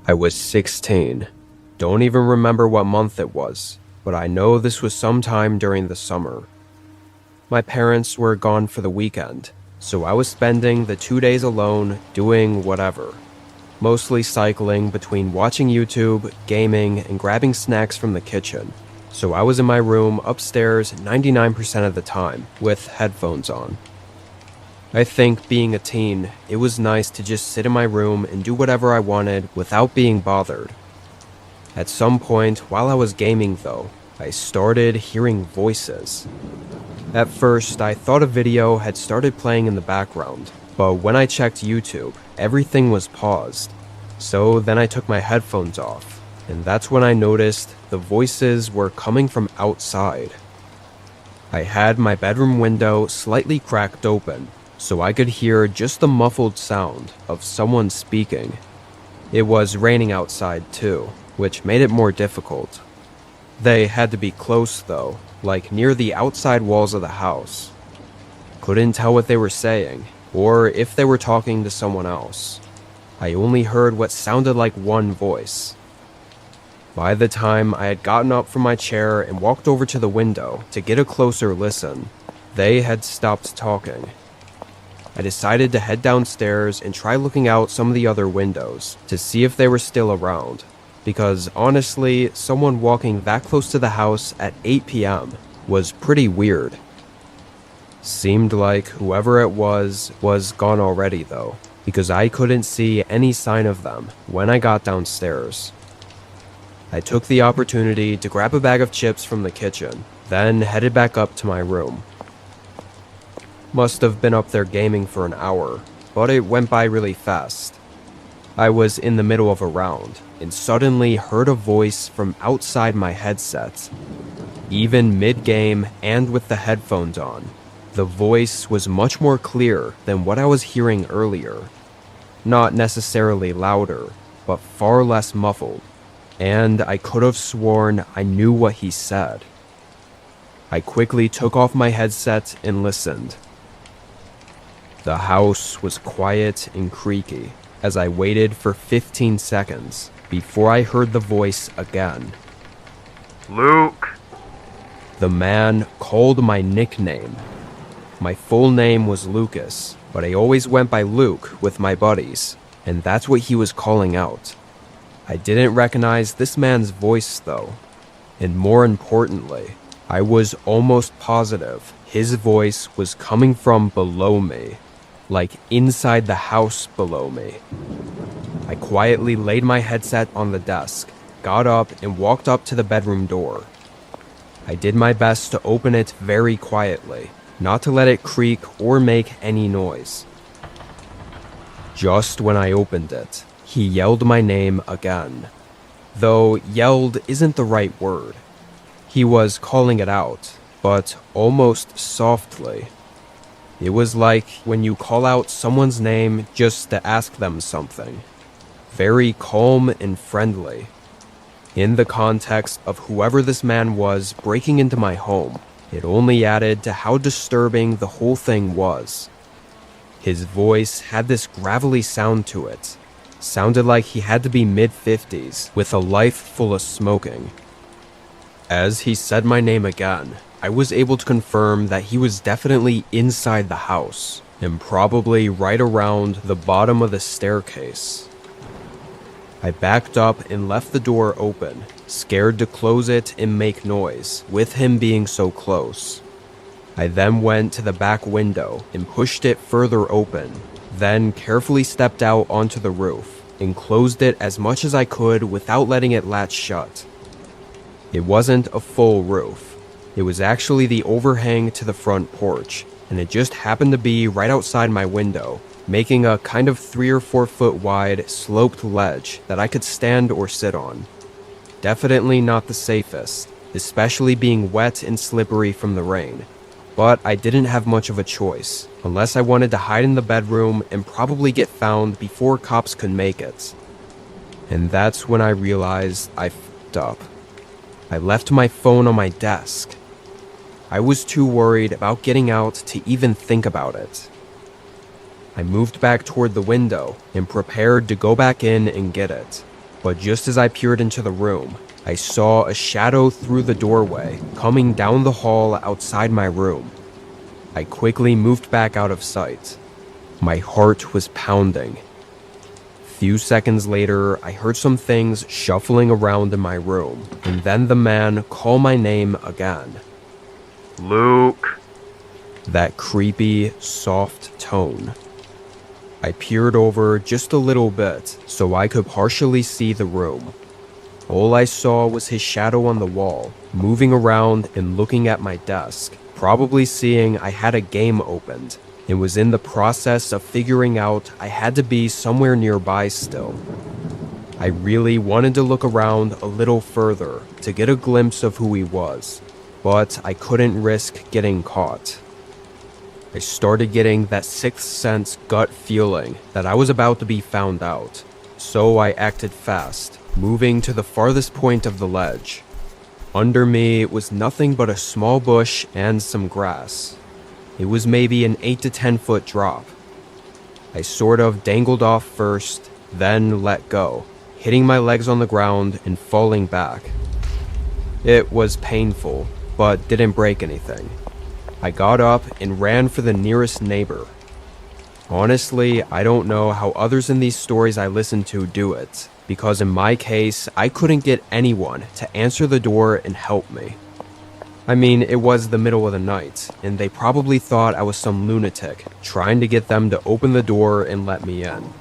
I was 16. Don't even remember what month it was, but I know this was sometime during the summer. My parents were gone for the weekend, so I was spending the 2 days alone doing whatever. Mostly cycling between watching YouTube, gaming, and grabbing snacks from the kitchen. So I was in my room upstairs 99% of the time, with headphones on. I think being a teen, it was nice to just sit in my room and do whatever I wanted without being bothered. At some point while I was gaming though, I started hearing voices. At first, I thought a video had started playing in the background, but when I checked YouTube, everything was paused. So then I took my headphones off, and that's when I noticed the voices were coming from outside. I had my bedroom window slightly cracked open, so I could hear just the muffled sound of someone speaking. It was raining outside too, which made it more difficult. They had to be close though, like near the outside walls of the house. Couldn't tell what they were saying, or if they were talking to someone else. I only heard what sounded like one voice. By the time I had gotten up from my chair and walked over to the window to get a closer listen, they had stopped talking. I decided to head downstairs and try looking out some of the other windows to see if they were still around, because honestly, someone walking that close to the house at 8 p.m. was pretty weird. Seemed like whoever it was gone already though, because I couldn't see any sign of them when I got downstairs. I took the opportunity to grab a bag of chips from the kitchen, then headed back up to my room. Must have been up there gaming for an hour, but it went by really fast. I was in the middle of a round, and suddenly heard a voice from outside my headset. Even mid-game and with the headphones on, the voice was much more clear than what I was hearing earlier. Not necessarily louder, but far less muffled, and I could have sworn I knew what he said. I quickly took off my headset and listened. The house was quiet and creaky as I waited for 15 seconds before I heard the voice again. Luke! The man called my nickname. My full name was Lucas, but I always went by Luke with my buddies, and that's what he was calling out. I didn't recognize this man's voice though, and more importantly, I was almost positive his voice was coming from below me, like inside the house below me. I quietly laid my headset on the desk, got up and walked up to the bedroom door. I did my best to open it very quietly, not to let it creak or make any noise. Just when I opened it, he yelled my name again. Though yelled isn't the right word. He was calling it out, but almost softly. It was like when you call out someone's name just to ask them something. Very calm and friendly. In the context of whoever this man was breaking into my home, it only added to how disturbing the whole thing was. His voice had this gravelly sound to it. Sounded like he had to be mid-50s with a life full of smoking. As he said my name again, I was able to confirm that he was definitely inside the house, and probably right around the bottom of the staircase. I backed up and left the door open, scared to close it and make noise, with him being so close. I then went to the back window and pushed it further open, then carefully stepped out onto the roof and closed it as much as I could without letting it latch shut. It wasn't a full roof. It was actually the overhang to the front porch, and it just happened to be right outside my window, making a kind of 3 or 4 foot wide sloped ledge that I could stand or sit on. Definitely not the safest, especially being wet and slippery from the rain, but I didn't have much of a choice, unless I wanted to hide in the bedroom and probably get found before cops could make it. And that's when I realized I f***ed up. I left my phone on my desk. I was too worried about getting out to even think about it. I moved back toward the window and prepared to go back in and get it. But just as I peered into the room, I saw a shadow through the doorway coming down the hall outside my room. I quickly moved back out of sight. My heart was pounding. Few seconds later, I heard some things shuffling around in my room, and then the man call my name again. Luke. That creepy, soft tone. I peered over just a little bit so I could partially see the room. All I saw was his shadow on the wall, moving around and looking at my desk, probably seeing I had a game opened, and was in the process of figuring out I had to be somewhere nearby still. I really wanted to look around a little further to get a glimpse of who he was, but I couldn't risk getting caught. I started getting that sixth sense gut feeling that I was about to be found out, so I acted fast, moving to the farthest point of the ledge. Under me was nothing but a small bush and some grass. It was maybe an 8 to 10 foot drop. I sort of dangled off first, then let go, hitting my legs on the ground and falling back. It was painful, but didn't break anything. I got up and ran for the nearest neighbor. Honestly, I don't know how others in these stories I listen to do it, because in my case, I couldn't get anyone to answer the door and help me. I mean, it was the middle of the night, and they probably thought I was some lunatic trying to get them to open the door and let me in.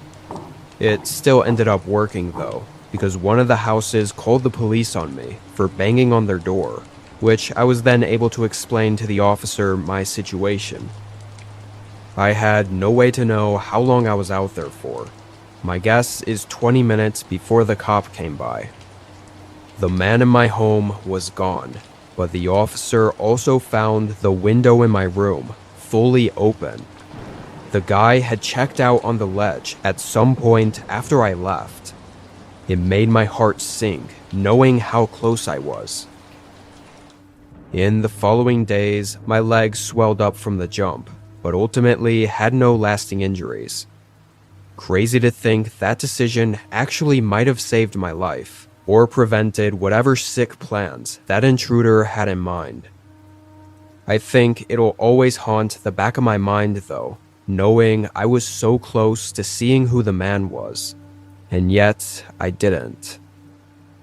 It still ended up working though, because one of the houses called the police on me for banging on their door, which I was then able to explain to the officer my situation. I had no way to know how long I was out there for. My guess is 20 minutes before the cop came by. The man in my home was gone, but the officer also found the window in my room fully open. The guy had checked out on the ledge at some point after I left. It made my heart sink, knowing how close I was. In the following days, my legs swelled up from the jump, but ultimately had no lasting injuries. Crazy to think that decision actually might have saved my life, or prevented whatever sick plans that intruder had in mind. I think it'll always haunt the back of my mind though, knowing I was so close to seeing who the man was, and yet I didn't.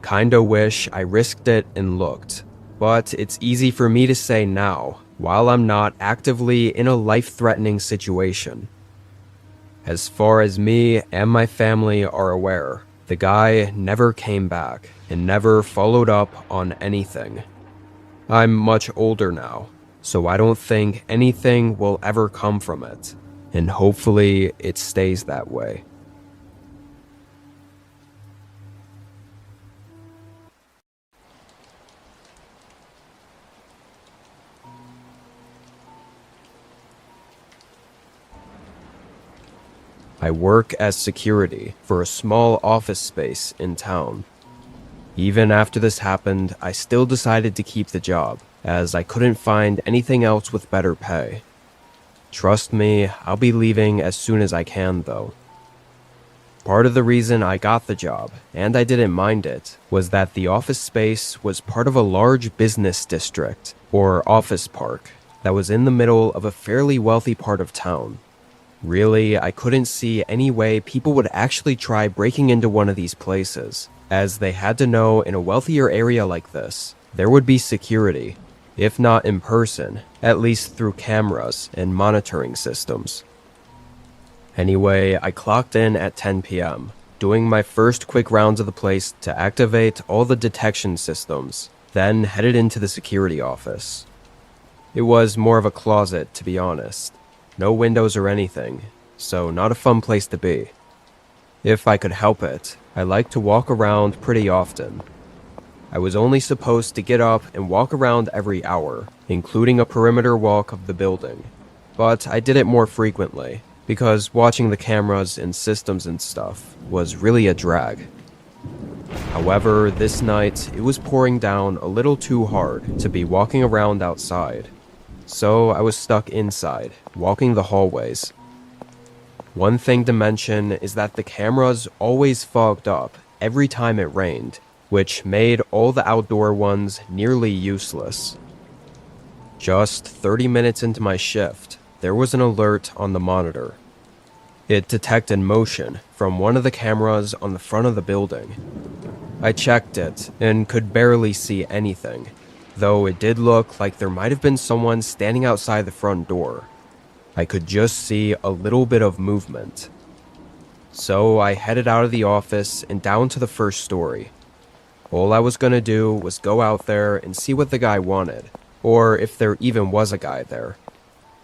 Kinda wish I risked it and looked. But it's easy for me to say now, while I'm not actively in a life-threatening situation. As far as me and my family are aware, the guy never came back and never followed up on anything. I'm much older now, so I don't think anything will ever come from it, and hopefully it stays that way. I work as security for a small office space in town. Even after this happened, I still decided to keep the job, as I couldn't find anything else with better pay. Trust me, I'll be leaving as soon as I can though. Part of the reason I got the job, and I didn't mind it, was that the office space was part of a large business district, or office park, that was in the middle of a fairly wealthy part of town. Really, I couldn't see any way people would actually try breaking into one of these places, as they had to know in a wealthier area like this, there would be security, if not in person, at least through cameras and monitoring systems. Anyway, I clocked in at 10 p.m., doing my first quick rounds of the place to activate all the detection systems, then headed into the security office. It was more of a closet, to be honest. No windows or anything, so not a fun place to be. If I could help it, I like to walk around pretty often. I was only supposed to get up and walk around every hour, including a perimeter walk of the building. But I did it more frequently, because watching the cameras and systems and stuff was really a drag. However, this night, it was pouring down a little too hard to be walking around outside. So I was stuck inside, walking the hallways. One thing to mention is that the cameras always fogged up, every time it rained, which made all the outdoor ones nearly useless. Just 30 minutes into my shift, there was an alert on the monitor. It detected motion from one of the cameras on the front of the building. I checked it and could barely see anything, though it did look like there might have been someone standing outside the front door. I could just see a little bit of movement. So I headed out of the office and down to the first story. All I was gonna do was go out there and see what the guy wanted, or if there even was a guy there.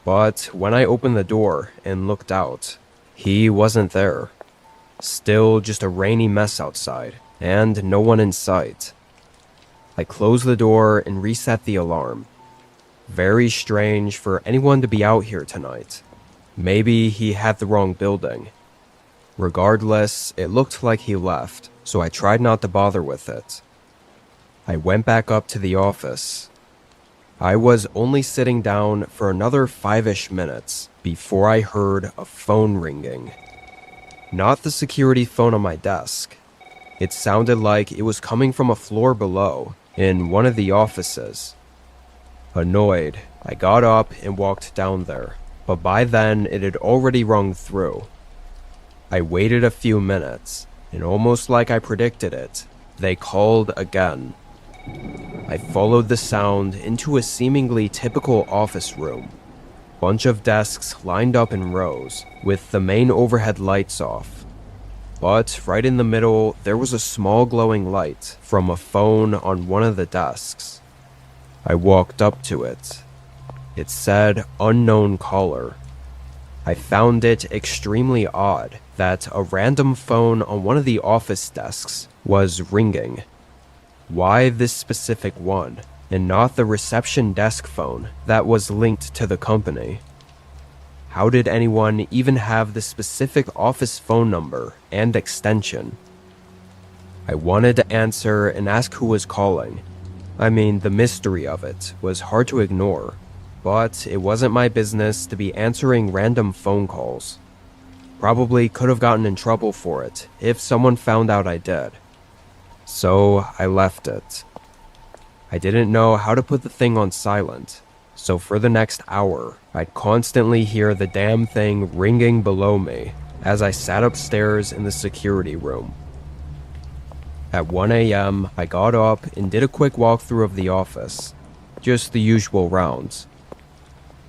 But when I opened the door and looked out, he wasn't there. Still just a rainy mess outside, and no one in sight. I closed the door and reset the alarm. Very strange for anyone to be out here tonight. Maybe he had the wrong building. Regardless, it looked like he left, so I tried not to bother with it. I went back up to the office. I was only sitting down for another 5-ish minutes before I heard a phone ringing. Not the security phone on my desk. It sounded like it was coming from a floor below, in one of the offices. Annoyed, I got up and walked down there, but by then it had already rung through. I waited a few minutes, and almost like I predicted it, they called again. I followed the sound into a seemingly typical office room. Bunch of desks lined up in rows, with the main overhead lights off. But right in the middle, there was a small glowing light from a phone on one of the desks. I walked up to it. It said unknown caller. I found it extremely odd that a random phone on one of the office desks was ringing. Why this specific one, and not the reception desk phone that was linked to the company? How did anyone even have the specific office phone number and extension? I wanted to answer and ask who was calling. I mean, the mystery of it was hard to ignore, but it wasn't my business to be answering random phone calls. Probably could have gotten in trouble for it if someone found out I did. So I left it. I didn't know how to put the thing on silent, so for the next hour, I'd constantly hear the damn thing ringing below me as I sat upstairs in the security room. At 1 a.m., I got up and did a quick walkthrough of the office, just the usual rounds.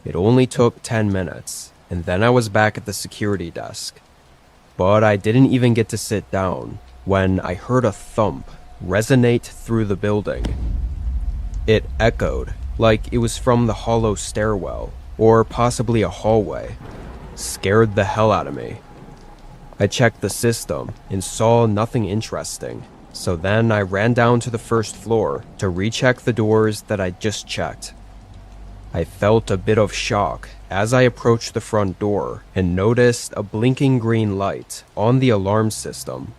It only took 10 minutes, and then I was back at the security desk. But I didn't even get to sit down when I heard a thump resonate through the building. It echoed like it was from the hollow stairwell, or possibly a hallway. Scared the hell out of me. I checked the system and saw nothing interesting, so then I ran down to the first floor to recheck the doors that I'd just checked. I felt a bit of shock as I approached the front door and noticed a blinking green light on the alarm system.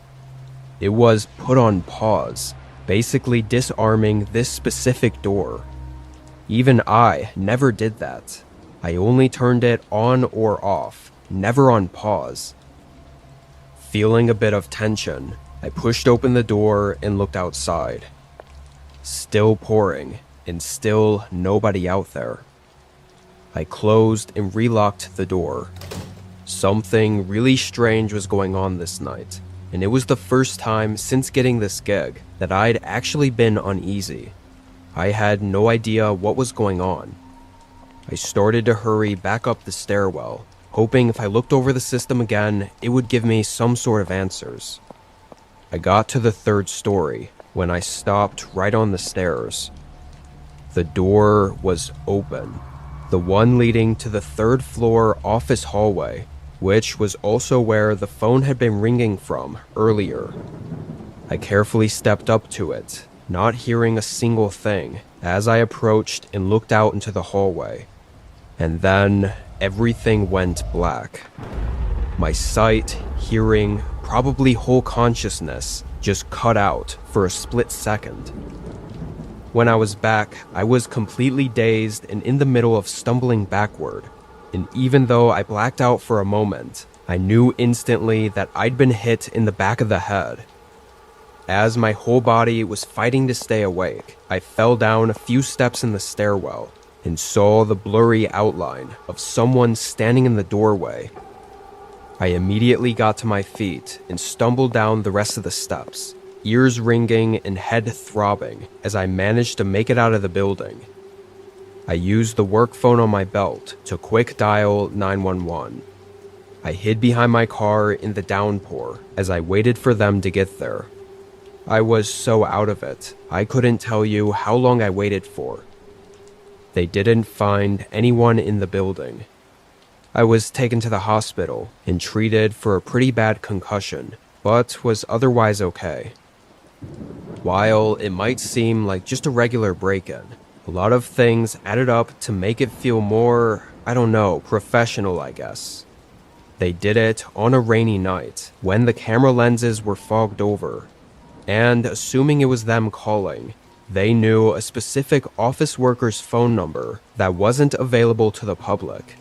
It was put on pause, basically disarming this specific door. Even I never did that. I only turned it on or off, never on pause. Feeling a bit of tension, I pushed open the door and looked outside. Still pouring, and still nobody out there. I closed and relocked the door. Something really strange was going on this night, and it was the first time since getting this gig that I'd actually been uneasy. I had no idea what was going on. I started to hurry back up the stairwell, hoping if I looked over the system again, it would give me some sort of answers. I got to the 3rd story when I stopped right on the stairs. The door was open, the one leading to the 3rd floor office hallway, which was also where the phone had been ringing from earlier. I carefully stepped up to it, not hearing a single thing, as I approached and looked out into the hallway. And then everything went black. My sight, hearing, probably whole consciousness just cut out for a split second. When I was back, I was completely dazed and in the middle of stumbling backward. And even though I blacked out for a moment, I knew instantly that I'd been hit in the back of the head. As my whole body was fighting to stay awake, I fell down a few steps in the stairwell and saw the blurry outline of someone standing in the doorway. I immediately got to my feet and stumbled down the rest of the steps, ears ringing and head throbbing as I managed to make it out of the building. I used the work phone on my belt to quick dial 911. I hid behind my car in the downpour as I waited for them to get there. I was so out of it, I couldn't tell you how long I waited for. They didn't find anyone in the building. I was taken to the hospital and treated for a pretty bad concussion, but was otherwise okay. While it might seem like just a regular break-in, a lot of things added up to make it feel more, professional, I guess. They did it on a rainy night when the camera lenses were fogged over. And assuming it was them calling, they knew a specific office worker's phone number that wasn't available to the public.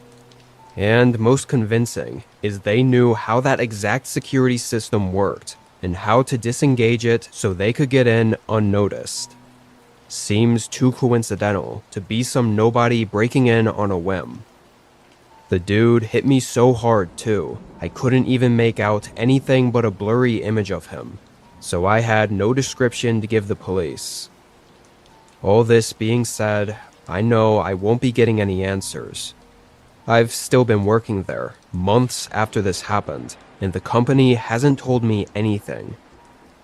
And most convincing is they knew how that exact security system worked and how to disengage it so they could get in unnoticed. Seems too coincidental to be some nobody breaking in on a whim. The dude hit me so hard too, I couldn't even make out anything but a blurry image of him. So I had no description to give the police. All this being said, I know I won't be getting any answers. I've still been working there, months after this happened, and the company hasn't told me anything.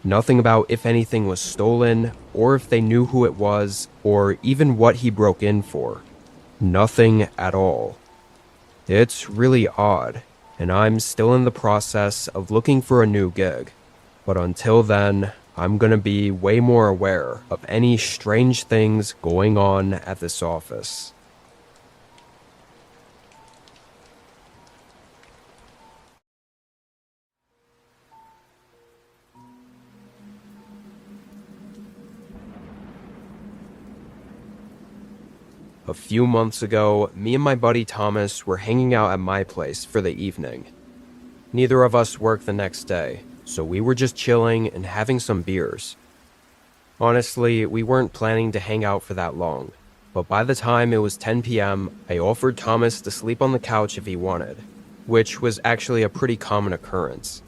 Nothing about if anything was stolen, or if they knew who it was, or even what he broke in for. Nothing at all. It's really odd, and I'm still in the process of looking for a new gig. But until then, I'm gonna be way more aware of any strange things going on at this office. A few months ago, me and my buddy Thomas were hanging out at my place for the evening. Neither of us worked the next day, so we were just chilling and having some beers. Honestly, we weren't planning to hang out for that long, but by the time it was 10 p.m., I offered Thomas to sleep on the couch if he wanted, which was actually a pretty common occurrence.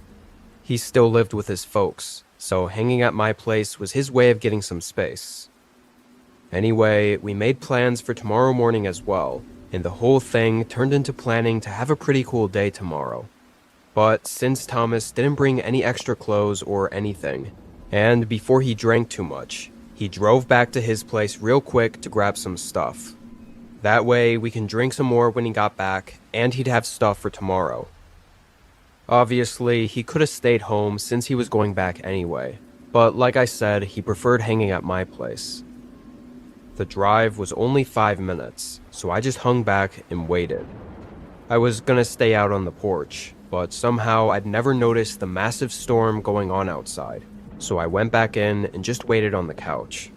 He still lived with his folks, so hanging at my place was his way of getting some space. Anyway, we made plans for tomorrow morning as well, and the whole thing turned into planning to have a pretty cool day tomorrow. But since Thomas didn't bring any extra clothes or anything, and before he drank too much, he drove back to his place real quick to grab some stuff. That way we can drink some more when he got back, and he'd have stuff for tomorrow. Obviously, he could have stayed home since he was going back anyway, but like I said, he preferred hanging at my place. The drive was only 5 minutes, so I just hung back and waited. I was gonna stay out on the porch, but somehow I'd never noticed the massive storm going on outside, so I went back in and just waited on the couch.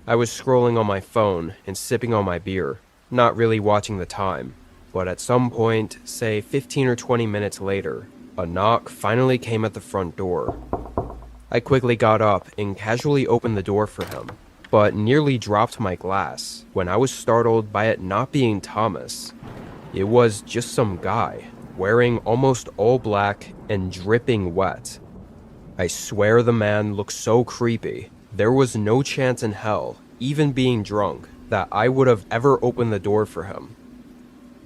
I was scrolling on my phone and sipping on my beer, not really watching the time, but at some point, say 15 or 20 minutes later, a knock finally came at the front door. I quickly got up and casually opened the door for him, but nearly dropped my glass when I was startled by it not being Thomas. It was just some guy, wearing almost all black and dripping wet. I swear the man looked so creepy. There was no chance in hell, even being drunk, that I would have ever opened the door for him.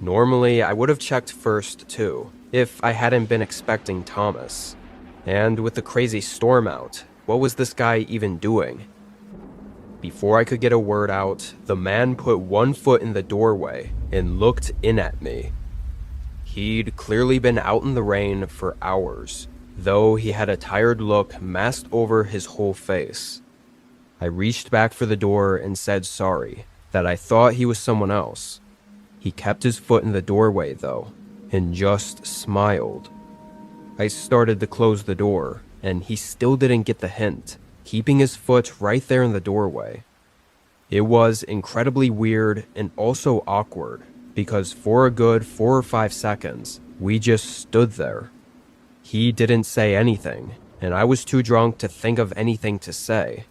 Normally, I would have checked first too, if I hadn't been expecting Thomas. And with the crazy storm out, what was this guy even doing? Before I could get a word out, the man put one foot in the doorway and looked in at me. He'd clearly been out in the rain for hours, though he had a tired look masked over his whole face. I reached back for the door and said sorry, that I thought he was someone else. He kept his foot in the doorway though, and just smiled. I started to close the door, and he still didn't get the hint, keeping his foot right there in the doorway. It was incredibly weird and also awkward, because for a good 4 or 5 seconds, we just stood there. He didn't say anything, and I was too drunk to think of anything to say.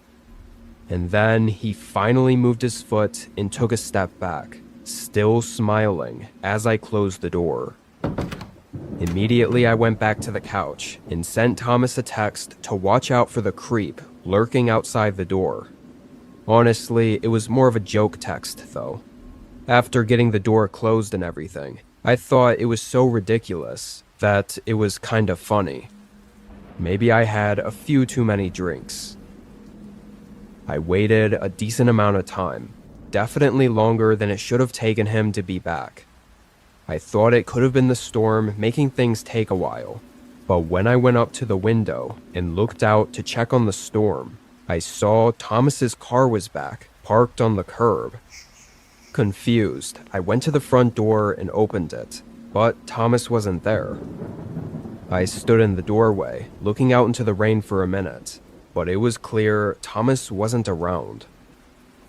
And then he finally moved his foot and took a step back, still smiling as I closed the door. Immediately, I went back to the couch and sent Thomas a text to watch out for the creep lurking outside the door. Honestly, it was more of a joke text, though. After getting the door closed and everything, I thought it was so ridiculous that it was kind of funny. Maybe I had a few too many drinks. I waited a decent amount of time, definitely longer than it should have taken him to be back. I thought it could have been the storm making things take a while, but when I went up to the window and looked out to check on the storm, I saw Thomas's car was back, parked on the curb. Confused, I went to the front door and opened it, but Thomas wasn't there. I stood in the doorway, looking out into the rain for a minute, but it was clear Thomas wasn't around.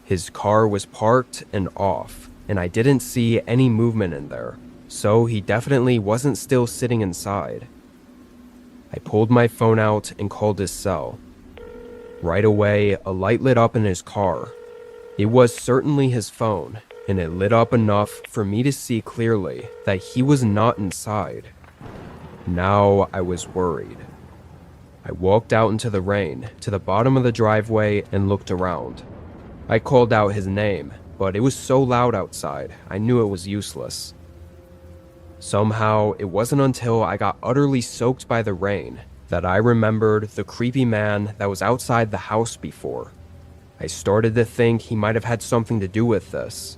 His car was parked and off, and I didn't see any movement in there, so he definitely wasn't still sitting inside. I pulled my phone out and called his cell. Right away, a light lit up in his car. It was certainly his phone, and it lit up enough for me to see clearly that he was not inside. Now I was worried. I walked out into the rain to the bottom of the driveway and looked around. I called out his name, but it was so loud outside, I knew it was useless. Somehow, it wasn't until I got utterly soaked by the rain that I remembered the creepy man that was outside the house before. I started to think he might have had something to do with this.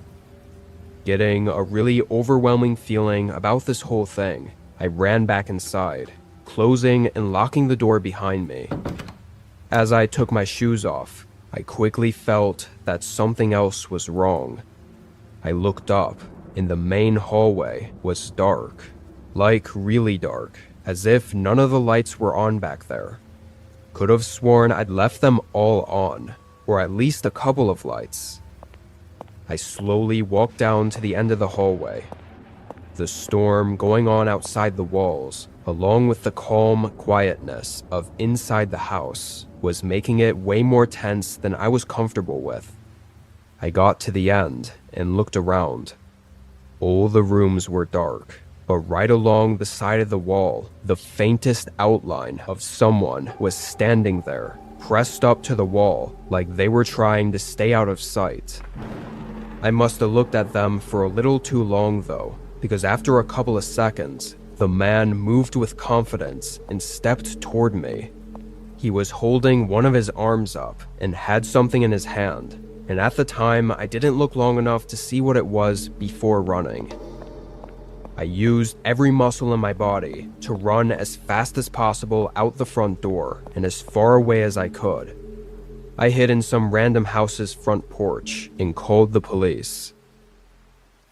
Getting a really overwhelming feeling about this whole thing, I ran back inside, closing and locking the door behind me. As I took my shoes off, I quickly felt that something else was wrong. I looked up, and the main hallway was dark. Like really dark, as if none of the lights were on back there. Could have sworn I'd left them all on, or at least a couple of lights. I slowly walked down to the end of the hallway. The storm going on outside the walls, along with the calm quietness of inside the house, was making it way more tense than I was comfortable with. I got to the end and looked around. All the rooms were dark, but right along the side of the wall, the faintest outline of someone was standing there, pressed up to the wall like they were trying to stay out of sight. I must have looked at them for a little too long though, because after a couple of seconds, the man moved with confidence and stepped toward me. He was holding one of his arms up and had something in his hand, and at the time I didn't look long enough to see what it was before running. I used every muscle in my body to run as fast as possible out the front door and as far away as I could. I hid in some random house's front porch and called the police.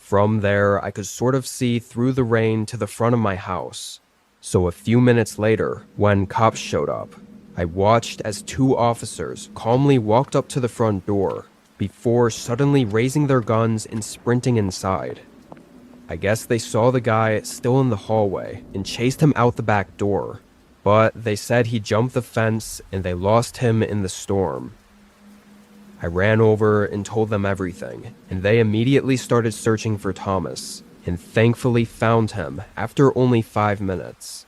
From there, I could sort of see through the rain to the front of my house. So a few minutes later, when cops showed up, I watched as two officers calmly walked up to the front door before suddenly raising their guns and sprinting inside. I guess they saw the guy still in the hallway and chased him out the back door, but they said he jumped the fence and they lost him in the storm. I ran over and told them everything, and they immediately started searching for Thomas, and thankfully found him after only 5 minutes.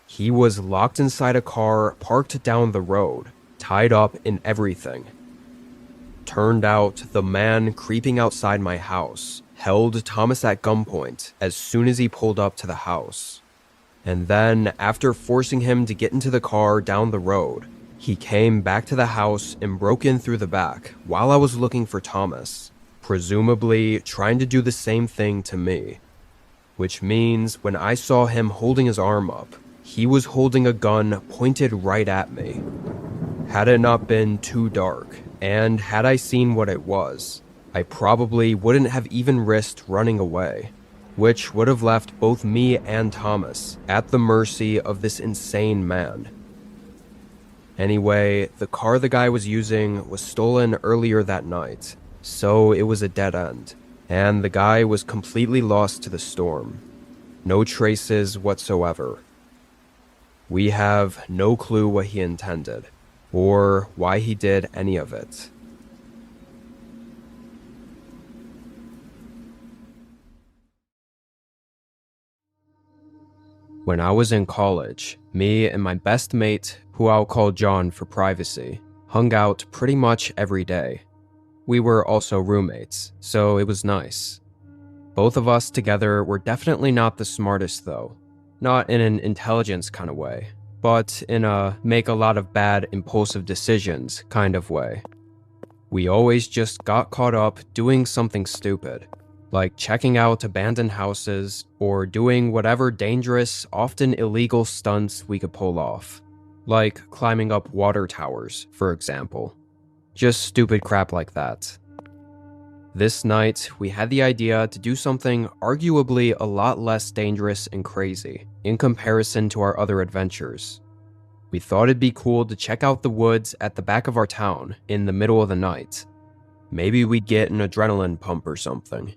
He was locked inside a car parked down the road, tied up in everything. Turned out the man creeping outside my house held Thomas at gunpoint as soon as he pulled up to the house. And then, after forcing him to get into the car down the road, he came back to the house and broke in through the back while I was looking for Thomas, presumably trying to do the same thing to me. Which means when I saw him holding his arm up, he was holding a gun pointed right at me. Had it not been too dark, and had I seen what it was, I probably wouldn't have even risked running away, which would have left both me and Thomas at the mercy of this insane man. Anyway, the car the guy was using was stolen earlier that night, so it was a dead end, and the guy was completely lost to the storm. No traces whatsoever. We have no clue what he intended, or why he did any of it. When I was in college, me and my best mate, who I'll call John for privacy, hung out pretty much every day. We were also roommates, so it was nice. Both of us together were definitely not the smartest though. Not in an intelligence kind of way, but in a make a lot of bad impulsive decisions kind of way. We always just got caught up doing something stupid, like checking out abandoned houses or doing whatever dangerous, often illegal stunts we could pull off, like climbing up water towers, for example. Just stupid crap like that. This night, we had the idea to do something arguably a lot less dangerous and crazy in comparison to our other adventures. We thought it'd be cool to check out the woods at the back of our town in the middle of the night. Maybe we'd get an adrenaline pump or something.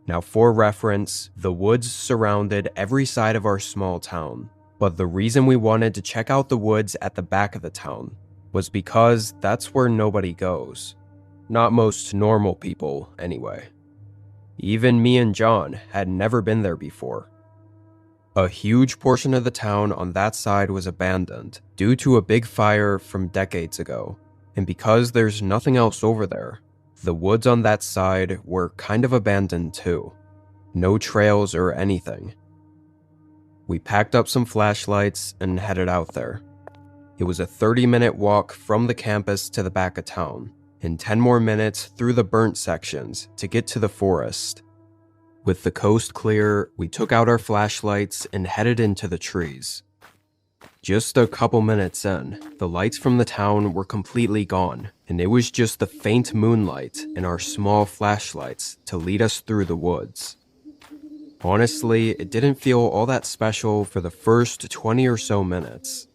Now for reference, the woods surrounded every side of our small town, but the reason we wanted to check out the woods at the back of the town was because that's where nobody goes. Not most normal people, anyway. Even me and John had never been there before. A huge portion of the town on that side was abandoned due to a big fire from decades ago, and because there's nothing else over there, the woods on that side were kind of abandoned too. No trails or anything. We packed up some flashlights and headed out there. It was a 30-minute walk from the campus to the back of town, and 10 more minutes through the burnt sections to get to the forest. With the coast clear, we took out our flashlights and headed into the trees. Just a couple minutes in, the lights from the town were completely gone, and it was just the faint moonlight and our small flashlights to lead us through the woods. Honestly, it didn't feel all that special for the first 20 or so minutes.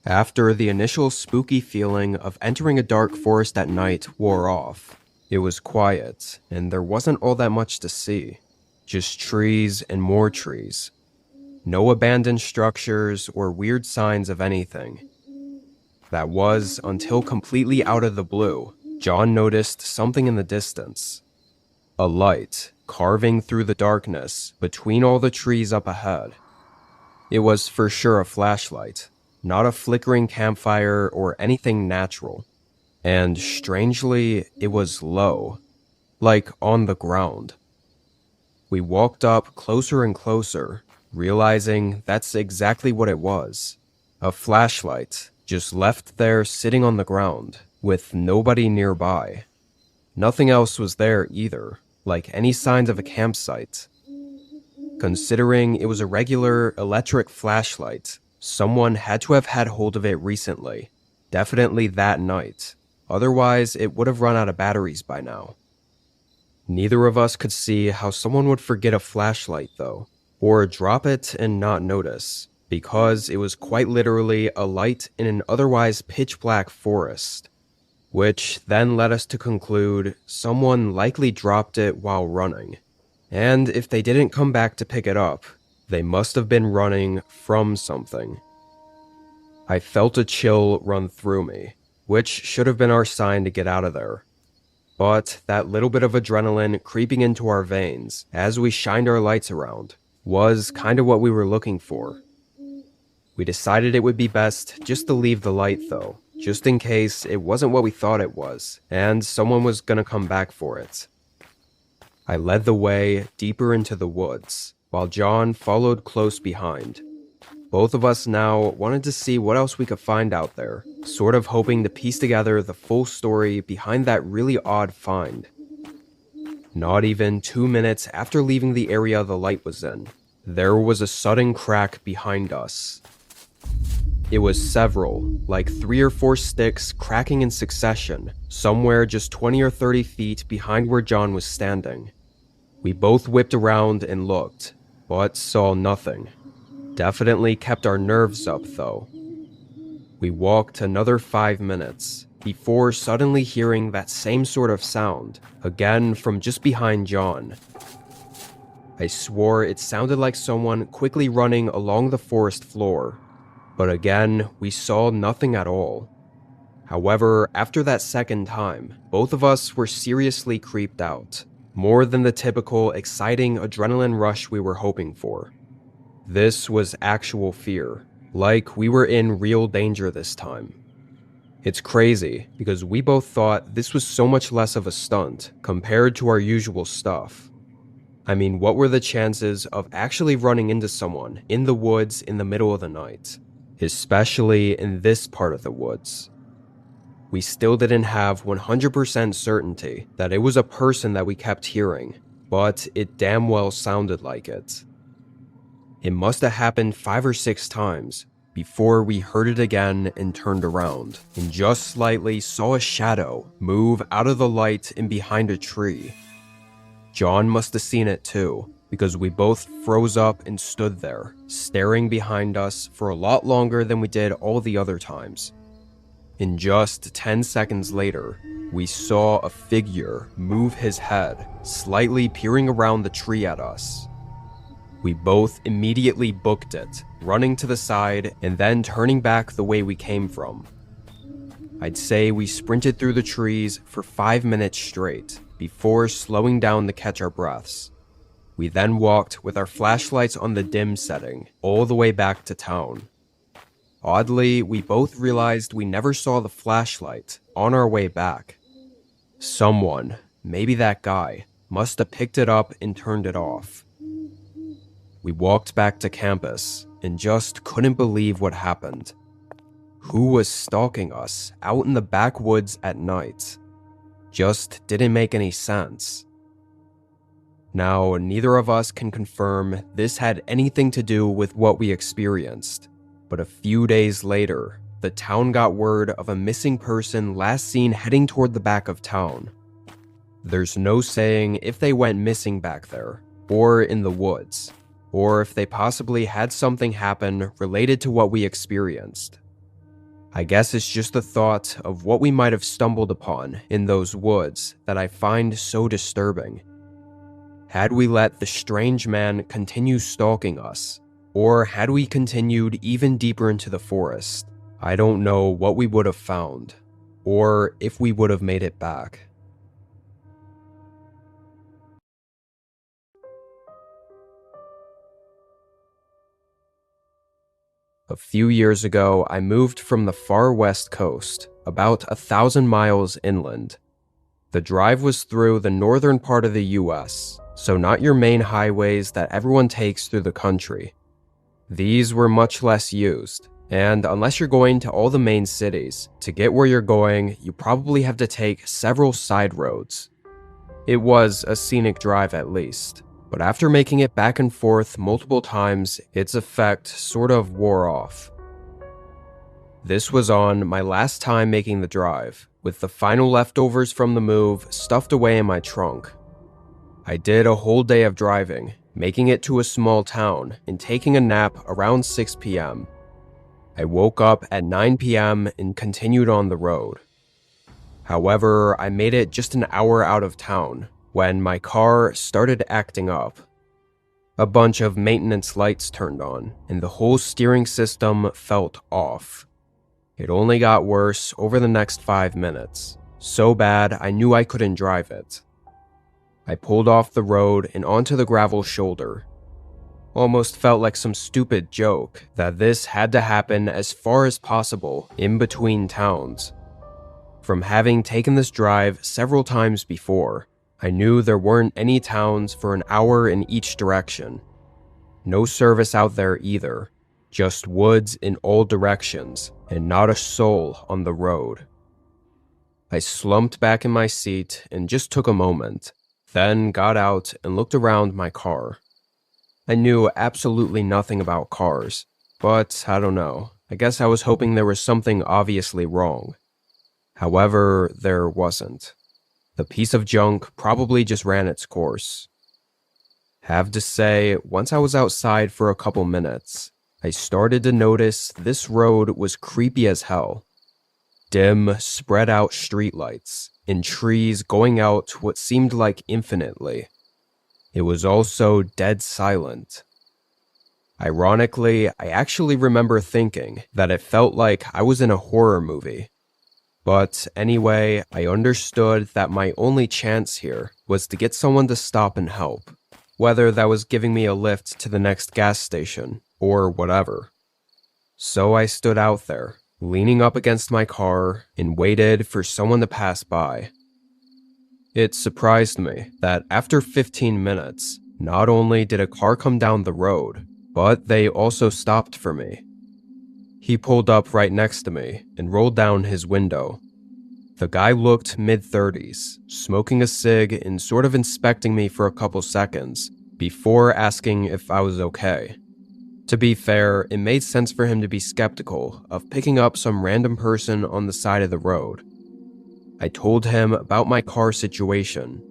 After the initial spooky feeling of entering a dark forest at night wore off, it was quiet, and there wasn't all that much to see. Just trees and more trees. No abandoned structures or weird signs of anything. That was until completely out of the blue, John noticed something in the distance. A light carving through the darkness between all the trees up ahead. It was for sure a flashlight, not a flickering campfire or anything natural. And strangely, it was low, like on the ground. We walked up closer and closer, realizing that's exactly what it was. A flashlight, just left there sitting on the ground, with nobody nearby. Nothing else was there either, like any signs of a campsite. Considering it was a regular electric flashlight, someone had to have had hold of it recently, definitely that night. Otherwise, it would have run out of batteries by now. Neither of us could see how someone would forget a flashlight though, or drop it and not notice, because it was quite literally a light in an otherwise pitch-black forest. Which then led us to conclude someone likely dropped it while running. And if they didn't come back to pick it up, they must have been running from something. I felt a chill run through me, which should have been our sign to get out of there. But that little bit of adrenaline creeping into our veins as we shined our lights around was kind of what we were looking for. We decided it would be best just to leave the light though, just in case it wasn't what we thought it was, and someone was gonna come back for it. I led the way deeper into the woods, while John followed close behind. Both of us now wanted to see what else we could find out there, sort of hoping to piece together the full story behind that really odd find. Not even 2 minutes after leaving the area the light was in, there was a sudden crack behind us. It was several, like 3 or 4 sticks cracking in succession, somewhere just 20 or 30 feet behind where John was standing. We both whipped around and looked, but saw nothing. Definitely kept our nerves up though. We walked another 5 minutes, before suddenly hearing that same sort of sound, again from just behind John. I swore it sounded like someone quickly running along the forest floor. But again, we saw nothing at all. However, after that second time, both of us were seriously creeped out, more than the typical exciting adrenaline rush we were hoping for. This was actual fear, like we were in real danger this time. It's crazy, because we both thought this was so much less of a stunt compared to our usual stuff. I mean, what were the chances of actually running into someone in the woods in the middle of the night, especially in this part of the woods? We still didn't have 100% certainty that it was a person that we kept hearing, but it damn well sounded like it. It must have happened 5 or 6 times before we heard it again and turned around, and just slightly saw a shadow move out of the light and behind a tree. John must have seen it too, because we both froze up and stood there, staring behind us for a lot longer than we did all the other times. And just 10 seconds later, we saw a figure move his head, slightly peering around the tree at us. We both immediately booked it, running to the side and then turning back the way we came from. I'd say we sprinted through the trees for 5 minutes straight, before slowing down to catch our breaths. We then walked with our flashlights on the dim setting, all the way back to town. Oddly, we both realized we never saw the flashlight on our way back. Someone, maybe that guy, must have picked it up and turned it off. We walked back to campus and just couldn't believe what happened. Who was stalking us out in the backwoods at night? Just didn't make any sense. Now, neither of us can confirm this had anything to do with what we experienced, but a few days later, the town got word of a missing person last seen heading toward the back of town. There's no saying if they went missing back there, or in the woods, or if they possibly had something happen related to what we experienced. I guess it's just the thought of what we might have stumbled upon in those woods that I find so disturbing. Had we let the strange man continue stalking us, or had we continued even deeper into the forest, I don't know what we would have found, or if we would have made it back. A few years ago, I moved from the far west coast, about 1,000 miles inland. The drive was through the northern part of the US, so not your main highways that everyone takes through the country. These were much less used, and unless you're going to all the main cities, to get where you're going, you probably have to take several side roads. It was a scenic drive at least, but after making it back and forth multiple times, its effect sort of wore off. This was on my last time making the drive, with the final leftovers from the move stuffed away in my trunk. I did a whole day of driving, making it to a small town and taking a nap around 6 p.m. I woke up at 9 p.m. and continued on the road. However, I made it just an hour out of town when my car started acting up. A bunch of maintenance lights turned on, and the whole steering system felt off. It only got worse over the next 5 minutes, so bad I knew I couldn't drive it. I pulled off the road and onto the gravel shoulder. Almost felt like some stupid joke that this had to happen as far as possible in between towns. From having taken this drive several times before, I knew there weren't any towns for an hour in each direction. No service out there either, just woods in all directions and not a soul on the road. I slumped back in my seat and just took a moment, then got out and looked around my car. I knew absolutely nothing about cars, but I don't know, I guess I was hoping there was something obviously wrong. However, there wasn't. The piece of junk probably just ran its course. Have to say, once I was outside for a couple minutes, I started to notice this road was creepy as hell. Dim, spread out streetlights, and trees going out what seemed like infinitely. It was also dead silent. Ironically, I actually remember thinking that it felt like I was in a horror movie. But anyway, I understood that my only chance here was to get someone to stop and help, whether that was giving me a lift to the next gas station or whatever. So I stood out there, leaning up against my car, and waited for someone to pass by. It surprised me that after 15 minutes, not only did a car come down the road, but they also stopped for me. He pulled up right next to me and rolled down his window. The guy looked mid-30s, smoking a cig and sort of inspecting me for a couple seconds before asking if I was okay. To be fair, it made sense for him to be skeptical of picking up some random person on the side of the road. I told him about my car situation.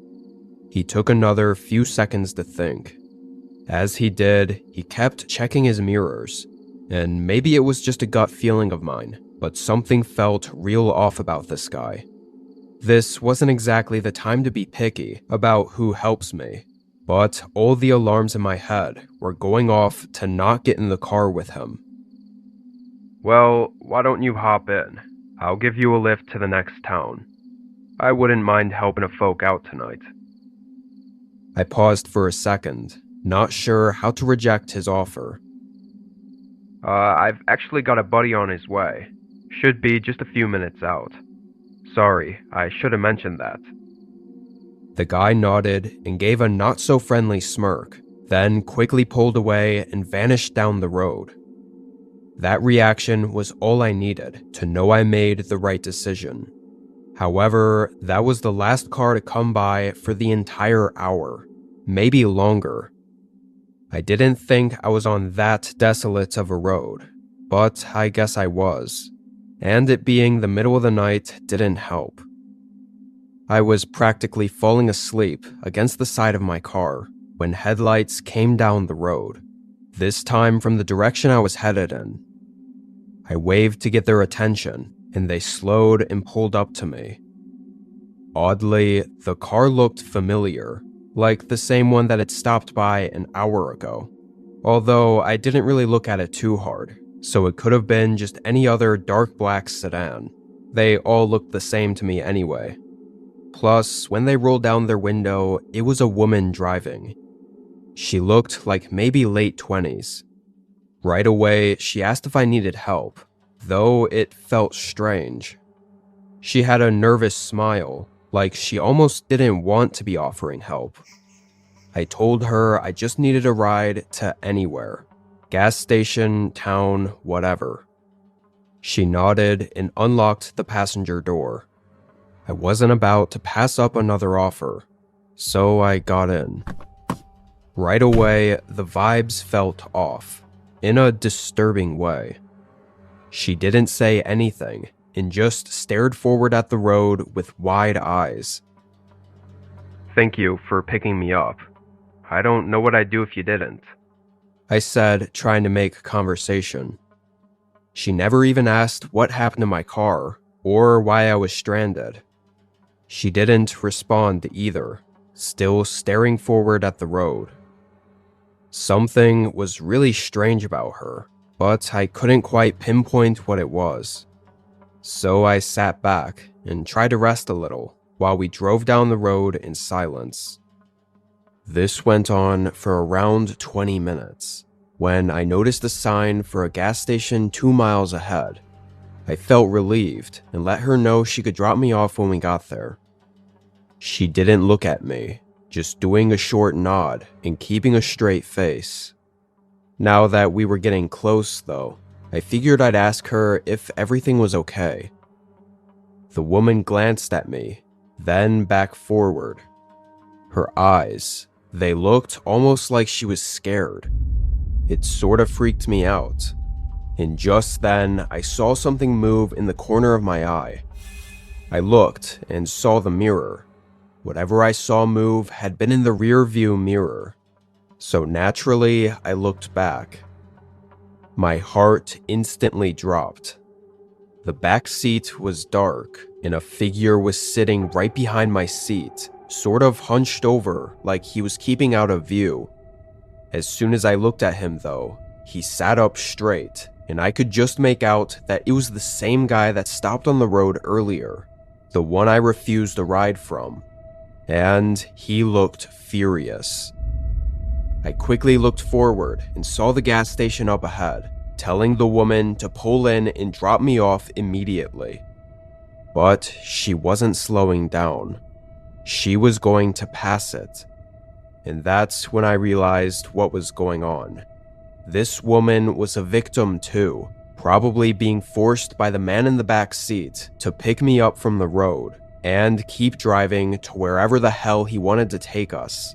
He took another few seconds to think. As he did, he kept checking his mirrors, and maybe it was just a gut feeling of mine, but something felt real off about this guy. This wasn't exactly the time to be picky about who helps me, but all the alarms in my head were going off to not get in the car with him. Well, why don't you hop in? I'll give you a lift to the next town. I wouldn't mind helping a folk out tonight. I paused for a second, not sure how to reject his offer. I've actually got a buddy on his way. Should be just a few minutes out. Sorry, I should have mentioned that. The guy nodded and gave a not-so-friendly smirk, then quickly pulled away and vanished down the road. That reaction was all I needed to know I made the right decision. However, that was the last car to come by for the entire hour, maybe longer. I didn't think I was on that desolate of a road, but I guess I was, and it being the middle of the night didn't help. I was practically falling asleep against the side of my car when headlights came down the road, this time from the direction I was headed in. I waved to get their attention, and they slowed and pulled up to me. Oddly, the car looked familiar, like the same one that had stopped by an hour ago, although I didn't really look at it too hard, so it could have been just any other dark black sedan. They all looked the same to me anyway. Plus, when they rolled down their window, it was a woman driving. She looked like maybe late 20s. Right away, she asked if I needed help, though it felt strange. She had a nervous smile, like she almost didn't want to be offering help. I told her I just needed a ride to anywhere. Gas station, town, whatever. She nodded and unlocked the passenger door. I wasn't about to pass up another offer, so I got in. Right away, the vibes felt off, in a disturbing way. She didn't say anything, and just stared forward at the road with wide eyes. Thank you for picking me up. I don't know what I'd do if you didn't. I said, trying to make conversation. She never even asked what happened to my car, or why I was stranded. She didn't respond either, still staring forward at the road. Something was really strange about her, but I couldn't quite pinpoint what it was. So I sat back and tried to rest a little while we drove down the road in silence. This went on for around 20 minutes, when I noticed a sign for a gas station 2 miles ahead. I felt relieved and let her know she could drop me off when we got there. She didn't look at me, just doing a short nod and keeping a straight face. Now that we were getting close, though, I figured I'd ask her if everything was okay. The woman glanced at me, then back forward. Her eyes, they looked almost like she was scared. It sort of freaked me out. And just then, I saw something move in the corner of my eye. I looked and saw the mirror. Whatever I saw move had been in the rear view mirror. So naturally, I looked back. My heart instantly dropped. The back seat was dark, and a figure was sitting right behind my seat, sort of hunched over like he was keeping out of view. As soon as I looked at him, though, he sat up straight, and I could just make out that it was the same guy that stopped on the road earlier, the one I refused a ride from, and he looked furious. I quickly looked forward and saw the gas station up ahead, telling the woman to pull in and drop me off immediately. But she wasn't slowing down. She was going to pass it. And that's when I realized what was going on. This woman was a victim too, probably being forced by the man in the back seat to pick me up from the road and keep driving to wherever the hell he wanted to take us.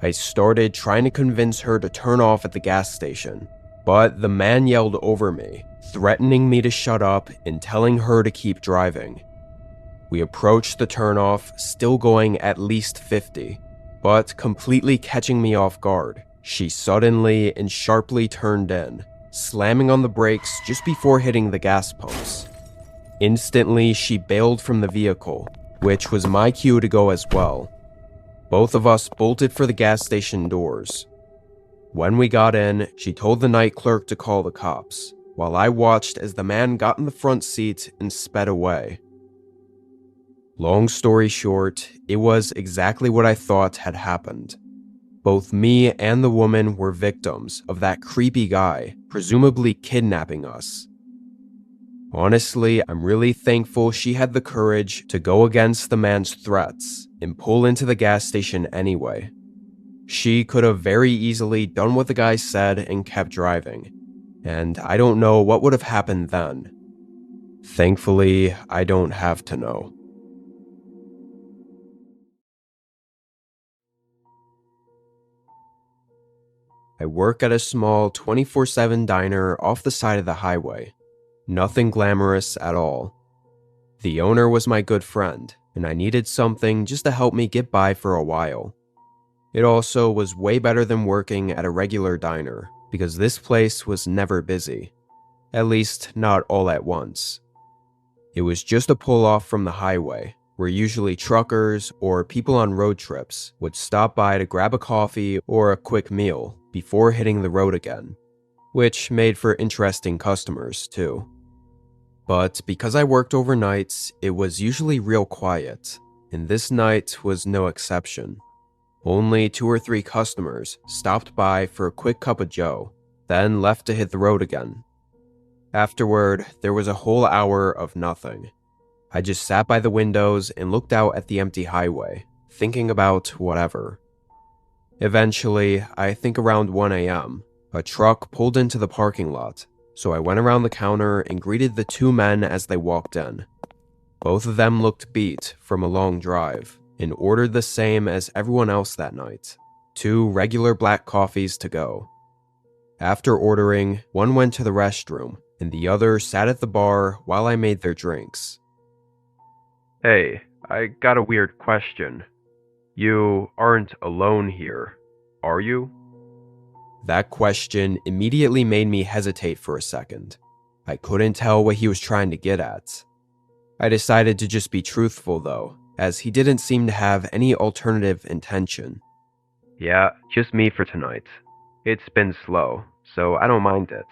I started trying to convince her to turn off at the gas station, but the man yelled over me, threatening me to shut up and telling her to keep driving. We approached the turnoff, still going at least 50, but completely catching me off guard. She suddenly and sharply turned in, slamming on the brakes just before hitting the gas pumps. Instantly, she bailed from the vehicle, which was my cue to go as well. Both of us bolted for the gas station doors. When we got in, she told the night clerk to call the cops, while I watched as the man got in the front seat and sped away. Long story short, it was exactly what I thought had happened. Both me and the woman were victims of that creepy guy, presumably kidnapping us. Honestly, I'm really thankful she had the courage to go against the man's threats and pull into the gas station anyway. She could have very easily done what the guy said and kept driving, and I don't know what would have happened then. Thankfully, I don't have to know. I work at a small 24/7 diner off the side of the highway. Nothing glamorous at all. The owner was my good friend, and I needed something just to help me get by for a while. It also was way better than working at a regular diner, because this place was never busy. At least, not all at once. It was just a pull-off from the highway, where usually truckers or people on road trips would stop by to grab a coffee or a quick meal before hitting the road again, which made for interesting customers too. But because I worked overnights, it was usually real quiet, and this night was no exception. Only 2 or 3 customers stopped by for a quick cup of joe, then left to hit the road again. Afterward, there was a whole hour of nothing. I just sat by the windows and looked out at the empty highway, thinking about whatever. Eventually, I think around 1 a.m., a truck pulled into the parking lot, so I went around the counter and greeted the 2 men as they walked in. Both of them looked beat from a long drive, and ordered the same as everyone else that night, 2 regular black coffees to go. After ordering, one went to the restroom, and the other sat at the bar while I made their drinks. Hey, I got a weird question. You aren't alone here, are you? That question immediately made me hesitate for a second. I couldn't tell what he was trying to get at. I decided to just be truthful though, as he didn't seem to have any alternative intention. Yeah, just me for tonight. It's been slow, so I don't mind it.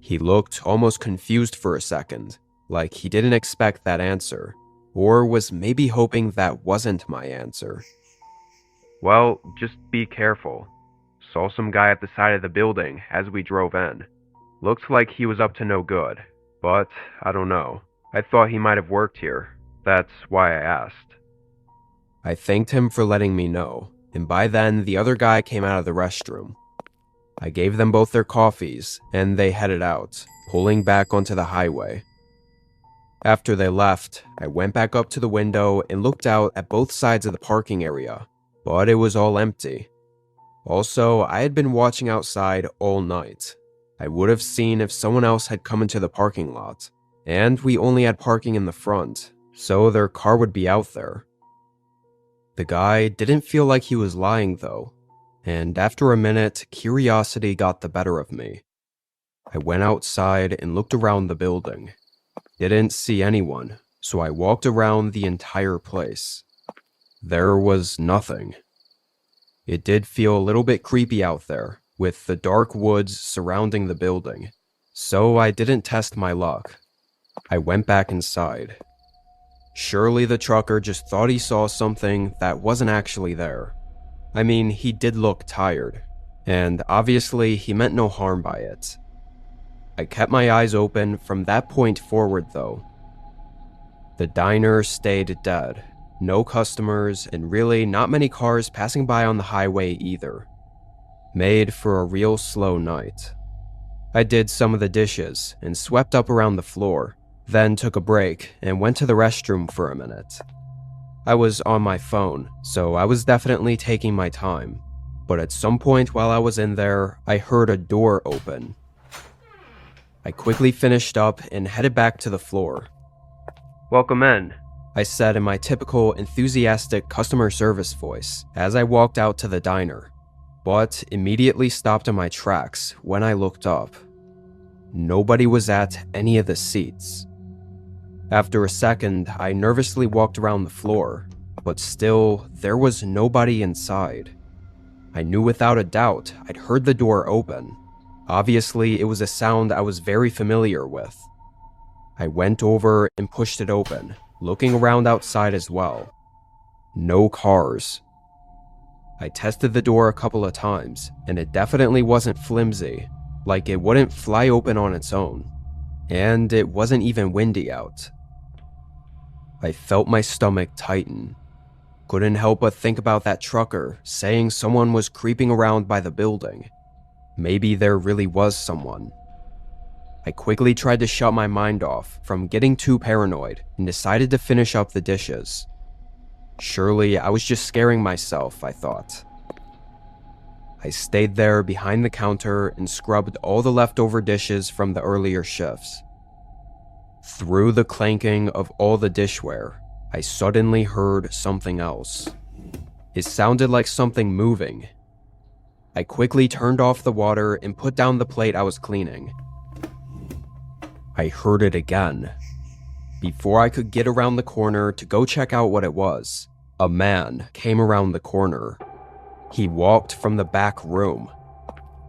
He looked almost confused for a second, like he didn't expect that answer, or was maybe hoping that wasn't my answer. Well, just be careful. Saw some guy at the side of the building as we drove in. Looks like he was up to no good, but I don't know. I thought he might have worked here. That's why I asked. I thanked him for letting me know, and by then the other guy came out of the restroom. I gave them both their coffees, and they headed out, pulling back onto the highway. After they left, I went back up to the window and looked out at both sides of the parking area, but it was all empty. Also, I had been watching outside all night. I would have seen if someone else had come into the parking lot, and we only had parking in the front, so their car would be out there. The guy didn't feel like he was lying though, and after a minute, curiosity got the better of me. I went outside and looked around the building. Didn't see anyone, so I walked around the entire place. There was nothing. It did feel a little bit creepy out there, with the dark woods surrounding the building, so I didn't test my luck. I went back inside. Surely the trucker just thought he saw something that wasn't actually there. I mean, he did look tired, and obviously he meant no harm by it. I kept my eyes open from that point forward though. The diner stayed dead. No customers, and really not many cars passing by on the highway either. Made for a real slow night. I did some of the dishes and swept up around the floor, then took a break and went to the restroom for a minute. I was on my phone, so I was definitely taking my time, but at some point while I was in there, I heard a door open. I quickly finished up and headed back to the floor. "Welcome in," I said in my typical enthusiastic customer service voice as I walked out to the diner, but immediately stopped in my tracks when I looked up. Nobody was at any of the seats. After a second, I nervously walked around the floor, but still, there was nobody inside. I knew without a doubt I'd heard the door open. Obviously, it was a sound I was very familiar with. I went over and pushed it open, looking around outside as well. No cars. I tested the door a couple of times, and it definitely wasn't flimsy, like it wouldn't fly open on its own. And it wasn't even windy out. I felt my stomach tighten. Couldn't help but think about that trucker saying someone was creeping around by the building. Maybe there really was someone. I quickly tried to shut my mind off from getting too paranoid and decided to finish up the dishes. Surely I was just scaring myself, I thought. I stayed there behind the counter and scrubbed all the leftover dishes from the earlier shifts. Through the clanking of all the dishware, I suddenly heard something else. It sounded like something moving. I quickly turned off the water and put down the plate I was cleaning. I heard it again. Before I could get around the corner to go check out what it was, a man came around the corner. He walked from the back room.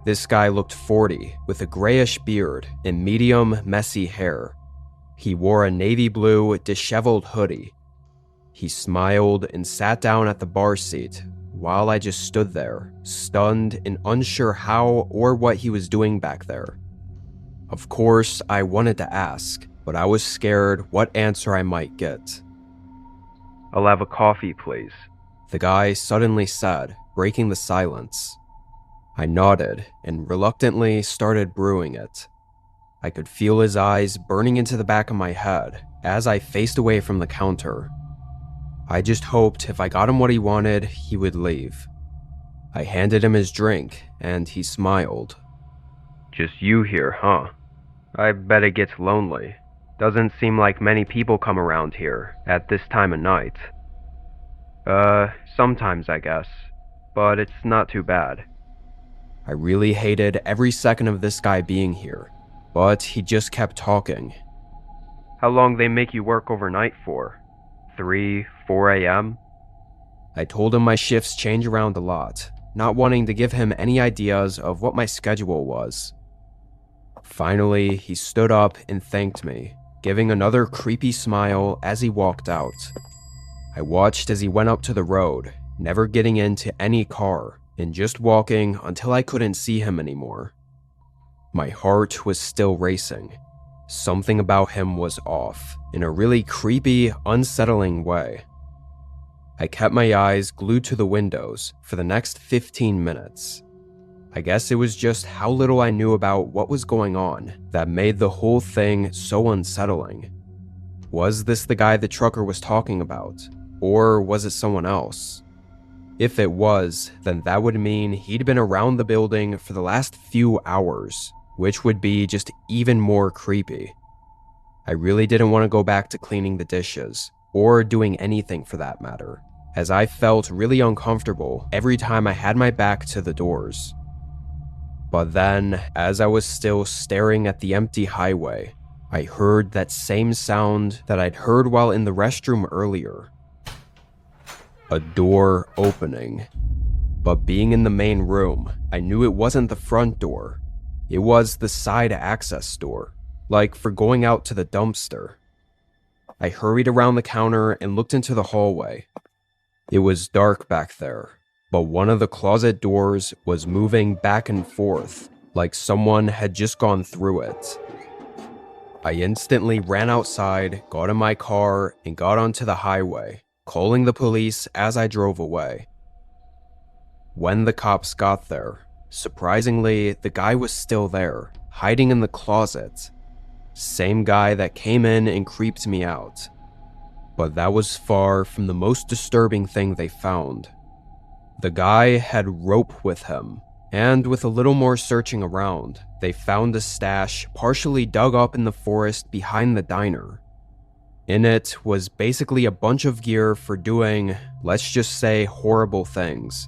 This guy looked 40, with a grayish beard and medium, messy hair. He wore a navy blue, disheveled hoodie. He smiled and sat down at the bar seat, while I just stood there, stunned and unsure how or what he was doing back there. Of course, I wanted to ask, but I was scared what answer I might get. "I'll have a coffee, please," the guy suddenly said, breaking the silence. I nodded and reluctantly started brewing it. I could feel his eyes burning into the back of my head as I faced away from the counter. I just hoped if I got him what he wanted, he would leave. I handed him his drink, and he smiled. "Just you here, huh? I bet it gets lonely. Doesn't seem like many people come around here at this time of night." Sometimes I guess, but it's not too bad." I really hated every second of this guy being here, but he just kept talking. "How long they make you work overnight for? 3, 4 a.m.? I told him my shifts change around a lot, not wanting to give him any ideas of what my schedule was. Finally, he stood up and thanked me, giving another creepy smile as he walked out. I watched as he went up to the road, never getting into any car, and just walking until I couldn't see him anymore. My heart was still racing. Something about him was off, in a really creepy, unsettling way. I kept my eyes glued to the windows for the next 15 minutes. I guess it was just how little I knew about what was going on that made the whole thing so unsettling. Was this the guy the trucker was talking about, or was it someone else? If it was, then that would mean he'd been around the building for the last few hours, which would be just even more creepy. I really didn't want to go back to cleaning the dishes, or doing anything for that matter, as I felt really uncomfortable every time I had my back to the doors. But then, as I was still staring at the empty highway, I heard that same sound that I'd heard while in the restroom earlier. A door opening. But being in the main room, I knew it wasn't the front door. It was the side access door, like for going out to the dumpster. I hurried around the counter and looked into the hallway. It was dark back there, but one of the closet doors was moving back and forth, like someone had just gone through it. I instantly ran outside, got in my car, and got onto the highway, calling the police as I drove away. When the cops got there, surprisingly, the guy was still there, hiding in the closet. Same guy that came in and creeped me out. But that was far from the most disturbing thing they found. The guy had rope with him, and with a little more searching around, they found a stash partially dug up in the forest behind the diner. In it was basically a bunch of gear for doing, let's just say, horrible things.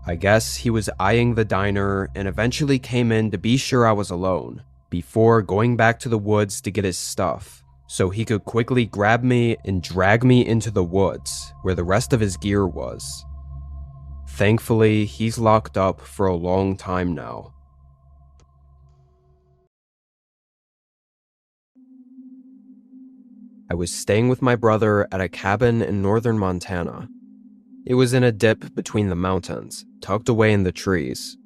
I guess he was eyeing the diner and eventually came in to be sure I was alone, before going back to the woods to get his stuff, so he could quickly grab me and drag me into the woods, where the rest of his gear was. Thankfully, he's locked up for a long time now. I was staying with my brother at a cabin in northern Montana. It was in a dip between the mountains, tucked away in the trees.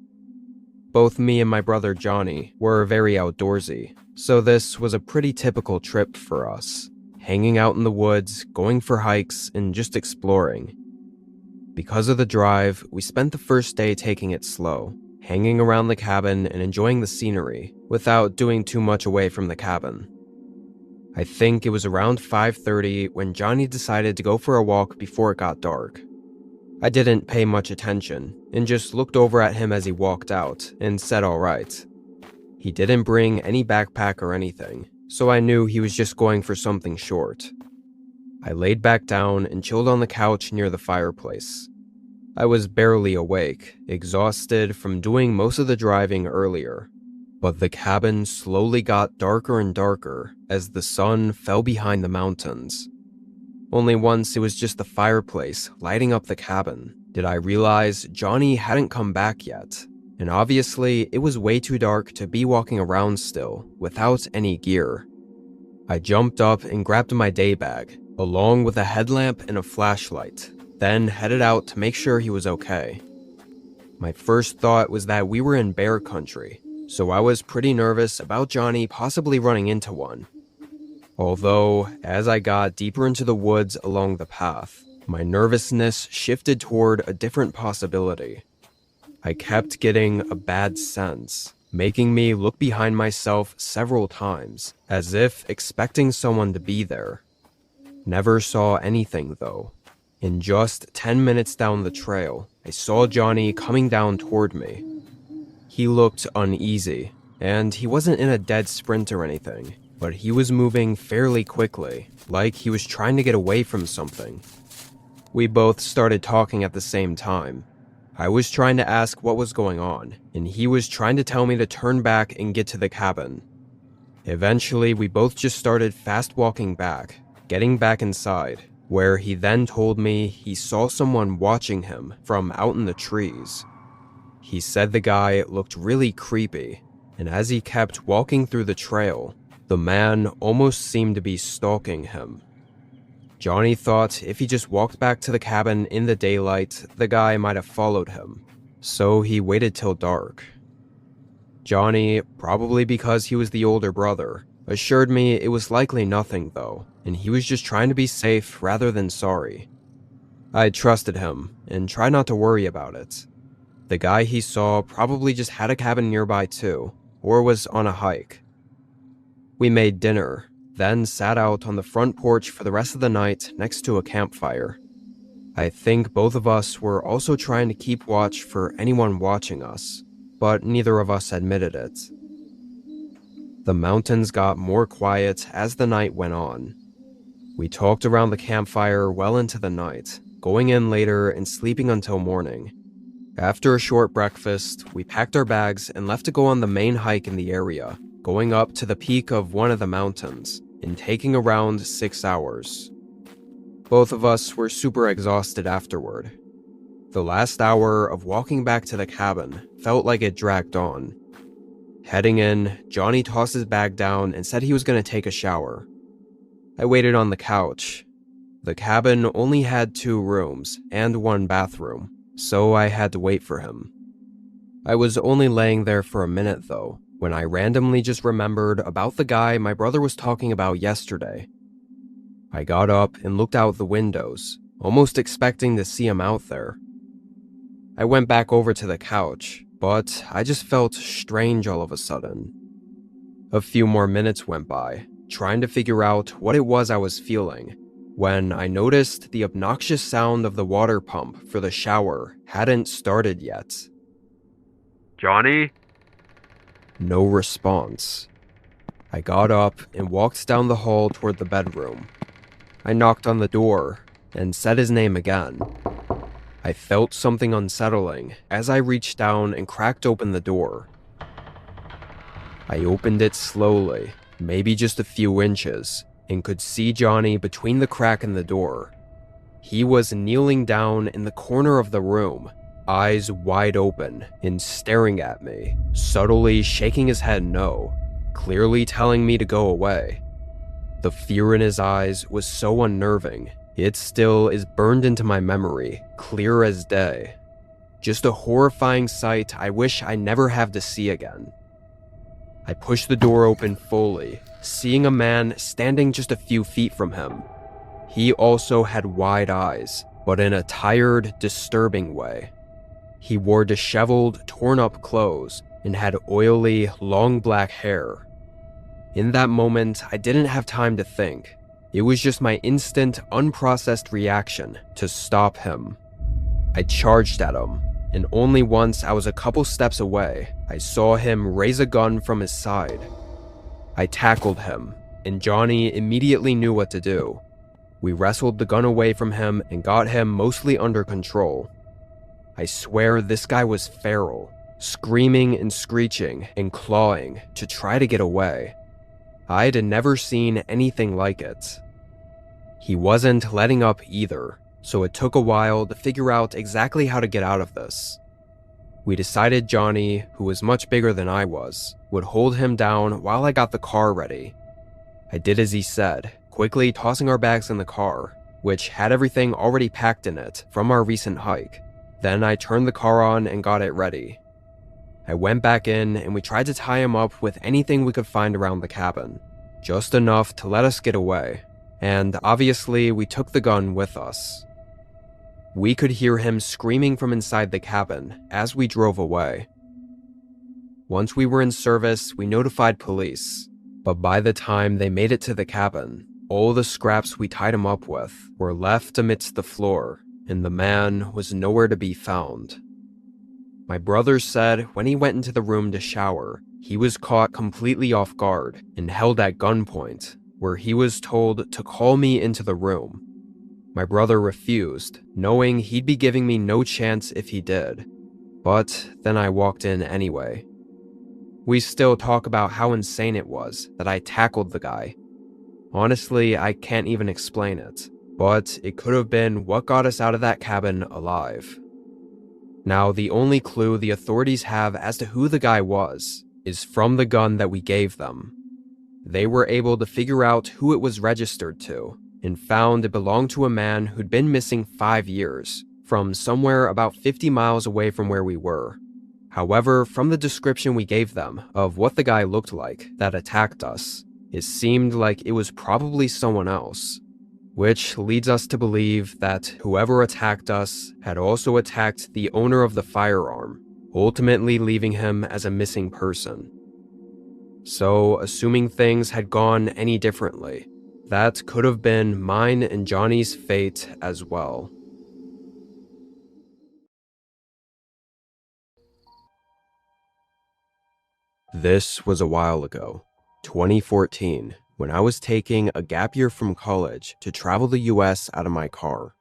Both me and my brother Johnny were very outdoorsy, so this was a pretty typical trip for us, hanging out in the woods, going for hikes, and just exploring. Because of the drive, we spent the first day taking it slow, hanging around the cabin and enjoying the scenery, without doing too much away from the cabin. I think it was around 5:30 when Johnny decided to go for a walk before it got dark. I didn't pay much attention, and just looked over at him as he walked out, and said alright. He didn't bring any backpack or anything, so I knew he was just going for something short. I laid back down and chilled on the couch near the fireplace. I was barely awake, exhausted from doing most of the driving earlier, but the cabin slowly got darker and darker as the sun fell behind the mountains. Only once it was just the fireplace lighting up the cabin did I realize Johnny hadn't come back yet, and obviously it was way too dark to be walking around still without any gear. I jumped up and grabbed my day bag, along with a headlamp and a flashlight, then headed out to make sure he was okay. My first thought was that we were in bear country, so I was pretty nervous about Johnny possibly running into one. Although, as I got deeper into the woods along the path, my nervousness shifted toward a different possibility. I kept getting a bad sense, making me look behind myself several times, as if expecting someone to be there. Never saw anything though. In just 10 minutes down the trail, I saw Johnny coming down toward me. He looked uneasy, and he wasn't in a dead sprint or anything, but he was moving fairly quickly, like he was trying to get away from something. We both started talking at the same time. I was trying to ask what was going on, and he was trying to tell me to turn back and get to the cabin. Eventually, we both just started fast walking back, getting back inside, where he then told me he saw someone watching him from out in the trees. He said the guy looked really creepy, and as he kept walking through the trail, the man almost seemed to be stalking him. Johnny thought if he just walked back to the cabin in the daylight, the guy might have followed him, so he waited till dark. Johnny, probably because he was the older brother, assured me it was likely nothing though, and he was just trying to be safe rather than sorry. I trusted him, and tried not to worry about it. The guy he saw probably just had a cabin nearby too, or was on a hike. We made dinner, then sat out on the front porch for the rest of the night next to a campfire. I think both of us were also trying to keep watch for anyone watching us, but neither of us admitted it. The mountains got more quiet as the night went on. We talked around the campfire well into the night, going in later and sleeping until morning. After a short breakfast, we packed our bags and left to go on the main hike in the area, going up to the peak of one of the mountains, and taking around 6 hours. Both of us were super exhausted afterward. The last hour of walking back to the cabin felt like it dragged on. Heading in, Johnny tossed his bag down and said he was going to take a shower. I waited on the couch. The cabin only had 2 rooms and 1 bathroom, so I had to wait for him. I was only laying there for a minute though, when I randomly just remembered about the guy my brother was talking about yesterday. I got up and looked out the windows, almost expecting to see him out there. I went back over to the couch, but I just felt strange all of a sudden. A few more minutes went by, trying to figure out what it was I was feeling, when I noticed the obnoxious sound of the water pump for the shower hadn't started yet. Johnny? No response. I got up and walked down the hall toward the bedroom. I knocked on the door and said his name again. I felt something unsettling as I reached down and cracked open the door. I opened it slowly, maybe just a few inches, and could see Johnny between the crack in the door. He was kneeling down in the corner of the room, eyes wide open and staring at me, subtly shaking his head no, clearly telling me to go away. The fear in his eyes was so unnerving. It still is burned into my memory, clear as day. Just a horrifying sight I wish I never have to see again. I pushed the door open fully, seeing a man standing just a few feet from him. He also had wide eyes, but in a tired, disturbing way. He wore disheveled, torn-up clothes and had oily, long black hair. In that moment, I didn't have time to think. It was just my instant, unprocessed reaction to stop him. I charged at him, and only once I was a couple steps away, I saw him raise a gun from his side. I tackled him, and Johnny immediately knew what to do. We wrestled the gun away from him and got him mostly under control. I swear this guy was feral, screaming and screeching and clawing to try to get away. I'd never seen anything like it. He wasn't letting up either, so it took a while to figure out exactly how to get out of this. We decided Johnny, who was much bigger than I was, would hold him down while I got the car ready. I did as he said, quickly tossing our bags in the car, which had everything already packed in it from our recent hike. Then I turned the car on and got it ready. I went back in and we tried to tie him up with anything we could find around the cabin, just enough to let us get away. And obviously, we took the gun with us. We could hear him screaming from inside the cabin as we drove away. Once we were in service, we notified police, but by the time they made it to the cabin, all the scraps we tied him up with were left amidst the floor, and the man was nowhere to be found. My brother said when he went into the room to shower, he was caught completely off guard and held at gunpoint, where he was told to call me into the room. My brother refused, knowing he'd be giving me no chance if he did. But then I walked in anyway. We still talk about how insane it was that I tackled the guy. Honestly, I can't even explain it, but it could have been what got us out of that cabin alive. Now, the only clue the authorities have as to who the guy was is from the gun that we gave them. They were able to figure out who it was registered to, and found it belonged to a man who'd been missing 5 years, from somewhere about 50 miles away from where we were. However, from the description we gave them of what the guy looked like that attacked us, it seemed like it was probably someone else, which leads us to believe that whoever attacked us had also attacked the owner of the firearm, ultimately leaving him as a missing person. So, assuming things had gone any differently, that could have been mine and Johnny's fate as well. This was a while ago, 2014, when I was taking a gap year from college to travel the US out of my car.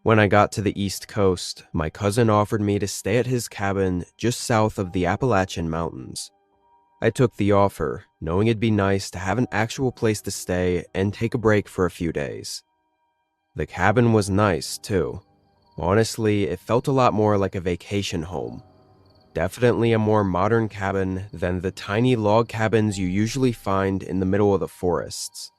When I got to the East Coast, my cousin offered me to stay at his cabin just south of the Appalachian Mountains. I took the offer, knowing it'd be nice to have an actual place to stay and take a break for a few days. The cabin was nice, too. Honestly, it felt a lot more like a vacation home. Definitely a more modern cabin than the tiny log cabins you usually find in the middle of the forests.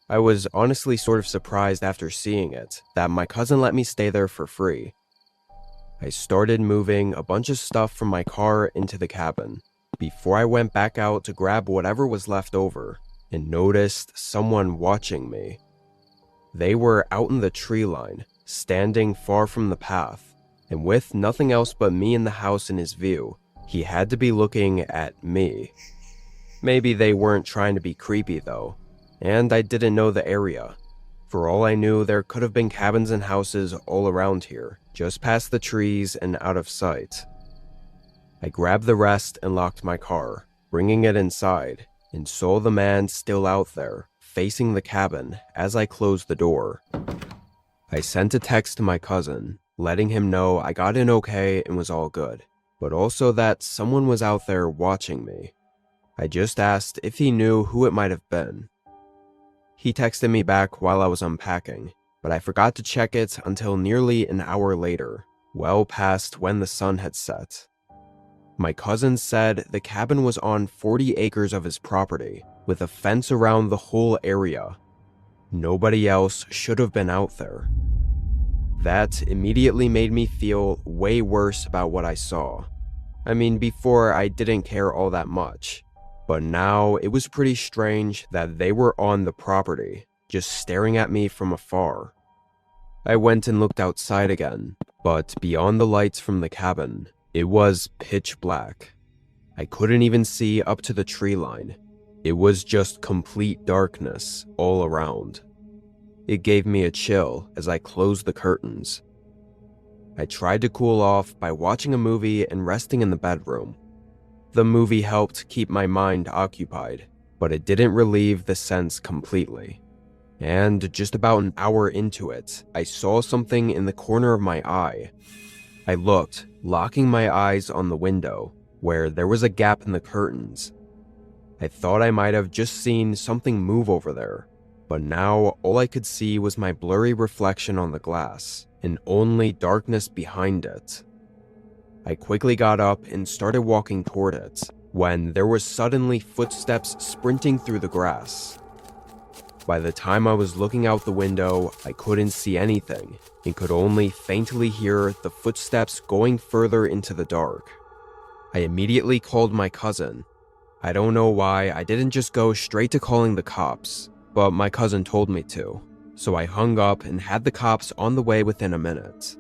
I was honestly sort of surprised after seeing it that my cousin let me stay there for free. I started moving a bunch of stuff from my car into the cabin before I went back out to grab whatever was left over and noticed someone watching me. They were out in the tree line, standing far from the path, and with nothing else but me in the house in his view, he had to be looking at me. Maybe they weren't trying to be creepy though, and I didn't know the area. For all I knew, there could have been cabins and houses all around here, just past the trees and out of sight. I grabbed the rest and locked my car, bringing it inside, and saw the man still out there, facing the cabin as I closed the door. I sent a text to my cousin, letting him know I got in okay and was all good, but also that someone was out there watching me. I just asked if he knew who it might have been. He texted me back while I was unpacking, but I forgot to check it until nearly an hour later, well past when the sun had set. My cousin said the cabin was on 40 acres of his property, with a fence around the whole area. Nobody else should have been out there. That immediately made me feel way worse about what I saw. I mean, before I didn't care all that much, but now it was pretty strange that they were on the property, just staring at me from afar. I went and looked outside again, but beyond the lights from the cabin, it was pitch black. I couldn't even see up to the tree line. It was just complete darkness all around. It gave me a chill as I closed the curtains. I tried to cool off by watching a movie and resting in the bedroom. The movie helped keep my mind occupied, but it didn't relieve the sense completely. And just about an hour into it, I saw something in the corner of my eye. I looked, locking my eyes on the window, where there was a gap in the curtains. I thought I might have just seen something move over there, but now all I could see was my blurry reflection on the glass, and only darkness behind it. I quickly got up and started walking toward it, when there were suddenly footsteps sprinting through the grass. By the time I was looking out the window, I couldn't see anything, and could only faintly hear the footsteps going further into the dark. I immediately called my cousin. I don't know why I didn't just go straight to calling the cops, but my cousin told me to, so I hung up and had the cops on the way within a minute.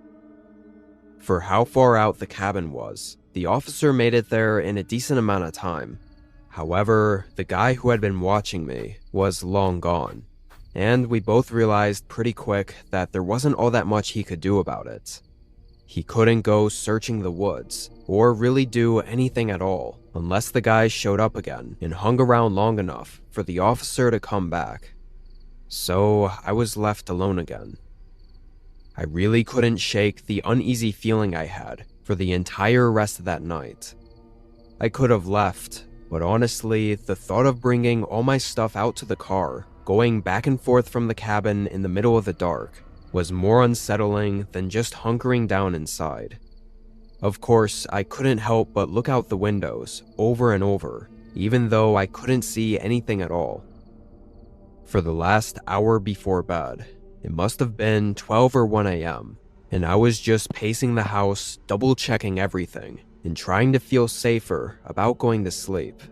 For how far out the cabin was, the officer made it there in a decent amount of time. However, the guy who had been watching me was long gone, and we both realized pretty quick that there wasn't all that much he could do about it. He couldn't go searching the woods, or really do anything at all, unless the guy showed up again and hung around long enough for the officer to come back. So I was left alone again. I really couldn't shake the uneasy feeling I had for the entire rest of that night. I could have left, but honestly, the thought of bringing all my stuff out to the car, going back and forth from the cabin in the middle of the dark, was more unsettling than just hunkering down inside. Of course, I couldn't help but look out the windows over and over, even though I couldn't see anything at all. For the last hour before bed, it must have been 12 or 1 a.m., and I was just pacing the house, double-checking everything, and trying to feel safer about going to sleep.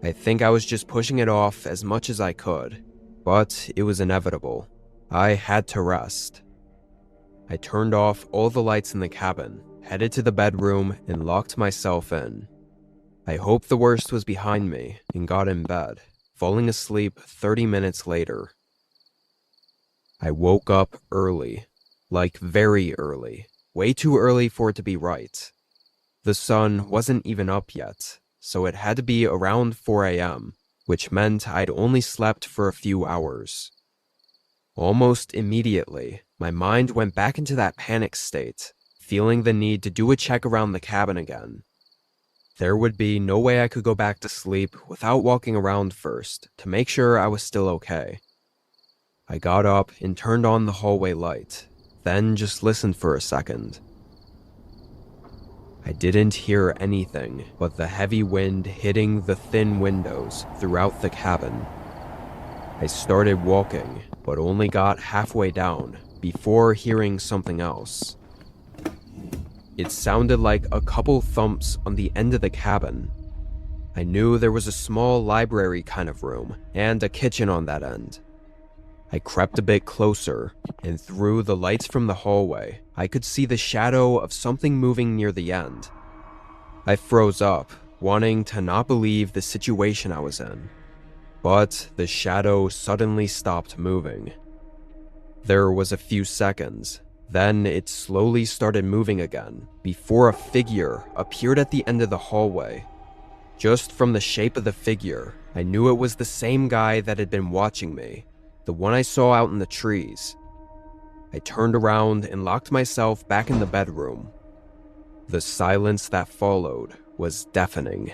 I think I was just pushing it off as much as I could, but it was inevitable. I had to rest. I turned off all the lights in the cabin, headed to the bedroom, and locked myself in. I hoped the worst was behind me and got in bed, falling asleep 30 minutes later. I woke up early, like very early, way too early for it to be right. The sun wasn't even up yet, so it had to be around 4 a.m., which meant I'd only slept for a few hours. Almost immediately, my mind went back into that panic state, feeling the need to do a check around the cabin again. There would be no way I could go back to sleep without walking around first to make sure I was still okay. I got up and turned on the hallway light, then just listened for a second. I didn't hear anything but the heavy wind hitting the thin windows throughout the cabin. I started walking, but only got halfway down before hearing something else. It sounded like a couple thumps on the end of the cabin. I knew there was a small library kind of room and a kitchen on that end. I crept a bit closer, and through the lights from the hallway, I could see the shadow of something moving near the end. I froze up, wanting to not believe the situation I was in. But the shadow suddenly stopped moving. There was a few seconds, then it slowly started moving again, before a figure appeared at the end of the hallway. Just from the shape of the figure, I knew it was the same guy that had been watching me, the one I saw out in the trees. I turned around and locked myself back in the bedroom. The silence that followed was deafening.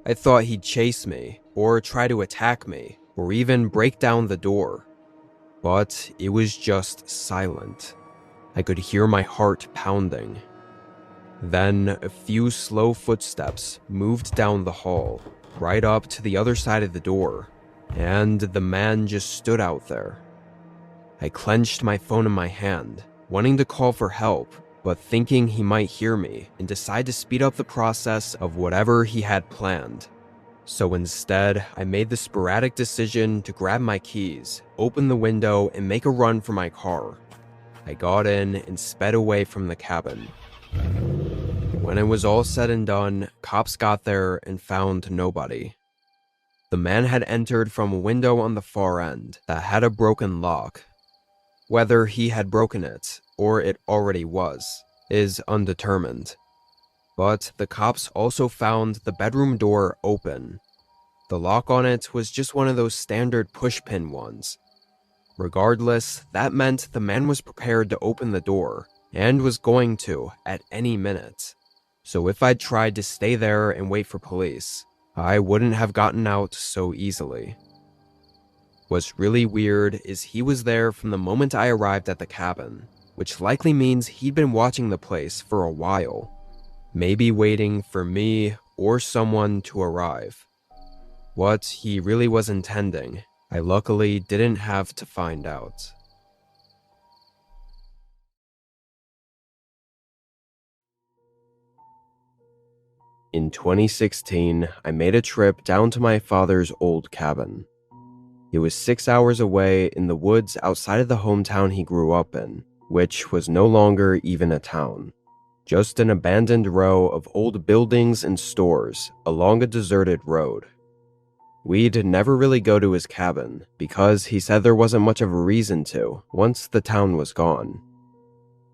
I thought he'd chase me, or try to attack me, or even break down the door. But it was just silent. I could hear my heart pounding. Then a few slow footsteps moved down the hall, right up to the other side of the door, and the man just stood out there. I clenched my phone in my hand, wanting to call for help, but thinking he might hear me and decide to speed up the process of whatever he had planned. So instead, I made the sporadic decision to grab my keys, open the window, and make a run for my car. I got in and sped away from the cabin. When it was all said and done, cops got there and found nobody. The man had entered from a window on the far end that had a broken lock. Whether he had broken it, or it already was, is undetermined. But the cops also found the bedroom door open. The lock on it was just one of those standard pushpin ones. Regardless, that meant the man was prepared to open the door, and was going to at any minute. So if I'd tried to stay there and wait for police, I wouldn't have gotten out so easily. What's really weird is he was there from the moment I arrived at the cabin, which likely means he'd been watching the place for a while, maybe waiting for me or someone to arrive. What he really was intending, I luckily didn't have to find out. In 2016, I made a trip down to my father's old cabin. It was 6 hours away in the woods outside of the hometown he grew up in, which was no longer even a town. Just an abandoned row of old buildings and stores along a deserted road. We'd never really go to his cabin because he said there wasn't much of a reason to once the town was gone.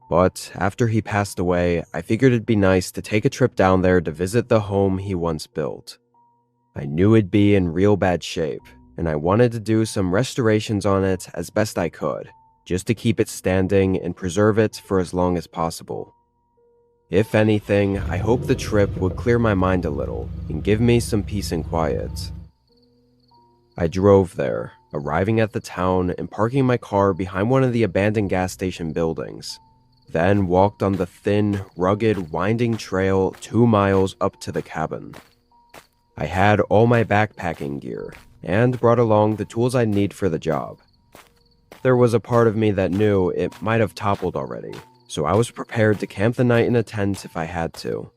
But after he passed away, I figured it'd be nice to take a trip down there to visit the home he once built. I knew it'd be in real bad shape, and I wanted to do some restorations on it as best I could, just to keep it standing and preserve it for as long as possible. If anything, I hoped the trip would clear my mind a little and give me some peace and quiet. I drove there, arriving at the town and parking my car behind one of the abandoned gas station buildings, then walked on the thin, rugged, winding trail 2 miles up to the cabin. I had all my backpacking gear, and brought along the tools I'd need for the job. There was a part of me that knew it might have toppled already, so I was prepared to camp the night in a tent if I had to.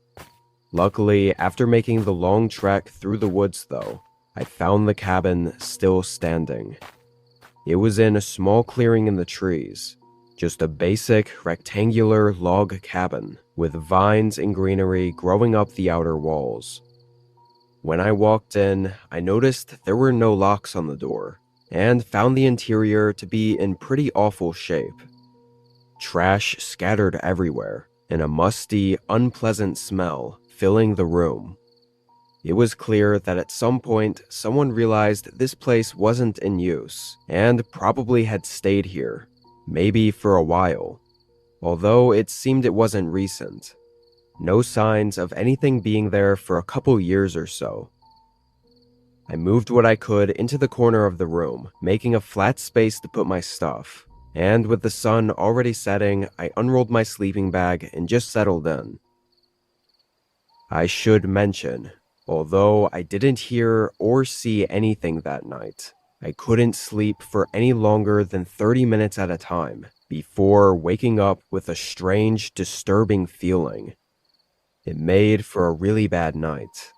Luckily, after making the long trek through the woods though, I found the cabin still standing. It was in a small clearing in the trees, just a basic rectangular log cabin with vines and greenery growing up the outer walls. When I walked in, I noticed there were no locks on the door, and found the interior to be in pretty awful shape. Trash scattered everywhere, and a musty, unpleasant smell filling the room. It was clear that at some point, someone realized this place wasn't in use, and probably had stayed here, maybe for a while, although it seemed it wasn't recent. No signs of anything being there for a couple years or so. I moved what I could into the corner of the room, making a flat space to put my stuff. and with the sun already setting, I unrolled my sleeping bag and just settled in. I should mention, although I didn't hear or see anything that night, I couldn't sleep for any longer than 30 minutes at a time before waking up with a strange, disturbing feeling. It made for a really bad night.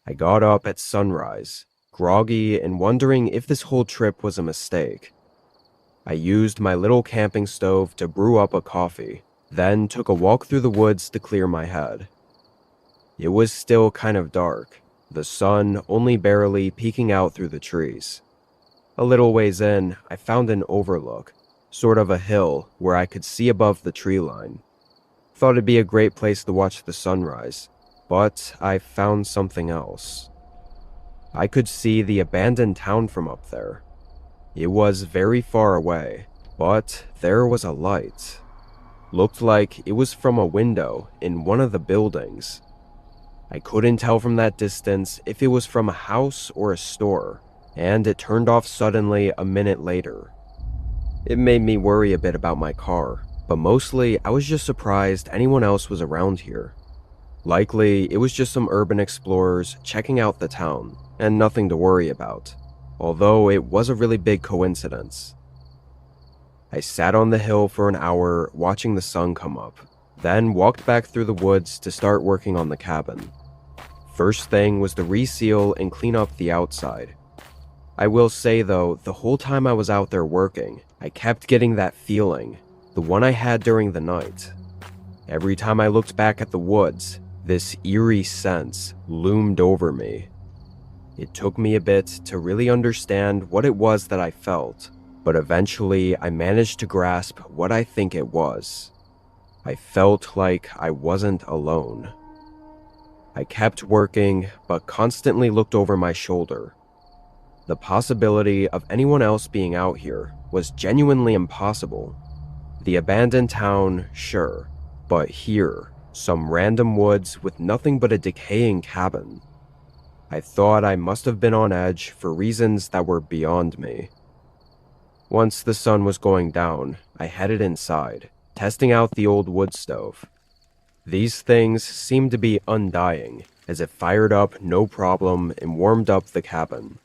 I got up at sunrise, groggy and wondering if this whole trip was a mistake. I used my little camping stove to brew up a coffee, then took a walk through the woods to clear my head. It was still kind of dark, the sun only barely peeking out through the trees. A little ways in, I found an overlook, sort of a hill where I could see above the tree line. Thought it'd be a great place to watch the sunrise, but I found something else. I could see the abandoned town from up there. It was very far away, but there was a light. Looked like it was from a window in one of the buildings. I couldn't tell from that distance if it was from a house or a store, and it turned off suddenly a minute later. It made me worry a bit about my car, but mostly I was just surprised anyone else was around here. Likely, it was just some urban explorers checking out the town, and nothing to worry about, although it was a really big coincidence. I sat on the hill for an hour watching the sun come up, then walked back through the woods to start working on the cabin. First thing was to reseal and clean up the outside. I will say though, the whole time I was out there working, I kept getting that feeling, the one I had during the night. Every time I looked back at the woods, this eerie sense loomed over me. It took me a bit to really understand what it was that I felt, but eventually I managed to grasp what I think it was. I felt like I wasn't alone. I kept working, but constantly looked over my shoulder. The possibility of anyone else being out here was genuinely impossible. The abandoned town, sure, but here, some random woods with nothing but a decaying cabin. I thought I must have been on edge for reasons that were beyond me. Once the sun was going down, I headed inside, testing out the old wood stove. These things seemed to be undying, as it fired up no problem and warmed up the cabin.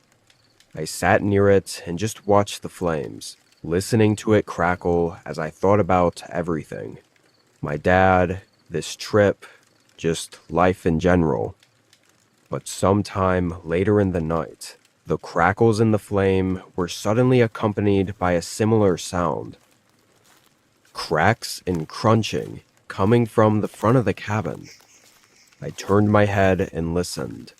I sat near it and just watched the flames, listening to it crackle as I thought about everything. My dad, this trip, just life in general. But sometime later in the night, the crackles in the flame were suddenly accompanied by a similar sound. Cracks and crunching coming from the front of the cabin. I turned my head and listened.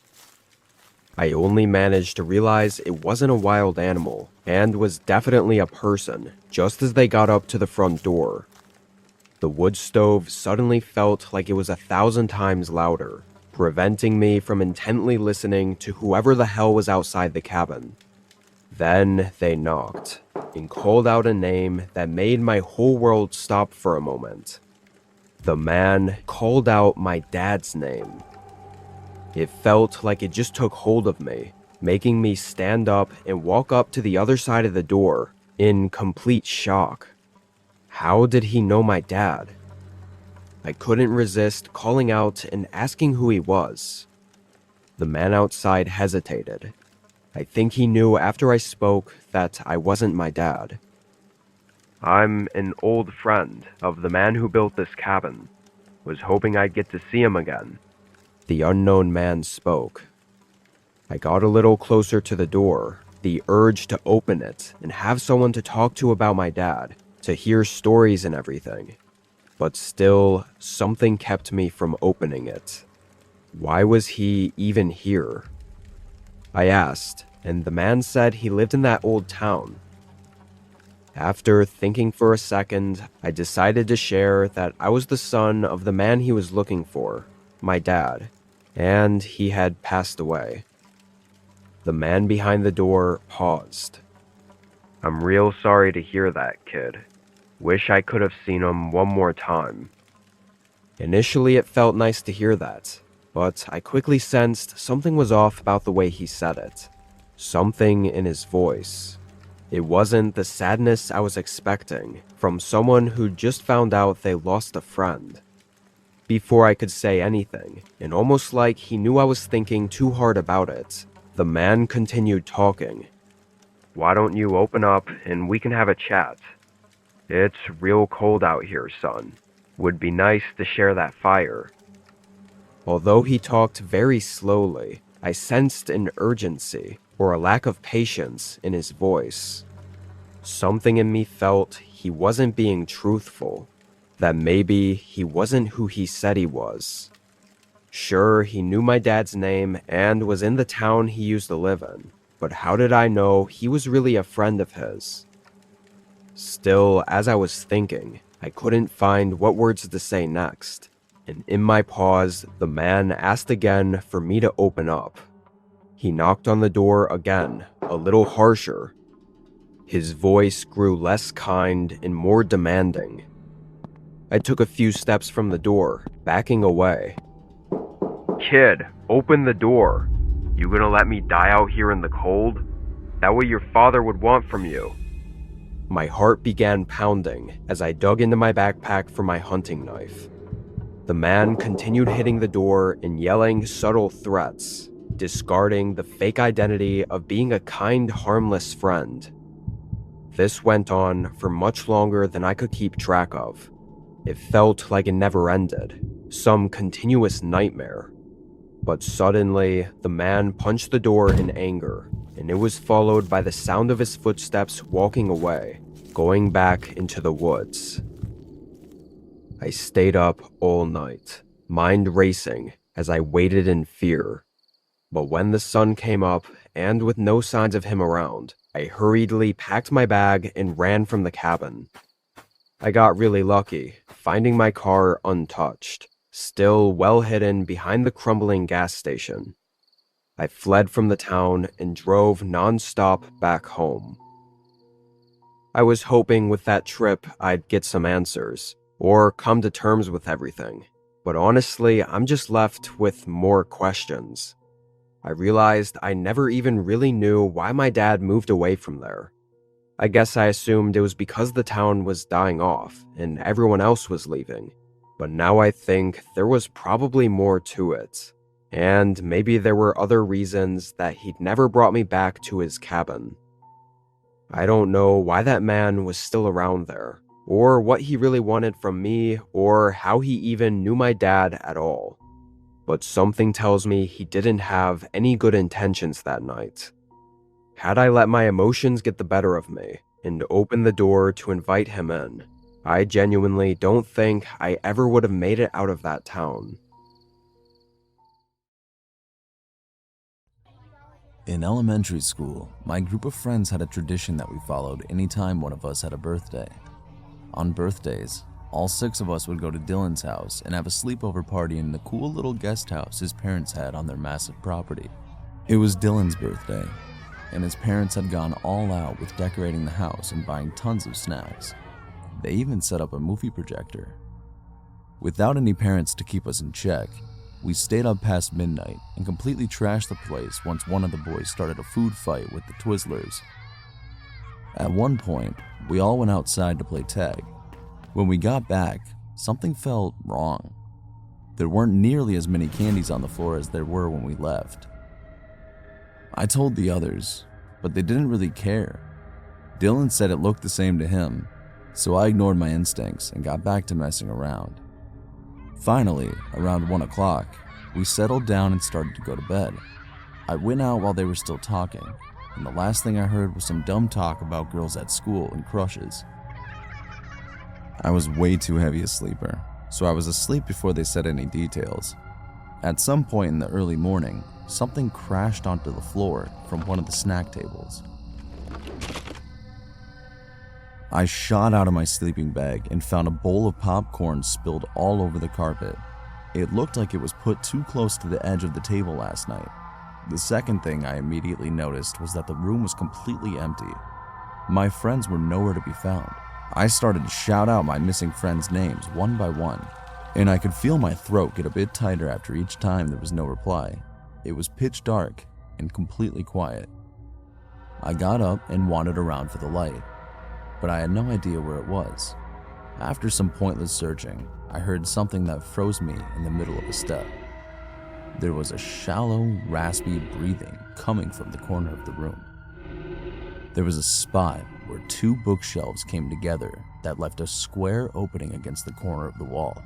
I only managed to realize it wasn't a wild animal and was definitely a person just as they got up to the front door. The wood stove suddenly felt like it was 1,000 times louder, preventing me from intently listening to whoever the hell was outside the cabin. Then they knocked and called out a name that made my whole world stop for a moment. The man called out my dad's name. It felt like it just took hold of me, making me stand up and walk up to the other side of the door in complete shock. How did he know my dad? I couldn't resist calling out and asking who he was. The man outside hesitated. I think he knew after I spoke that I wasn't my dad. I'm an old friend of the man who built this cabin. Was hoping I'd get to see him again. The unknown man spoke. I got a little closer to the door, the urge to open it and have someone to talk to about my dad, to hear stories and everything. But still, something kept me from opening it. Why was he even here? I asked, and the man said he lived in that old town. After thinking for a second, I decided to share that I was the son of the man he was looking for, my dad, and he had passed away. The man behind the door paused. I'm real sorry to hear that, kid. Wish I could have seen him one more time. Initially, it felt nice to hear that, but I quickly sensed something was off about the way he said it. Something in his voice. It wasn't the sadness I was expecting from someone who just found out they lost a friend. Before I could say anything, and almost like he knew I was thinking too hard about it, the man continued talking. Why don't you open up and we can have a chat? It's real cold out here, son. Would be nice to share that fire. Although he talked very slowly, I sensed an urgency or a lack of patience in his voice. Something in me felt he wasn't being truthful, that maybe he wasn't who he said he was. Sure, he knew my dad's name and was in the town he used to live in, but how did I know he was really a friend of his? Still, as I was thinking, I couldn't find what words to say next, and in my pause, the man asked again for me to open up. He knocked on the door again, a little harsher. His voice grew less kind and more demanding. I took a few steps from the door, backing away. Kid, open the door. You gonna let me die out here in the cold? That what your father would want from you. My heart began pounding as I dug into my backpack for my hunting knife. The man continued hitting the door and yelling subtle threats, discarding the fake identity of being a kind, harmless friend. This went on for much longer than I could keep track of. It felt like it never ended, some continuous nightmare. But suddenly, the man punched the door in anger, and it was followed by the sound of his footsteps walking away, going back into the woods. I stayed up all night, mind racing as I waited in fear. But when the sun came up, and with no signs of him around, I hurriedly packed my bag and ran from the cabin. I got really lucky, finding my car untouched, still well hidden behind the crumbling gas station. I fled from the town and drove non-stop back home. I was hoping with that trip I'd get some answers, or come to terms with everything, but honestly, I'm just left with more questions. I realized I never even really knew why my dad moved away from there. I guess I assumed it was because the town was dying off and everyone else was leaving, but now I think there was probably more to it, and maybe there were other reasons that he'd never brought me back to his cabin. I don't know why that man was still around there, or what he really wanted from me, or how he even knew my dad at all. But something tells me he didn't have any good intentions that night. Had I let my emotions get the better of me and opened the door to invite him in, I genuinely don't think I ever would have made it out of that town. In elementary school, my group of friends had a tradition that we followed anytime one of us had a birthday. On birthdays, all 6 of us would go to Dylan's house and have a sleepover party in the cool little guest house his parents had on their massive property. It was Dylan's birthday, and his parents had gone all out with decorating the house and buying tons of snacks. They even set up a movie projector. Without any parents to keep us in check, we stayed up past midnight and completely trashed the place once one of the boys started a food fight with the Twizzlers. At one point, we all went outside to play tag. When we got back, something felt wrong. There weren't nearly as many candies on the floor as there were when we left. I told the others, but they didn't really care. Dylan said it looked the same to him, so I ignored my instincts and got back to messing around. Finally, around 1 o'clock, we settled down and started to go to bed. I went out while they were still talking, and the last thing I heard was some dumb talk about girls at school and crushes. I was way too heavy a sleeper, so I was asleep before they said any details. At some point in the early morning, something crashed onto the floor from one of the snack tables. I shot out of my sleeping bag and found a bowl of popcorn spilled all over the carpet. It looked like it was put too close to the edge of the table last night. The second thing I immediately noticed was that the room was completely empty. My friends were nowhere to be found. I started to shout out my missing friends' names one by one, and I could feel my throat get a bit tighter after each time there was no reply. It was pitch dark and completely quiet. I got up and wandered around for the light, but I had no idea where it was. After some pointless searching, I heard something that froze me in the middle of a step. There was a shallow, raspy breathing coming from the corner of the room. There was a spot where two bookshelves came together that left a square opening against the corner of the wall,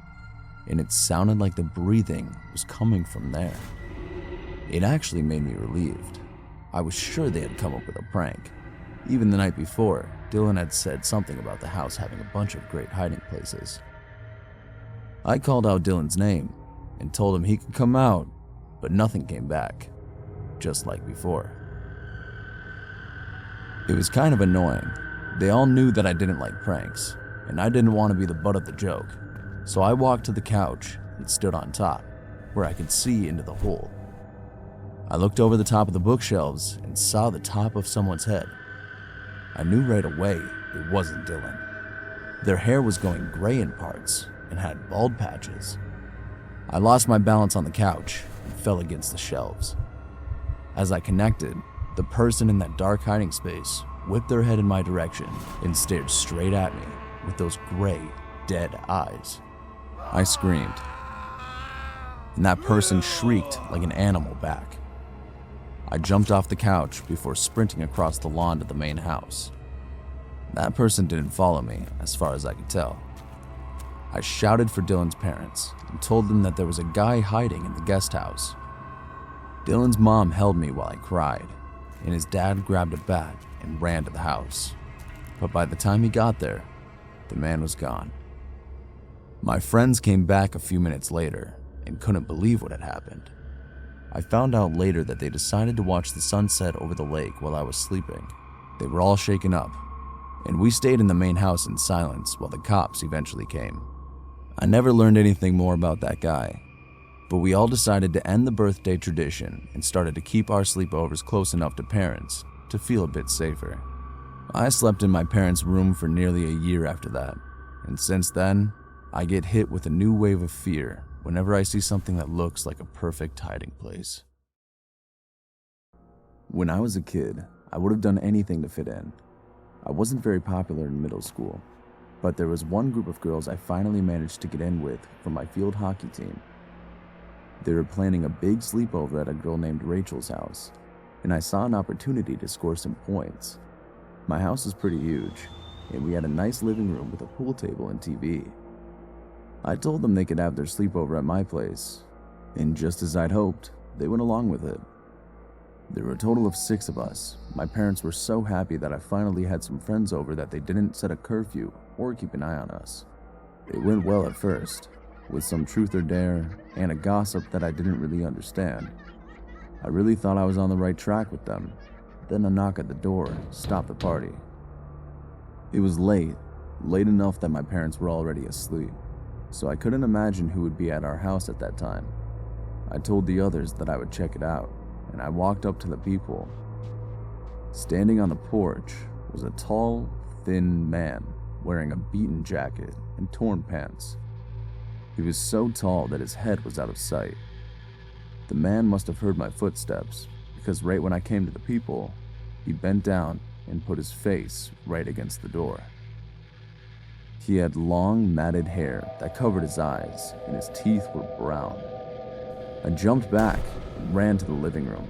and it sounded like the breathing was coming from there. It actually made me relieved. I was sure they had come up with a prank. Even the night before, Dylan had said something about the house having a bunch of great hiding places. I called out Dylan's name and told him he could come out, but nothing came back, just like before. It was kind of annoying. They all knew that I didn't like pranks, and I didn't want to be the butt of the joke, so I walked to the couch and stood on top, where I could see into the hole. I looked over the top of the bookshelves and saw the top of someone's head. I knew right away it wasn't Dylan. Their hair was going gray in parts and had bald patches. I lost my balance on the couch and fell against the shelves. As I connected, the person in that dark hiding space whipped their head in my direction and stared straight at me with those gray, dead eyes. I screamed, and that person shrieked like an animal back. I jumped off the couch before sprinting across the lawn to the main house. That person didn't follow me, as far as I could tell. I shouted for Dylan's parents and told them that there was a guy hiding in the guest house. Dylan's mom held me while I cried, and his dad grabbed a bat and ran to the house. But by the time he got there, the man was gone. My friends came back a few minutes later and couldn't believe what had happened. I found out later that they decided to watch the sunset over the lake while I was sleeping. They were all shaken up, and we stayed in the main house in silence while the cops eventually came. I never learned anything more about that guy, but we all decided to end the birthday tradition and started to keep our sleepovers close enough to parents to feel a bit safer. I slept in my parents' room for nearly a year after that, and since then, I get hit with a new wave of fear whenever I see something that looks like a perfect hiding place. When I was a kid, I would have done anything to fit in. I wasn't very popular in middle school, but there was one group of girls I finally managed to get in with from my field hockey team. They were planning a big sleepover at a girl named Rachel's house, and I saw an opportunity to score some points. My house was pretty huge, and we had a nice living room with a pool table and TV. I told them they could have their sleepover at my place, and just as I'd hoped, they went along with it. There were a total of 6 of us. My parents were so happy that I finally had some friends over that they didn't set a curfew or keep an eye on us. It went well at first, with some truth or dare and a gossip that I didn't really understand. I really thought I was on the right track with them. Then a knock at the door stopped the party. It was late enough that my parents were already asleep, so I couldn't imagine who would be at our house at that time. I told the others that I would check it out, and I walked up to the people. Standing on the porch was a tall, thin man wearing a beaten jacket and torn pants. He was so tall that his head was out of sight. The man must have heard my footsteps, because right when I came to the people, he bent down and put his face right against the door. He had long, matted hair that covered his eyes, and his teeth were brown. I jumped back and ran to the living room.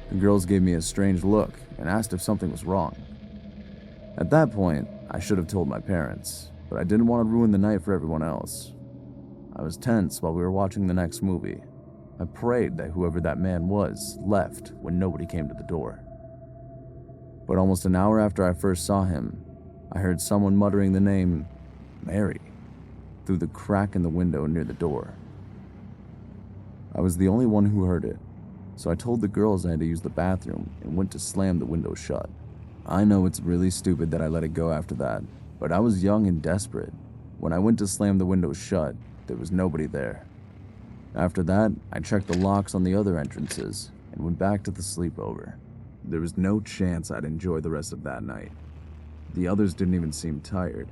The girls gave me a strange look and asked if something was wrong. At that point, I should have told my parents, but I didn't want to ruin the night for everyone else. I was tense while we were watching the next movie. I prayed that whoever that man was left when nobody came to the door. But almost an hour after I first saw him, I heard someone muttering the name Mary through the crack in the window near the door. I was the only one who heard it, so I told the girls I had to use the bathroom and went to slam the window shut. I know it's really stupid that I let it go after that, but I was young and desperate. When I went to slam the window shut, there was nobody there. After that, I checked the locks on the other entrances and went back to the sleepover. There was no chance I'd enjoy the rest of that night. The others didn't even seem tired.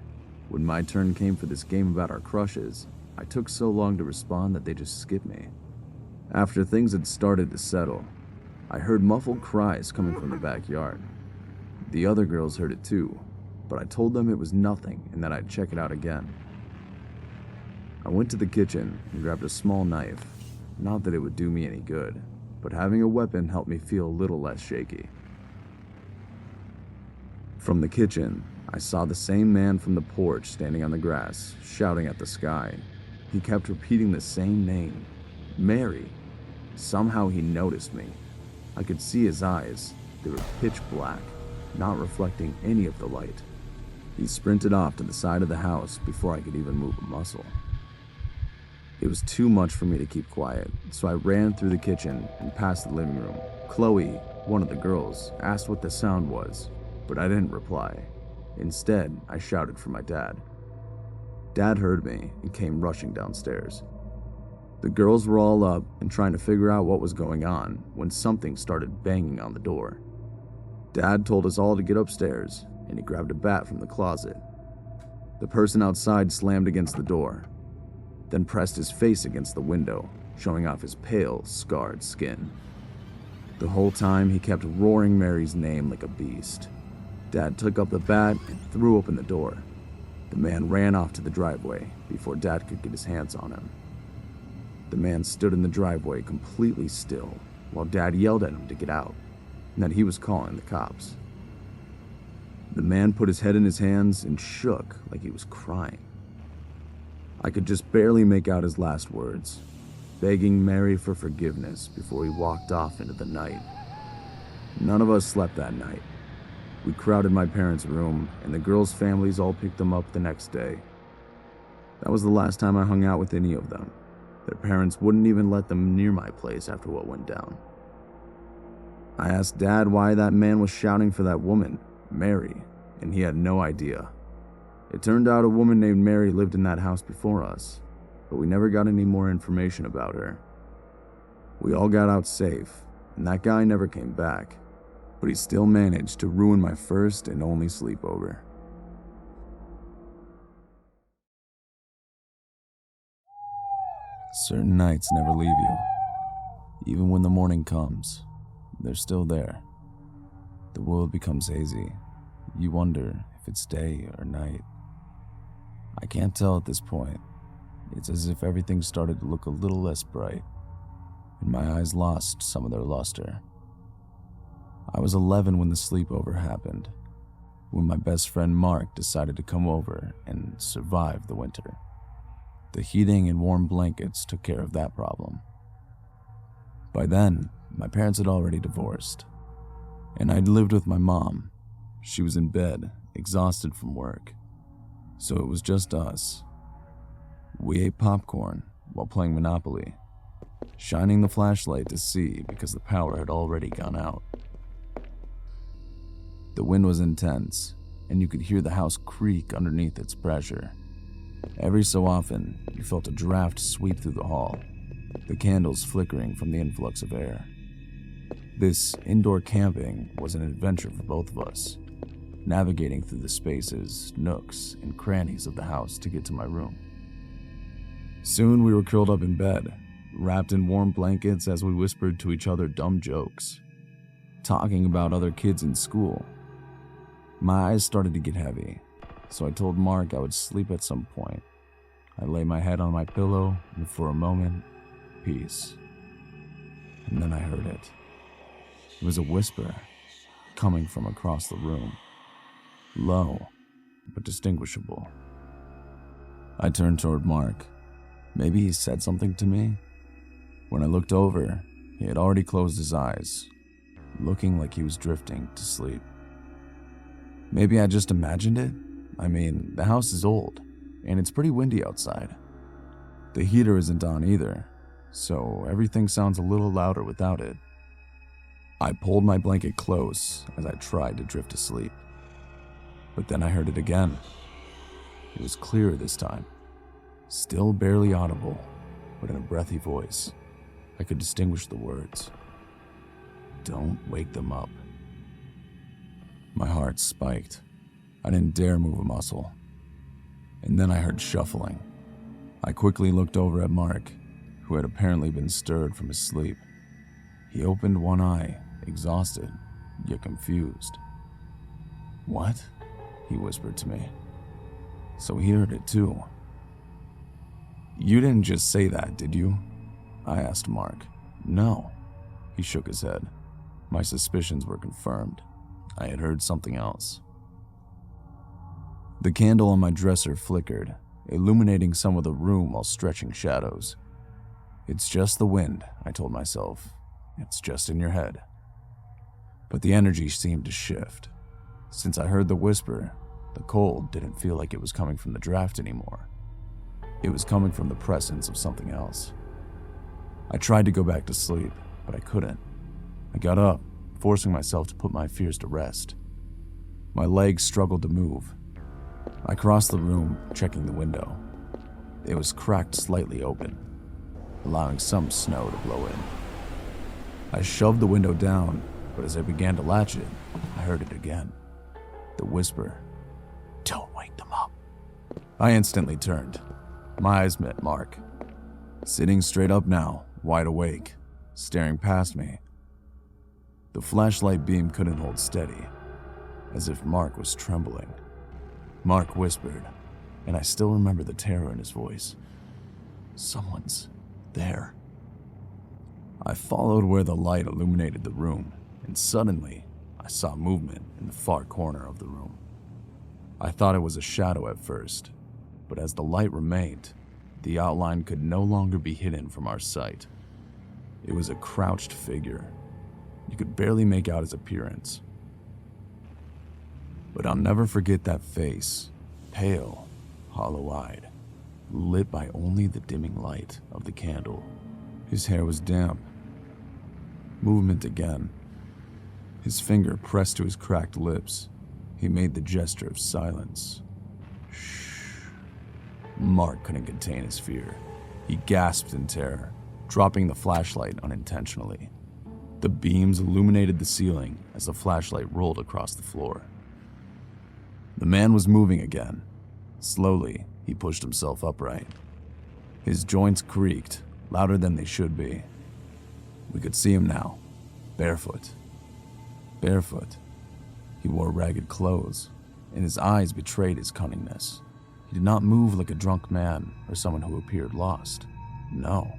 When my turn came for this game about our crushes, I took so long to respond that they just skipped me. After things had started to settle, I heard muffled cries coming from the backyard. The other girls heard it too, but I told them it was nothing and that I'd check it out again. I went to the kitchen and grabbed a small knife. Not that it would do me any good, but having a weapon helped me feel a little less shaky. From the kitchen, I saw the same man from the porch standing on the grass, shouting at the sky. He kept repeating the same name, Mary. Somehow he noticed me. I could see his eyes. They were pitch black, not reflecting any of the light. He sprinted off to the side of the house before I could even move a muscle. It was too much for me to keep quiet, so I ran through the kitchen and past the living room. Chloe, one of the girls, asked what the sound was, but I didn't reply. Instead, I shouted for my dad. Dad heard me and came rushing downstairs. The girls were all up and trying to figure out what was going on when something started banging on the door. Dad told us all to get upstairs, and he grabbed a bat from the closet. The person outside slammed against the door, then pressed his face against the window, showing off his pale, scarred skin. The whole time, he kept roaring Mary's name like a beast. Dad took up the bat and threw open the door. The man ran off to the driveway before Dad could get his hands on him. The man stood in the driveway completely still while Dad yelled at him to get out and that he was calling the cops. The man put his head in his hands and shook like he was crying. I could just barely make out his last words, begging Mary for forgiveness before he walked off into the night. None of us slept that night. We crowded my parents' room, and the girls' families all picked them up the next day. That was the last time I hung out with any of them. Their parents wouldn't even let them near my place after what went down. I asked Dad why that man was shouting for that woman, Mary, and he had no idea. It turned out a woman named Mary lived in that house before us, but we never got any more information about her. We all got out safe, and that guy never came back, but he still managed to ruin my first and only sleepover. Certain nights never leave you. Even when the morning comes, they're still there. The world becomes hazy. You wonder if it's day or night. I can't tell at this point. It's as if everything started to look a little less bright, and my eyes lost some of their luster. I was 11 when the sleepover happened, when my best friend Mark decided to come over and survive the winter. The heating and warm blankets took care of that problem. By then, my parents had already divorced, and I'd lived with my mom. She was in bed, exhausted from work, so it was just us. We ate popcorn while playing Monopoly, shining the flashlight to see because the power had already gone out. The wind was intense, and you could hear the house creak underneath its pressure. Every so often, you felt a draft sweep through the hall, the candles flickering from the influx of air. This indoor camping was an adventure for both of us, navigating through the spaces, nooks, and crannies of the house to get to my room. Soon we were curled up in bed, wrapped in warm blankets as we whispered to each other dumb jokes, talking about other kids in school. My eyes started to get heavy, so I told Mark I would sleep at some point. I lay my head on my pillow, and for a moment, peace. And then I heard it. It was a whisper, coming from across the room. Low, but distinguishable. I turned toward Mark. Maybe he said something to me? When I looked over, he had already closed his eyes, looking like he was drifting to sleep. Maybe I just imagined it? I mean, the house is old, and it's pretty windy outside. The heater isn't on either, so everything sounds a little louder without it. I pulled my blanket close as I tried to drift to sleep. But then I heard it again. It was clearer this time. Still barely audible, but in a breathy voice. I could distinguish the words. Don't wake them up. My heart spiked. I didn't dare move a muscle. And then I heard shuffling. I quickly looked over at Mark, who had apparently been stirred from his sleep. He opened one eye, exhausted, yet confused. "What?" he whispered to me. So he heard it too. "You didn't just say that, did you?" I asked Mark. "No." He shook his head. My suspicions were confirmed. I had heard something else. The candle on my dresser flickered, illuminating some of the room while stretching shadows. "It's just the wind," I told myself. "It's just in your head." But the energy seemed to shift. Since I heard the whisper, the cold didn't feel like it was coming from the draft anymore. It was coming from the presence of something else. I tried to go back to sleep, but I couldn't. I got up, forcing myself to put my fears to rest. My legs struggled to move. I crossed the room, checking the window. It was cracked slightly open, allowing some snow to blow in. I shoved the window down, but as I began to latch it, I heard it again. The whisper, "Don't wake them up." I instantly turned. My eyes met Mark, sitting straight up now, wide awake, staring past me. The flashlight beam couldn't hold steady, as if Mark was trembling. Mark whispered, and I still remember the terror in his voice. "Someone's there." I followed where the light illuminated the room, and suddenly, I saw movement in the far corner of the room. I thought it was a shadow at first, but as the light remained, the outline could no longer be hidden from our sight. It was a crouched figure. You could barely make out his appearance. But I'll never forget that face, pale, hollow-eyed, lit by only the dimming light of the candle. His hair was damp. Movement again. His finger pressed to his cracked lips. He made the gesture of silence. Shh. Mark couldn't contain his fear. He gasped in terror, dropping the flashlight unintentionally. The beams illuminated the ceiling as the flashlight rolled across the floor. The man was moving again. Slowly, he pushed himself upright. His joints creaked, louder than they should be. We could see him now, barefoot. Barefoot. He wore ragged clothes, and his eyes betrayed his cunningness. He did not move like a drunk man or someone who appeared lost. No.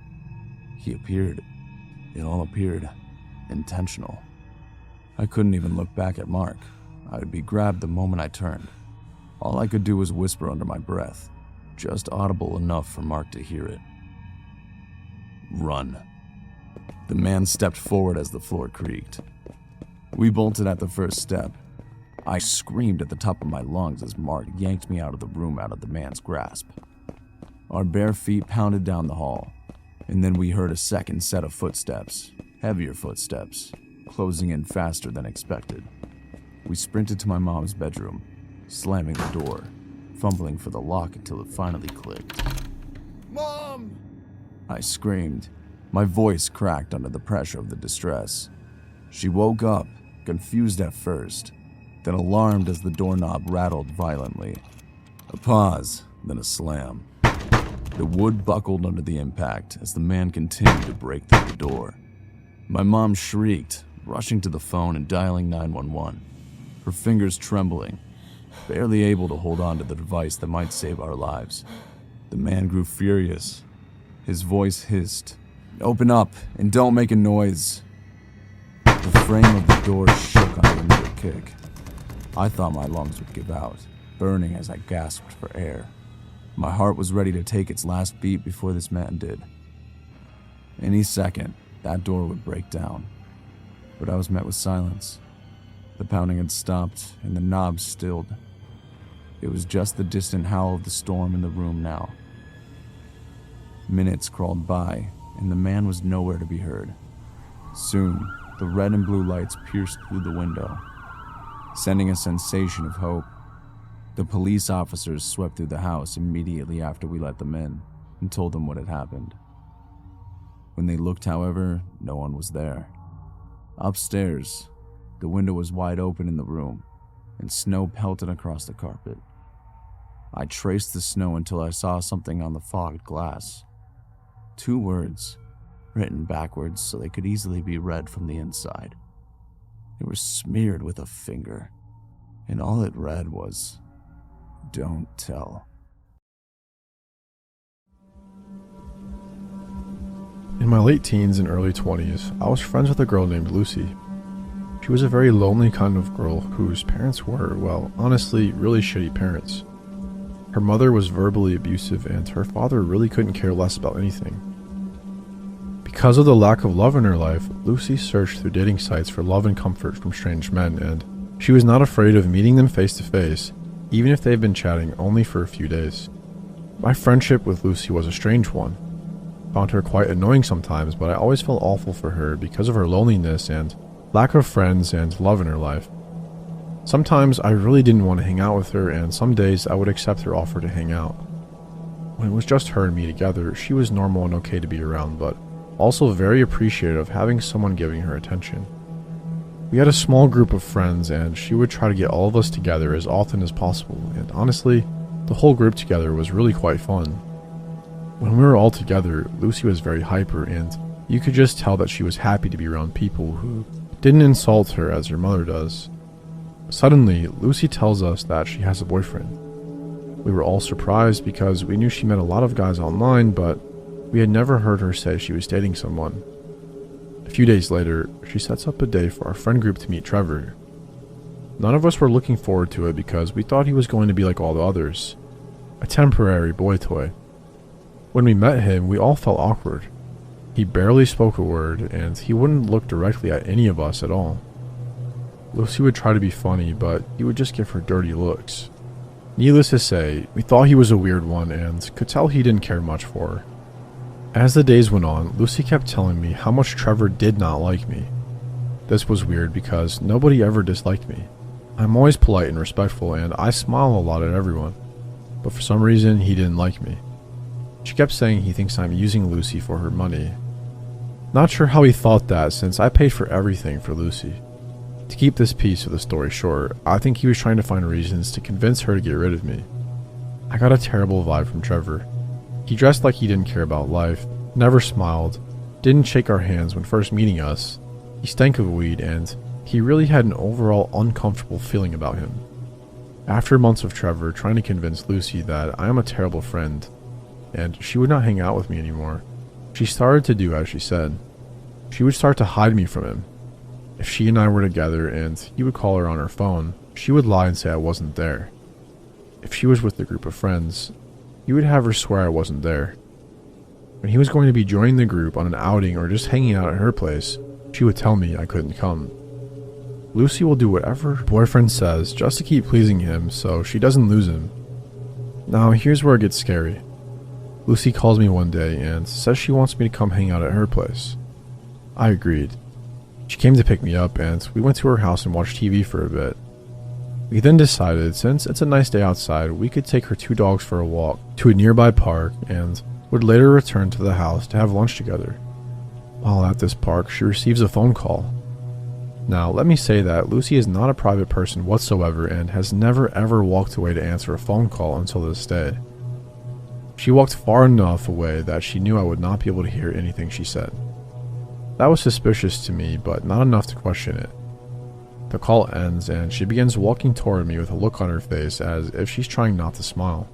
It all appeared intentional. I couldn't even look back at Mark. I would be grabbed the moment I turned. All I could do was whisper under my breath, just audible enough for Mark to hear it. "Run." The man stepped forward as the floor creaked. We bolted at the first step. I screamed at the top of my lungs as Mark yanked me out of the room out of the man's grasp. Our bare feet pounded down the hall, and then we heard a second set of footsteps, heavier footsteps, closing in faster than expected. We sprinted to my mom's bedroom, slamming the door, fumbling for the lock until it finally clicked. "Mom!" I screamed. My voice cracked under the pressure of the distress. She woke up, confused at first, then alarmed as the doorknob rattled violently. A pause, then a slam. The wood buckled under the impact as the man continued to break through the door. My mom shrieked, rushing to the phone and dialing 911, her fingers trembling, barely able to hold on to the device that might save our lives. The man grew furious. His voice hissed, "Open up and don't make a noise." The frame of the door shook under another kick. I thought my lungs would give out, burning as I gasped for air. My heart was ready to take its last beat before this man did. Any second, that door would break down. But I was met with silence. The pounding had stopped, and the knob stilled. It was just the distant howl of the storm in the room now. Minutes crawled by, and the man was nowhere to be heard. Soon, the red and blue lights pierced through the window, sending a sensation of hope. The police officers swept through the house immediately after we let them in and told them what had happened. When they looked, however, no one was there. Upstairs, the window was wide open in the room, and snow pelted across the carpet. I traced the snow until I saw something on the fogged glass. 2 words, written backwards so they could easily be read from the inside. It was smeared with a finger, and all it read was, "Don't tell." In my late teens and early 20s, I was friends with a girl named Lucy. She was a very lonely kind of girl whose parents were, well, honestly, really shitty parents. Her mother was verbally abusive and her father really couldn't care less about anything. Because of the lack of love in her life, Lucy searched through dating sites for love and comfort from strange men, and she was not afraid of meeting them face to face, even if they've been chatting only for a few days. My friendship with Lucy was a strange one. Found her quite annoying sometimes, but I always felt awful for her because of her loneliness and lack of friends and love in her life. Sometimes I really didn't want to hang out with her, and some days I would accept her offer to hang out. When it was just her and me together, she was normal and okay to be around, but also very appreciative of having someone giving her attention. We had a small group of friends, and she would try to get all of us together as often as possible, and honestly, the whole group together was really quite fun. When we were all together, Lucy was very hyper, and you could just tell that she was happy to be around people who didn't insult her as her mother does. Suddenly, Lucy tells us that she has a boyfriend. We were all surprised because we knew she met a lot of guys online, but we had never heard her say she was dating someone. A few days later, she sets up a day for our friend group to meet Trevor. None of us were looking forward to it because we thought he was going to be like all the others, a temporary boy toy. When we met him, we all felt awkward. He barely spoke a word, and he wouldn't look directly at any of us at all. Lucy would try to be funny, but he would just give her dirty looks. Needless to say, we thought he was a weird one and could tell he didn't care much for her. As the days went on, Lucy kept telling me how much Trevor did not like me. This was weird because nobody ever disliked me. I'm always polite and respectful, and I smile a lot at everyone. But for some reason, he didn't like me. She kept saying he thinks I'm using Lucy for her money. Not sure how he thought that, since I paid for everything for Lucy. To keep this piece of the story short, I think he was trying to find reasons to convince her to get rid of me. I got a terrible vibe from Trevor. He dressed like he didn't care about life, never smiled, didn't shake our hands when first meeting us. He stank of weed, and he really had an overall uncomfortable feeling about him. After months of Trevor trying to convince Lucy that I am a terrible friend, and she would not hang out with me anymore, she started to do as she said. She would start to hide me from him. If she and I were together and he would call her on her phone, she would lie and say I wasn't there. If she was with a group of friends, he would have her swear I wasn't there. When he was going to be joining the group on an outing or just hanging out at her place, she would tell me I couldn't come. Lucy will do whatever her boyfriend says just to keep pleasing him so she doesn't lose him. Now here's where it gets scary. Lucy calls me one day and says she wants me to come hang out at her place. I agreed. She came to pick me up, and we went to her house and watched TV for a bit. We then decided, since it's a nice day outside, we could take her 2 dogs for a walk to a nearby park and would later return to the house to have lunch together. While at this park, she receives a phone call. Now, let me say that Lucy is not a private person whatsoever and has never ever walked away to answer a phone call until this day. She walked far enough away that she knew I would not be able to hear anything she said. That was suspicious to me, but not enough to question it. The call ends and she begins walking toward me with a look on her face as if she's trying not to smile.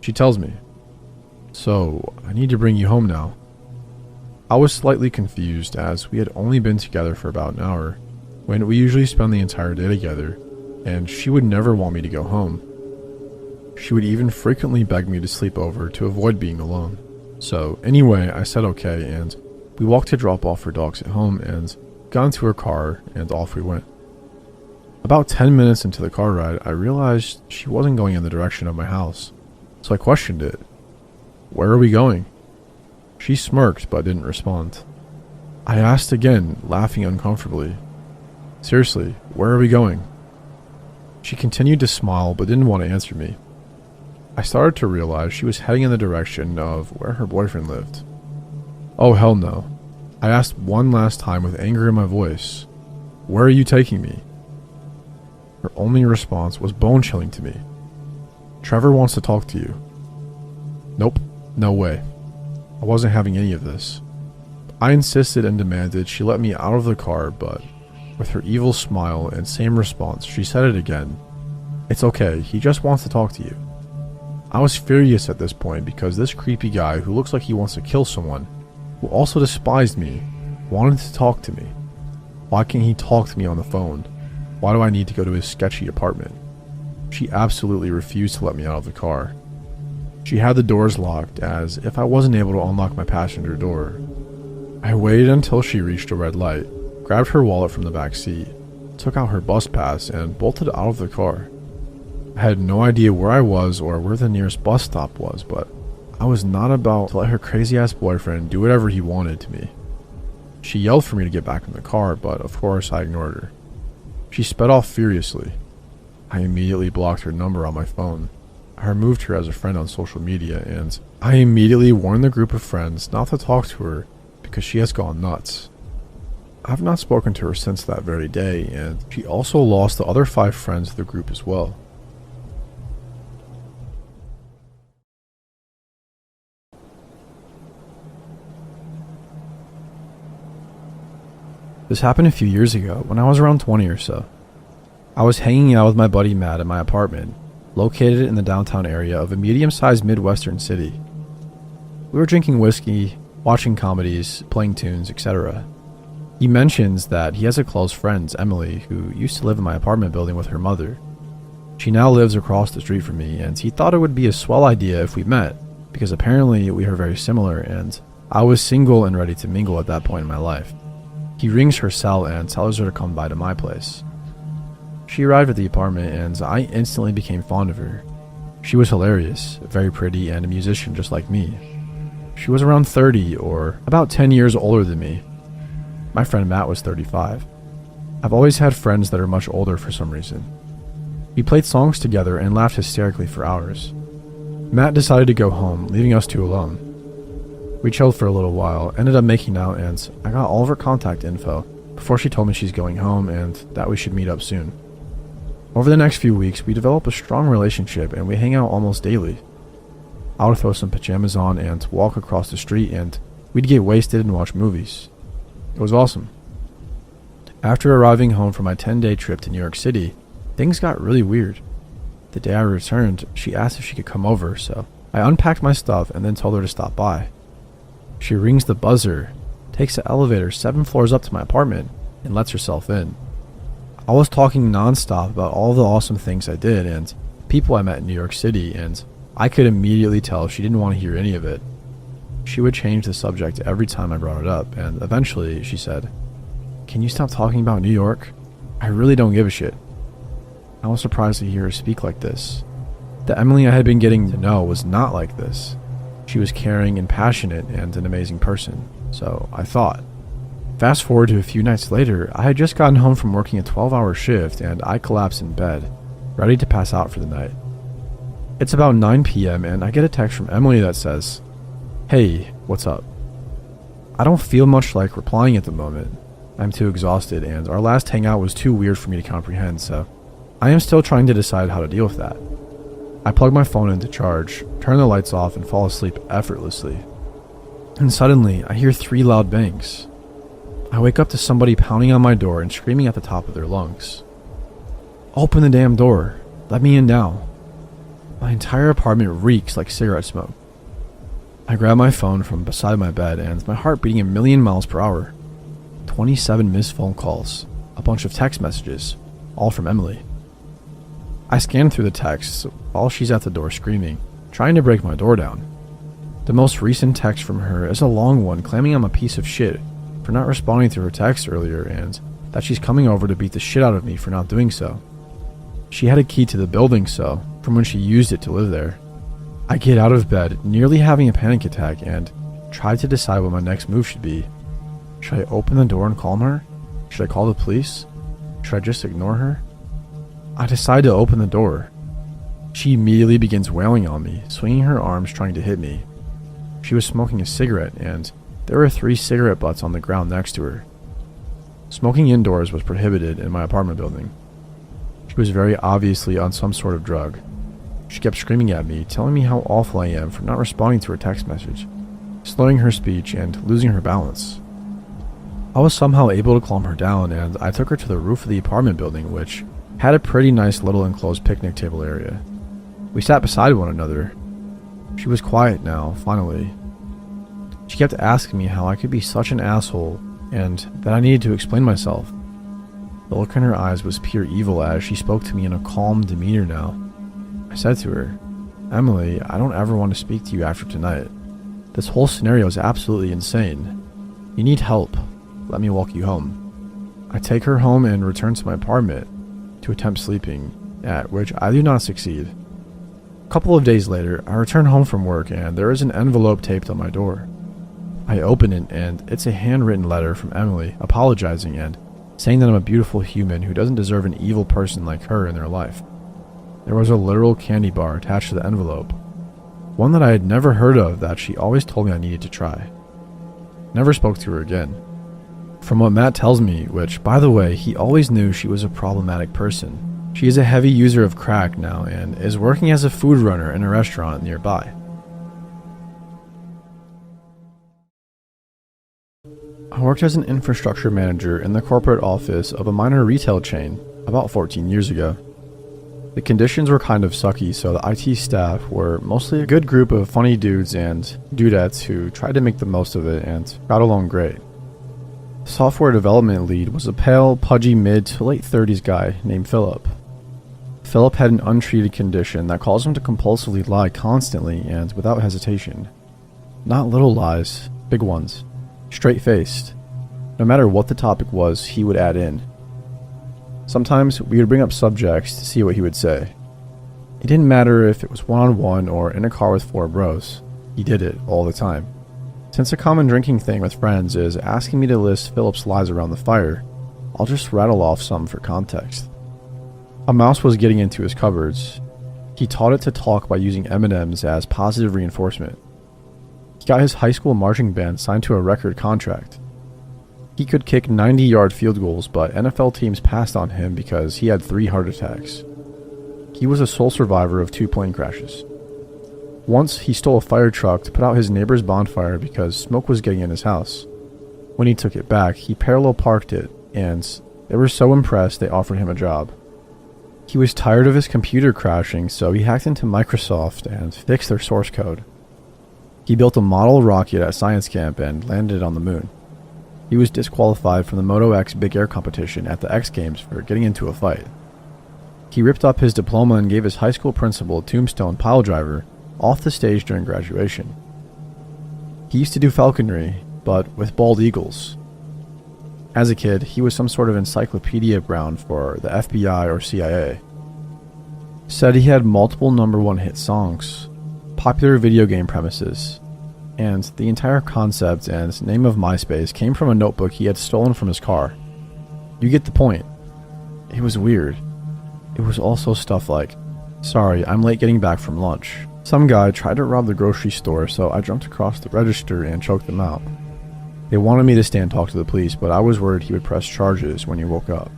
She tells me, "So, I need to bring you home now." I was slightly confused as we had only been together for about an hour, when we usually spend the entire day together, and she would never want me to go home. She would even frequently beg me to sleep over to avoid being alone. So anyway, I said okay, and we walked to drop off her dogs at home and got into her car, and off we went. About 10 minutes into the car ride, I realized she wasn't going in the direction of my house, so I questioned it. "Where are we going?" She smirked but didn't respond. I asked again, laughing uncomfortably. "Seriously, where are we going?" She continued to smile but didn't want to answer me. I started to realize she was heading in the direction of where her boyfriend lived. Oh hell no. I asked one last time with anger in my voice, "Where are you taking me?" Her only response was bone-chilling to me. "Trevor wants to talk to you." Nope, no way. I wasn't having any of this. I insisted and demanded she let me out of the car, but with her evil smile and same response, she said it again. "It's okay, he just wants to talk to you." I was furious at this point because this creepy guy who looks like he wants to kill someone, who also despised me, wanted to talk to me. Why can't he talk to me on the phone? Why do I need to go to his sketchy apartment? She absolutely refused to let me out of the car. She had the doors locked, as if I wasn't able to unlock my passenger door. I waited until she reached a red light, grabbed her wallet from the back seat, took out her bus pass, and bolted out of the car. I had no idea where I was or where the nearest bus stop was, but I was not about to let her crazy-ass boyfriend do whatever he wanted to me. She yelled for me to get back in the car, but of course I ignored her. She sped off furiously. I immediately blocked her number on my phone. I removed her as a friend on social media, and I immediately warned the group of friends not to talk to her because she has gone nuts. I've not spoken to her since that very day, and she also lost the other 5 friends of the group as well. This happened a few years ago when I was around 20 or so. I was hanging out with my buddy Matt at my apartment, located in the downtown area of a medium-sized Midwestern city. We were drinking whiskey, watching comedies, playing tunes, etc. He mentions that he has a close friend, Emily, who used to live in my apartment building with her mother. She now lives across the street from me, and he thought it would be a swell idea if we met, because apparently we are very similar, and I was single and ready to mingle at that point in my life. He rings her cell and tells her to come by to my place. She arrived at the apartment, and I instantly became fond of her. She was hilarious, very pretty, and a musician just like me. She was around 30, or about 10 years older than me. My friend Matt was 35. I've always had friends that are much older for some reason. We played songs together and laughed hysterically for hours. Matt decided to go home, leaving us two alone. We chilled for a little while, ended up making out, and I got all of her contact info before she told me she's going home and that we should meet up soon. Over the next few weeks, we developed a strong relationship and we hang out almost daily. I would throw some pajamas on and walk across the street, and we'd get wasted and watch movies. It was awesome. After arriving home from my 10-day trip to New York City, things got really weird. The day I returned, she asked if she could come over, so I unpacked my stuff and then told her to stop by. She rings the buzzer, takes the elevator 7 floors up to my apartment, and lets herself in. I was talking nonstop about all the awesome things I did and people I met in New York City, and I could immediately tell she didn't want to hear any of it. She would change the subject every time I brought it up, and eventually she said, "Can you stop talking about New York? I really don't give a shit." I was surprised to hear her speak like this. The Emily I had been getting to know was not like this. She was caring and passionate and an amazing person, so I thought. Fast forward to a few nights later, I had just gotten home from working a 12-hour shift and I collapsed in bed, ready to pass out for the night. It's about 9 p.m. and I get a text from Emily that says, "Hey, what's up?" I don't feel much like replying at the moment. I'm too exhausted and our last hangout was too weird for me to comprehend, so I am still trying to decide how to deal with that. I plug my phone into charge, turn the lights off, and fall asleep effortlessly. And suddenly, I hear 3 loud bangs. I wake up to somebody pounding on my door and screaming at the top of their lungs. "Open the damn door. Let me in now." My entire apartment reeks like cigarette smoke. I grab my phone from beside my bed and my heart beating a million miles per hour. 27 missed phone calls, a bunch of text messages, all from Emily. I scan through the texts while she's at the door screaming, trying to break my door down. The most recent text from her is a long one claiming I'm a piece of shit for not responding to her text earlier and that she's coming over to beat the shit out of me for not doing so. She had a key to the building, so from when she used it to live there. I get out of bed, nearly having a panic attack, and try to decide what my next move should be. Should I open the door and calm her? Should I call the police? Should I just ignore her? I decide to open the door. She immediately begins wailing on me, swinging her arms trying to hit me. She was smoking a cigarette, and there were 3 cigarette butts on the ground next to her. Smoking indoors was prohibited in my apartment building. She was very obviously on some sort of drug. She kept screaming at me, telling me how awful I am for not responding to her text message, slurring her speech and losing her balance. I was somehow able to calm her down, and I took her to the roof of the apartment building, which had a pretty nice little enclosed picnic table area. We sat beside one another. She was quiet now, finally. She kept asking me how I could be such an asshole, and that I needed to explain myself. The look in her eyes was pure evil as she spoke to me in a calm demeanor now. I said to her, "Emily, I don't ever want to speak to you after tonight. This whole scenario is absolutely insane. You need help. Let me walk you home." I take her home and return to my apartment to attempt sleeping, at which I do not succeed. A couple of days later, I return home from work and there is an envelope taped on my door. I open it and it's a handwritten letter from Emily apologizing and saying that I'm a beautiful human who doesn't deserve an evil person like her in their life. There was a literal candy bar attached to the envelope, one that I had never heard of that she always told me I needed to try. Never spoke to her again. From what Matt tells me, which, by the way, he always knew she was a problematic person, she is a heavy user of crack now and is working as a food runner in a restaurant nearby. I worked as an infrastructure manager in the corporate office of a minor retail chain about 14 years ago. The conditions were kind of sucky, so the IT staff were mostly a good group of funny dudes and dudettes who tried to make the most of it and got along great. The software development lead was a pale, pudgy mid to late 30s guy named Philip. Philip had an untreated condition that caused him to compulsively lie constantly and without hesitation. Not little lies, big ones. Straight-faced. No matter what the topic was, he would add in. Sometimes we would bring up subjects to see what he would say. It didn't matter if it was one-on-one or in a car with four bros. He did it all the time. Since a common drinking thing with friends is asking me to list Philip's lies around the fire, I'll just rattle off some for context. A mouse was getting into his cupboards. He taught it to talk by using M&Ms as positive reinforcement. He got his high school marching band signed to a record contract. He could kick 90-yard field goals, but NFL teams passed on him because he had 3 heart attacks. He was a sole survivor of 2 plane crashes. Once, he stole a fire truck to put out his neighbor's bonfire because smoke was getting in his house. When he took it back, he parallel parked it, and they were so impressed they offered him a job. He was tired of his computer crashing, so he hacked into Microsoft and fixed their source code. He built a model rocket at science camp and landed it on the moon. He was disqualified from the Moto X Big Air competition at the X Games for getting into a fight. He ripped up his diploma and gave his high school principal a tombstone piledriver off the stage during graduation. He used to do falconry, but with bald eagles. As a kid, he was some sort of encyclopedia brown for the FBI or CIA. Said he had multiple #1 hit songs, popular video game premises, and the entire concept and name of MySpace came from a notebook he had stolen from his car. You get the point. It was weird. It was also stuff like, "Sorry, I'm late getting back from lunch. Some guy tried to rob the grocery store, so I jumped across the register and choked them out. They wanted me to stay and talk to the police, but I was worried he would press charges when he woke up."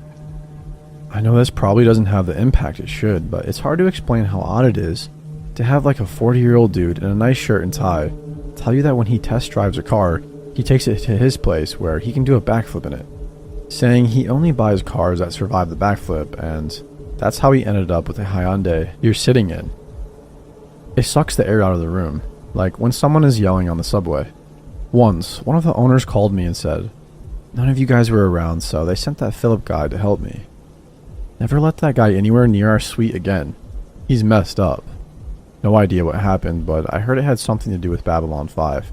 I know this probably doesn't have the impact it should, but it's hard to explain how odd it is to have like a 40-year-old dude in a nice shirt and tie tell you that when he test drives a car, he takes it to his place where he can do a backflip in it, saying he only buys cars that survive the backflip, and that's how he ended up with a Hyundai you're sitting in. It sucks the air out of the room, like when someone is yelling on the subway. Once, one of the owners called me and said, "None of you guys were around, so they sent that Philip guy to help me. Never let that guy anywhere near our suite again. He's messed up." No idea what happened, but I heard it had something to do with Babylon 5.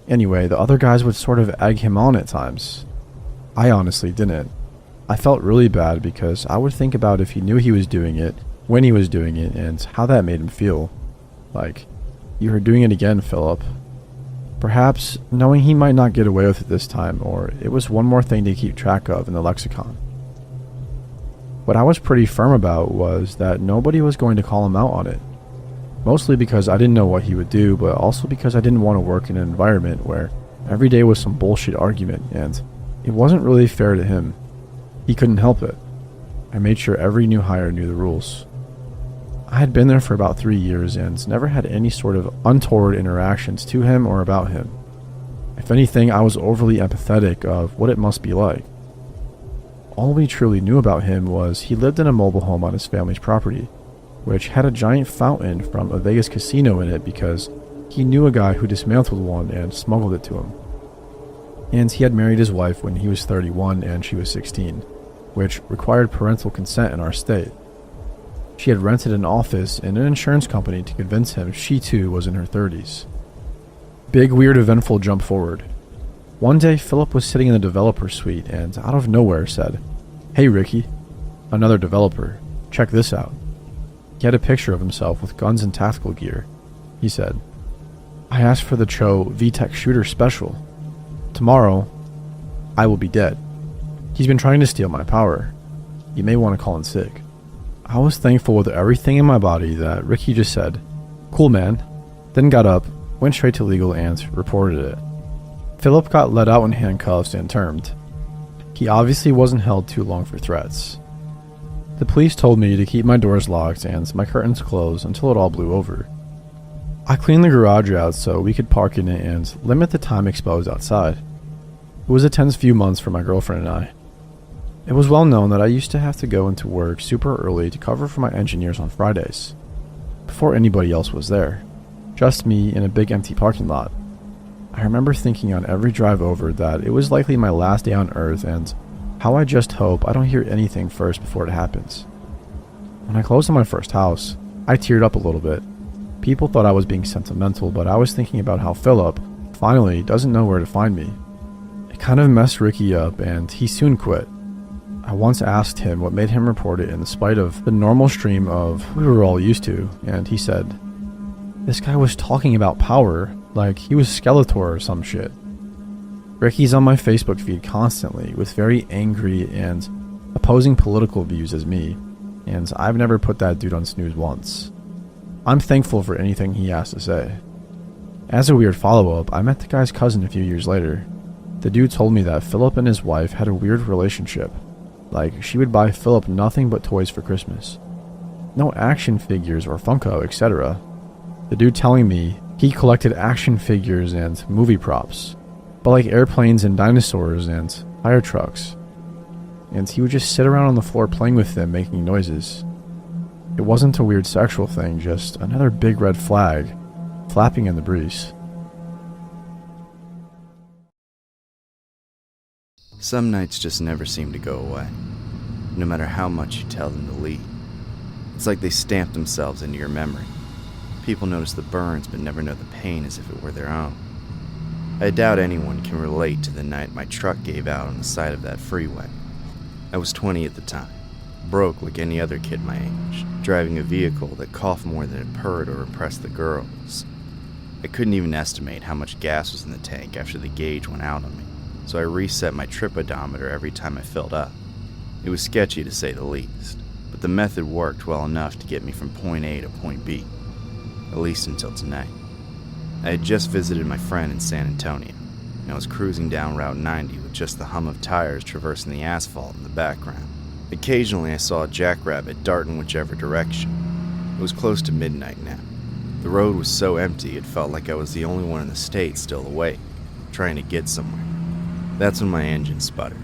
Anyway, the other guys would sort of egg him on at times. I honestly didn't. I felt really bad because I would think about if he knew he was doing it, when he was doing it, and how that made him feel. Like, "You are doing it again, Philip." Perhaps knowing he might not get away with it this time, or it was one more thing to keep track of in the lexicon. What I was pretty firm about was that nobody was going to call him out on it. Mostly because I didn't know what he would do, but also because I didn't want to work in an environment where every day was some bullshit argument, and it wasn't really fair to him. He couldn't help it. I made sure every new hire knew the rules. I had been there for about 3 years and never had any sort of untoward interactions to him or about him. If anything, I was overly empathetic of what it must be like. All we truly knew about him was he lived in a mobile home on his family's property, which had a giant fountain from a Vegas casino in it because he knew a guy who dismantled one and smuggled it to him. And he had married his wife when he was 31 and she was 16, which required parental consent in our state. She had rented an office in an insurance company to convince him she too was in her 30s. Big, weird, eventful jump forward. One day, Philip was sitting in the developer suite and out of nowhere said, "Hey Ricky, another developer, check this out." He had a picture of himself with guns and tactical gear. He said, "I asked for the Cho VTech Shooter Special. Tomorrow, I will be dead. He's been trying to steal my power. You may want to call in sick." I was thankful with everything in my body that Ricky just said, "Cool man," then got up, went straight to legal and reported it. Philip got let out in handcuffs and termed. He obviously wasn't held too long for threats. The police told me to keep my doors locked and my curtains closed until it all blew over. I cleaned the garage out so we could park in it and limit the time exposed outside. It was a tense few months for my girlfriend and I. It was well known that I used to have to go into work super early to cover for my engineers on Fridays, before anybody else was there, just me in a big empty parking lot. I remember thinking on every drive over that it was likely my last day on Earth and how I just hope I don't hear anything first before it happens. When I closed on my first house, I teared up a little bit. People thought I was being sentimental, but I was thinking about how Philip, finally, doesn't know where to find me. It kind of messed Ricky up and he soon quit. I once asked him what made him report it in spite of the normal stream of we were all used to, and he said, "This guy was talking about power like he was Skeletor or some shit." Ricky's on my Facebook feed constantly with very angry and opposing political views as me, and I've never put that dude on snooze once. I'm thankful for anything he has to say. As a weird follow-up, I met the guy's cousin a few years later. The dude told me that Philip and his wife had a weird relationship. Like, she would buy Philip nothing but toys for Christmas. No action figures or Funko, etc. The dude telling me he collected action figures and movie props, but like airplanes and dinosaurs and fire trucks. And he would just sit around on the floor playing with them, making noises. It wasn't a weird sexual thing, just another big red flag flapping in the breeze. Some nights just never seem to go away, no matter how much you tell them to leave. It's like they stamp themselves into your memory. People notice the burns but never know the pain as if it were their own. I doubt anyone can relate to the night my truck gave out on the side of that freeway. I was 20 at the time, broke like any other kid my age, driving a vehicle that coughed more than it purred or impressed the girls. I couldn't even estimate how much gas was in the tank after the gauge went out on me, so I reset my trip odometer every time I filled up. It was sketchy to say the least, but the method worked well enough to get me from point A to point B, at least until tonight. I had just visited my friend in San Antonio, and I was cruising down Route 90 with just the hum of tires traversing the asphalt in the background. Occasionally I saw a jackrabbit dart in whichever direction. It was close to midnight now. The road was so empty it felt like I was the only one in the state still awake, trying to get somewhere. That's when my engine sputtered.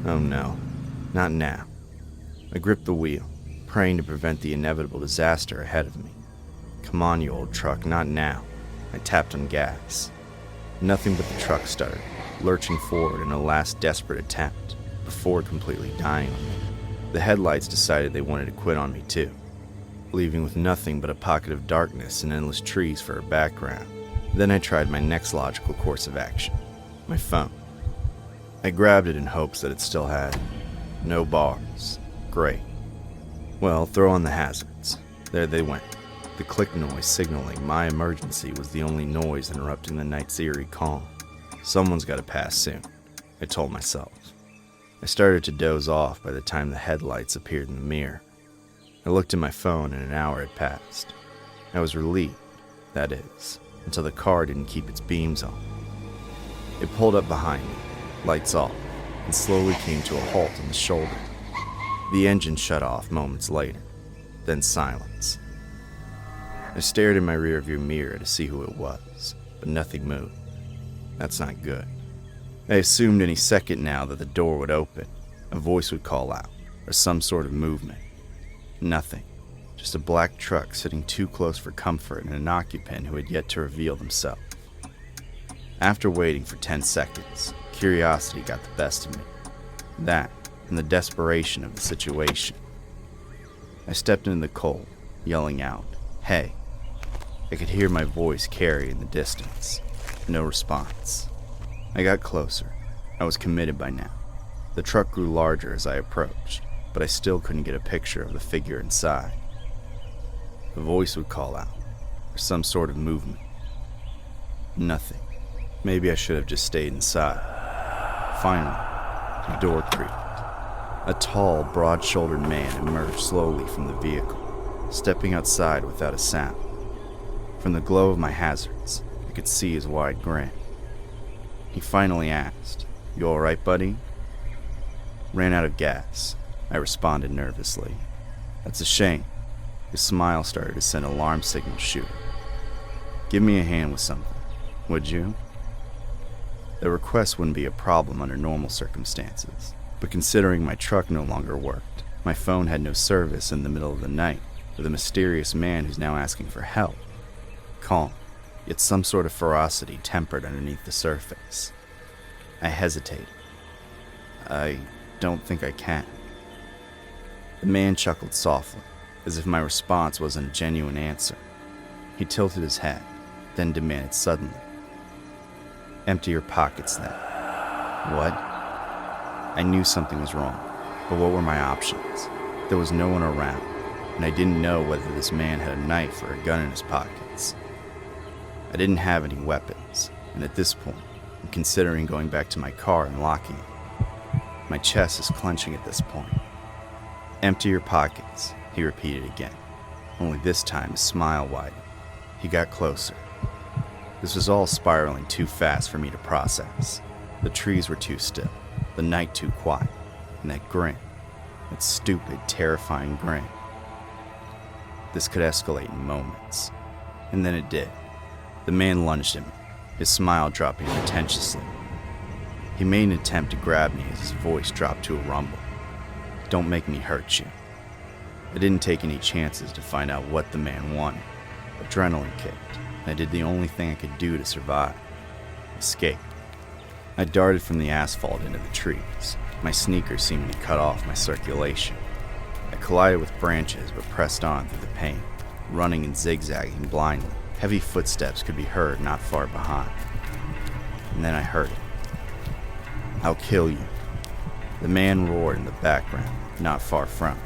Oh no, not now. I gripped the wheel, praying to prevent the inevitable disaster ahead of me. Come on, you old truck, not now. I tapped on gas. Nothing but the truck stuttered, lurching forward in a last desperate attempt, before completely dying on me. The headlights decided they wanted to quit on me too, leaving with nothing but a pocket of darkness and endless trees for a background. Then I tried my next logical course of action, my phone. I grabbed it in hopes that it still had no bars. Great. Well, throw on the hazards. There they went. The click noise signaling my emergency was the only noise interrupting the night's eerie calm. Someone's got to pass soon, I told myself. I started to doze off by the time the headlights appeared in the mirror. I looked at my phone and an hour had passed. I was relieved, that is, until the car didn't keep its beams on. It pulled up behind me, lights off, and slowly came to a halt on the shoulder. The engine shut off moments later, then silence. I stared in my rearview mirror to see who it was, but nothing moved. That's not good. I assumed any second now that the door would open, a voice would call out, or some sort of movement. Nothing. Just a black truck sitting too close for comfort and an occupant who had yet to reveal themselves. After waiting for 10 seconds, curiosity got the best of me. That, and the desperation of the situation. I stepped into the cold, yelling out, "Hey." I could hear my voice carry in the distance. No response. I got closer. I was committed by now. The truck grew larger as I approached, but I still couldn't get a picture of the figure inside. The voice would call out, or some sort of movement. Nothing. Maybe I should have just stayed inside. Finally, the door creaked. A tall, broad-shouldered man emerged slowly from the vehicle, stepping outside without a sound. From the glow of my hazards, I could see his wide grin. He finally asked, "You all right, buddy?" "Ran out of gas," I responded nervously. "That's a shame." His smile started to send alarm signals shooting. "Give me a hand with something, would you?" The request wouldn't be a problem under normal circumstances, but considering my truck no longer worked, my phone had no service in the middle of the night, with a mysterious man who's now asking for help. Calm, yet some sort of ferocity tempered underneath the surface. I hesitated. "I don't think I can." The man chuckled softly, as if my response wasn't a genuine answer. He tilted his head, then demanded suddenly, "Empty your pockets then." "What?" I knew something was wrong, but what were my options? There was no one around, and I didn't know whether this man had a knife or a gun in his pockets. I didn't have any weapons, and at this point, I'm considering going back to my car and locking it. My chest is clenching at this point. "Empty your pockets," he repeated again, only this time his smile widened. He got closer. This was all spiraling too fast for me to process. The trees were too still, the night too quiet, and that grin, that stupid, terrifying grin. This could escalate in moments. And then it did. The man lunged at me, his smile dropping pretentiously. He made an attempt to grab me as his voice dropped to a rumble. "Don't make me hurt you." I didn't take any chances to find out what the man wanted. Adrenaline kicked, and I did the only thing I could do to survive: escape. I darted from the asphalt into the trees, my sneakers seeming to cut off my circulation. I collided with branches but pressed on through the pain, running and zigzagging blindly. Heavy footsteps could be heard not far behind. And then I heard it. "I'll kill you." The man roared in the background, not far from me.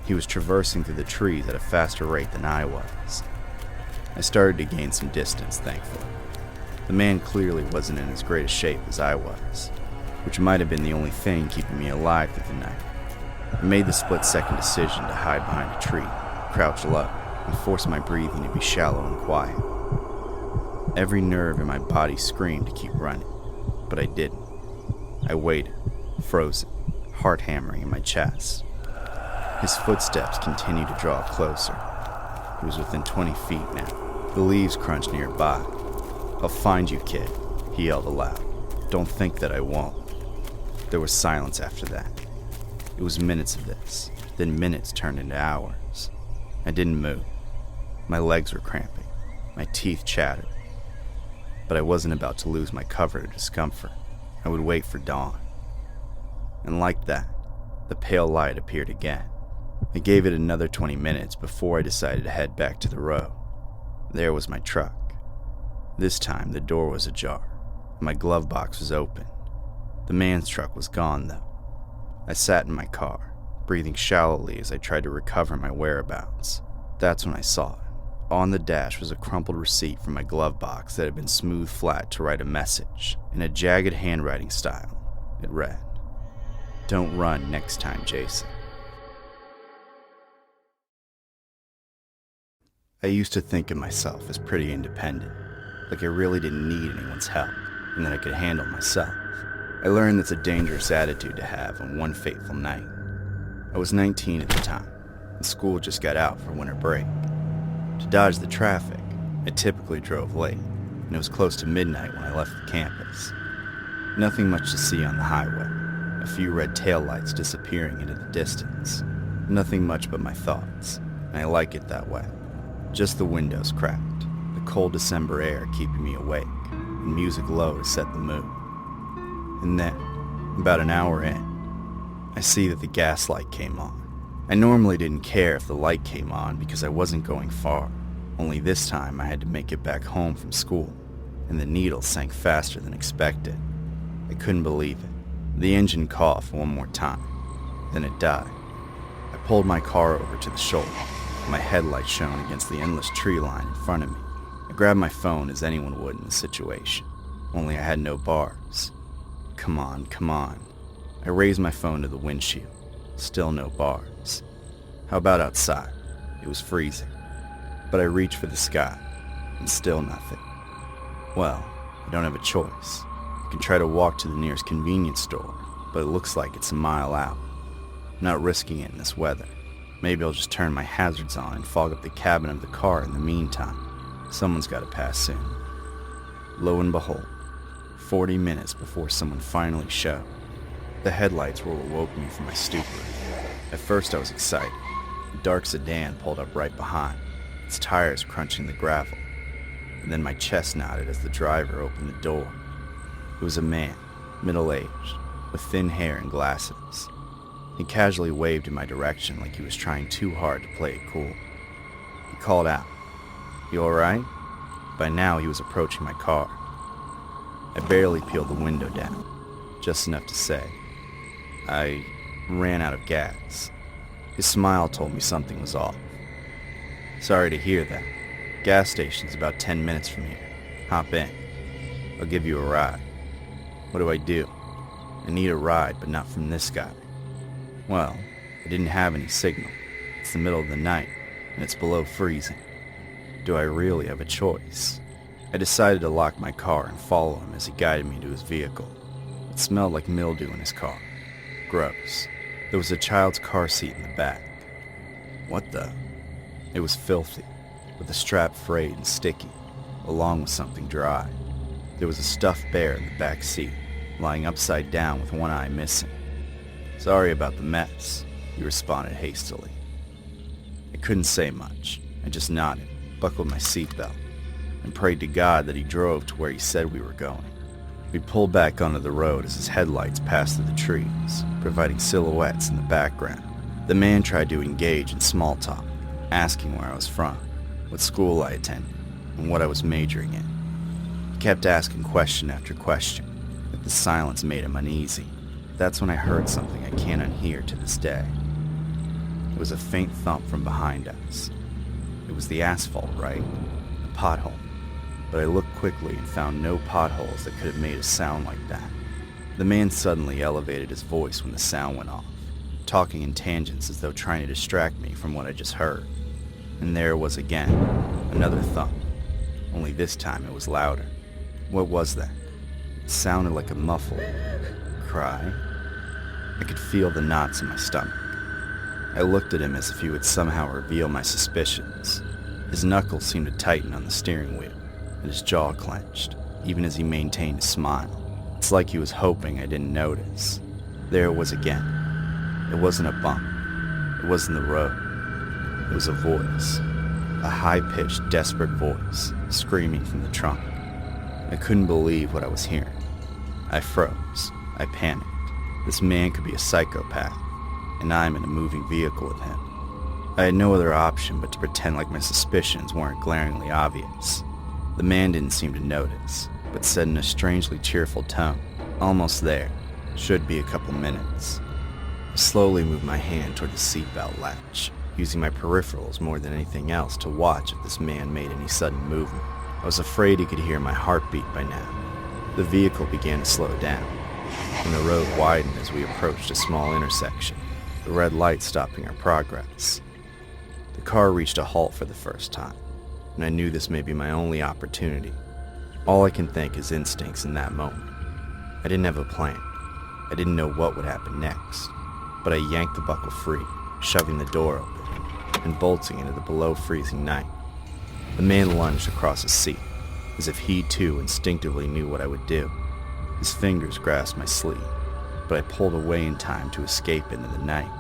He was traversing through the trees at a faster rate than I was. I started to gain some distance, thankfully. The man clearly wasn't in as great a shape as I was, which might have been the only thing keeping me alive through the night. I made the split-second decision to hide behind a tree, crouch low, and force my breathing to be shallow and quiet. Every nerve in my body screamed to keep running, but I didn't. I waited, frozen, heart hammering in my chest. His footsteps continued to draw closer. He was within 20 feet now. The leaves crunched nearby. "I'll find you, kid," he yelled aloud. "Don't think that I won't." There was silence after that. It was minutes of this, then minutes turned into hours. I didn't move. My legs were cramping. My teeth chattered. But I wasn't about to lose my cover to discomfort. I would wait for dawn. And like that, the pale light appeared again. I gave it another 20 minutes before I decided to head back to the road. There was my truck. This time the door was ajar. My glove box was open. The man's truck was gone, though. I sat in my car, breathing shallowly as I tried to recover my whereabouts. That's when I saw it. On the dash was a crumpled receipt from my glove box that had been smoothed flat to write a message. In a jagged handwriting style, it read, "Don't run next time, Jason." I used to think of myself as pretty independent, like I really didn't need anyone's help, and that I could handle myself. I learned that's a dangerous attitude to have on one fateful night. I was 19 at the time, and school just got out for winter break. To dodge the traffic, I typically drove late, and it was close to midnight when I left the campus. Nothing much to see on the highway. A few red taillights disappearing into the distance. Nothing much but my thoughts, and I like it that way. Just the windows cracked, the cold December air keeping me awake, and music low to set the mood. And then, about an hour in, I see that the gas light came on. I normally didn't care if the light came on because I wasn't going far, only this time I had to make it back home from school, and the needle sank faster than expected. I couldn't believe it. The engine coughed one more time, then it died. I pulled my car over to the shoulder, my headlight shone against the endless tree line in front of me. I grabbed my phone as anyone would in the situation, only I had no bars. Come on, come on. I raised my phone to the windshield. Still no bars. How about outside? It was freezing. But I reached for the sky, and still nothing. Well, I don't have a choice. I can try to walk to the nearest convenience store, but it looks like it's a mile out. I'm not risking it in this weather. Maybe I'll just turn my hazards on and fog up the cabin of the car in the meantime. Someone's got to pass soon. Lo and behold, 40 minutes before someone finally showed. The headlights were what woke me from my stupor. At first I was excited. A dark sedan pulled up right behind, its tires crunching the gravel. And then my chest knotted as the driver opened the door. It was a man, middle-aged, with thin hair and glasses. He casually waved in my direction like he was trying too hard to play it cool. He called out, "You alright?" By now he was approaching my car. I barely peeled the window down, just enough to say, "I ran out of gas." His smile told me something was off. "Sorry to hear that. Gas station's about 10 minutes from here. Hop in. I'll give you a ride." What do I do? I need a ride, but not from this guy. Well, I didn't have any signal. It's the middle of the night, and it's below freezing. Do I really have a choice? I decided to lock my car and follow him as he guided me to his vehicle. It smelled like mildew in his car. Gross. There was a child's car seat in the back. What the? It was filthy, with the strap frayed and sticky, along with something dry. There was a stuffed bear in the back seat, lying upside down with one eye missing. "Sorry about the mess," he responded hastily. I couldn't say much. I just nodded, buckled my seatbelt, and prayed to God that he drove to where he said we were going. We pulled back onto the road as his headlights passed through the trees, providing silhouettes in the background. The man tried to engage in small talk, asking where I was from, what school I attended, and what I was majoring in. He kept asking question after question, but the silence made him uneasy. That's when I heard something I can't unhear to this day. It was a faint thump from behind us. It was the asphalt, right? A pothole. But I looked quickly and found no potholes that could have made a sound like that. The man suddenly elevated his voice when the sound went off, talking in tangents as though trying to distract me from what I just heard. And there it was again, another thump. Only this time it was louder. What was that? It sounded like a muffled cry. I could feel the knots in my stomach. I looked at him as if he would somehow reveal my suspicions. His knuckles seemed to tighten on the steering wheel, and his jaw clenched, even as he maintained a smile. It's like he was hoping I didn't notice. There it was again. It wasn't a bump. It wasn't the road. It was a voice. A high-pitched, desperate voice, screaming from the trunk. I couldn't believe what I was hearing. I froze. I panicked. This man could be a psychopath, and I'm in a moving vehicle with him. I had no other option but to pretend like my suspicions weren't glaringly obvious. The man didn't seem to notice, but said in a strangely cheerful tone, "Almost there. Should be a couple minutes." I slowly moved my hand toward the seatbelt latch, using my peripherals more than anything else to watch if this man made any sudden movement. I was afraid he could hear my heartbeat by now. The vehicle began to slow down, and the road widened as we approached a small intersection, the red light stopping our progress. The car reached a halt for the first time, and I knew this may be my only opportunity. All I can think is instincts in that moment. I didn't have a plan. I didn't know what would happen next, but I yanked the buckle free, shoving the door open, and bolting into the below-freezing night. The man lunged across his seat, as if he too instinctively knew what I would do. His fingers grasped my sleeve, but I pulled away in time to escape into the night.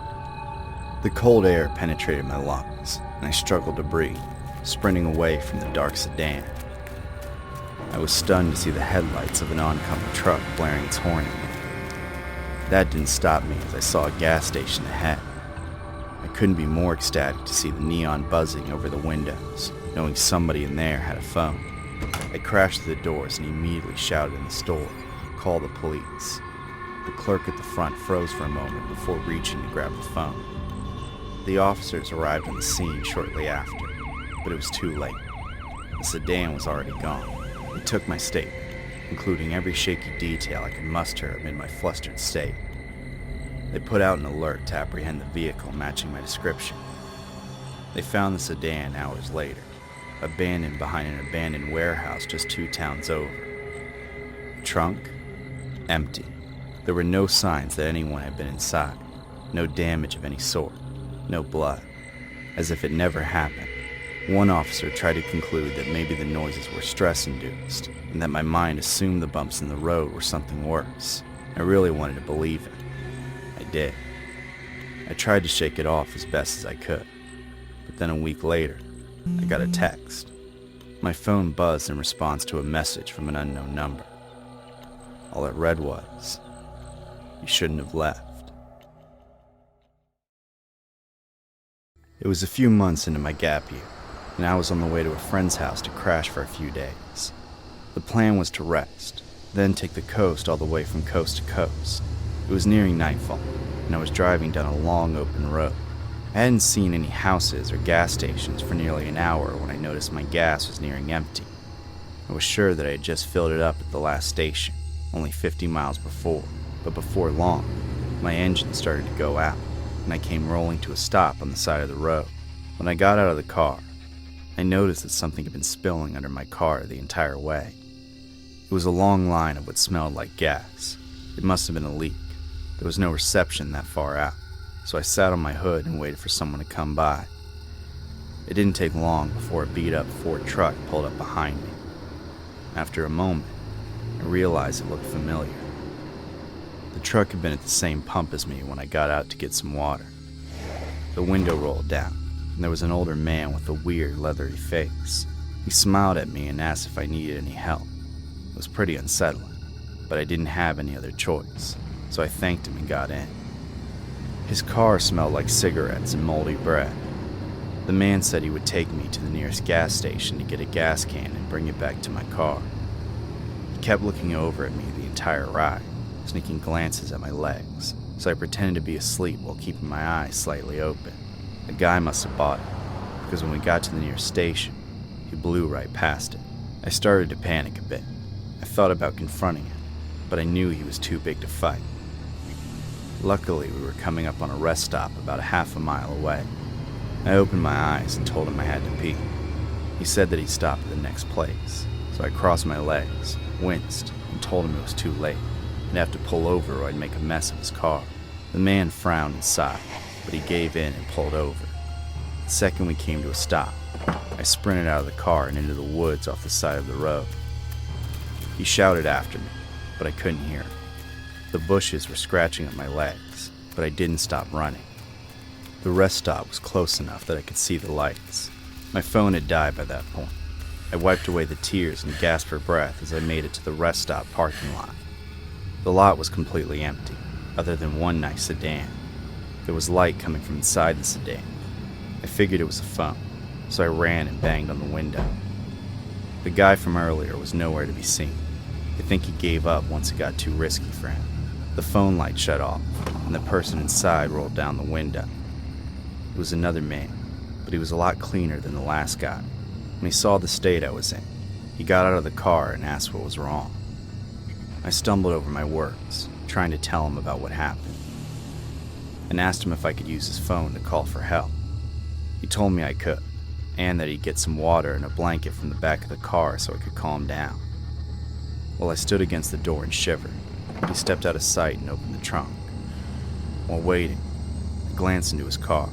The cold air penetrated my lungs, and I struggled to breathe, sprinting away from the dark sedan. I was stunned to see the headlights of an oncoming truck blaring its horn at me. That didn't stop me as I saw a gas station ahead. I couldn't be more ecstatic to see the neon buzzing over the windows, knowing somebody in there had a phone. I crashed through the doors and immediately shouted in the store, "Call the police." The clerk at the front froze for a moment before reaching to grab the phone. The officers arrived on the scene shortly after, but it was too late. The sedan was already gone. They took my statement, including every shaky detail I could muster amid my flustered state. They put out an alert to apprehend the vehicle matching my description. They found the sedan hours later, abandoned behind an abandoned warehouse just 2 towns over. The trunk? Empty. There were no signs that anyone had been inside. No damage of any sort. No blood. As if it never happened. One officer tried to conclude that maybe the noises were stress-induced, and that my mind assumed the bumps in the road were something worse. I really wanted to believe it. I did. I tried to shake it off as best as I could. But then a week later, I got a text. My phone buzzed in response to a message from an unknown number. All it read was, "You shouldn't have left." It was a few months into my gap year, and I was on the way to a friend's house to crash for a few days. The plan was to rest, then take the coast all the way from coast to coast. It was nearing nightfall, and I was driving down a long open road. I hadn't seen any houses or gas stations for nearly an hour when I noticed my gas was nearing empty. I was sure that I had just filled it up at the last station, only 50 miles before, but before long, my engine started to go out, and I came rolling to a stop on the side of the road. When I got out of the car, I noticed that something had been spilling under my car the entire way. It was a long line of what smelled like gas. It must have been a leak. There was no reception that far out, so I sat on my hood and waited for someone to come by. It didn't take long before a beat-up Ford truck pulled up behind me. After a moment, I realized it looked familiar. The truck had been at the same pump as me when I got out to get some water. The window rolled down, and there was an older man with a weird, leathery face. He smiled at me and asked if I needed any help. It was pretty unsettling, but I didn't have any other choice, so I thanked him and got in. His car smelled like cigarettes and moldy bread. The man said he would take me to the nearest gas station to get a gas can and bring it back to my car. He kept looking over at me the entire ride, sneaking glances at my legs, so I pretended to be asleep while keeping my eyes slightly open. The guy must have bought it, because when we got to the nearest station, he blew right past it. I started to panic a bit. I thought about confronting him, but I knew he was too big to fight. Luckily, we were coming up on a rest stop about a half a mile away. I opened my eyes and told him I had to pee. He said that he'd stop at the next place, so I crossed my legs, winced, and told him it was too late. He'd have to pull over or I'd make a mess of his car. The man frowned and sighed, but he gave in and pulled over. The second we came to a stop, I sprinted out of the car and into the woods off the side of the road. He shouted after me, but I couldn't hear him. The bushes were scratching at my legs, but I didn't stop running. The rest stop was close enough that I could see the lights. My phone had died by that point. I wiped away the tears and gasped for breath as I made it to the rest stop parking lot. The lot was completely empty, other than one nice sedan. There was light coming from inside the sedan. I figured it was a phone, so I ran and banged on the window. The guy from earlier was nowhere to be seen. I think he gave up once it got too risky for him. The phone light shut off, and the person inside rolled down the window. It was another man, but he was a lot cleaner than the last guy. When he saw the state I was in, he got out of the car and asked what was wrong. I stumbled over my words, trying to tell him about what happened, and asked him if I could use his phone to call for help. He told me I could, and that he'd get some water and a blanket from the back of the car so I could calm down. While I stood against the door and shivered, he stepped out of sight and opened the trunk. While waiting, I glanced into his car.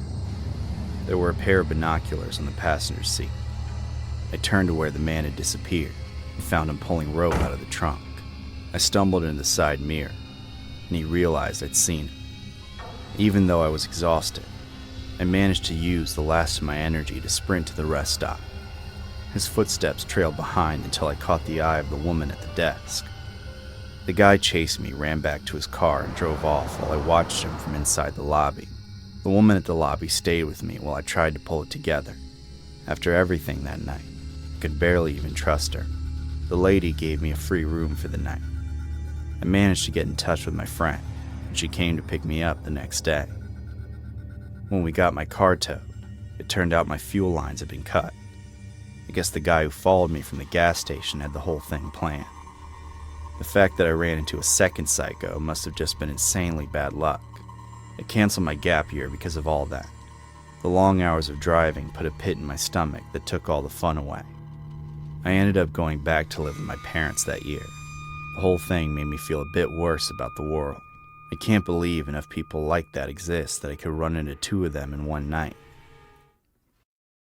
There were a pair of binoculars on the passenger seat. I turned to where the man had disappeared, and found him pulling rope out of the trunk. I stumbled into the side mirror, and he realized I'd seen him. Even though I was exhausted, I managed to use the last of my energy to sprint to the rest stop. His footsteps trailed behind until I caught the eye of the woman at the desk. The guy chased me, ran back to his car, and drove off while I watched him from inside the lobby. The woman at the lobby stayed with me while I tried to pull it together. After everything that night, I could barely even trust her. The lady gave me a free room for the night. I managed to get in touch with my friend, and she came to pick me up the next day. When we got my car towed, it turned out my fuel lines had been cut. I guess the guy who followed me from the gas station had the whole thing planned. The fact that I ran into a second psycho must have just been insanely bad luck. I canceled my gap year because of all that. The long hours of driving put a pit in my stomach that took all the fun away. I ended up going back to live with my parents that year. The whole thing made me feel a bit worse about the world. I can't believe enough people like that exist that I could run into two of them in one night.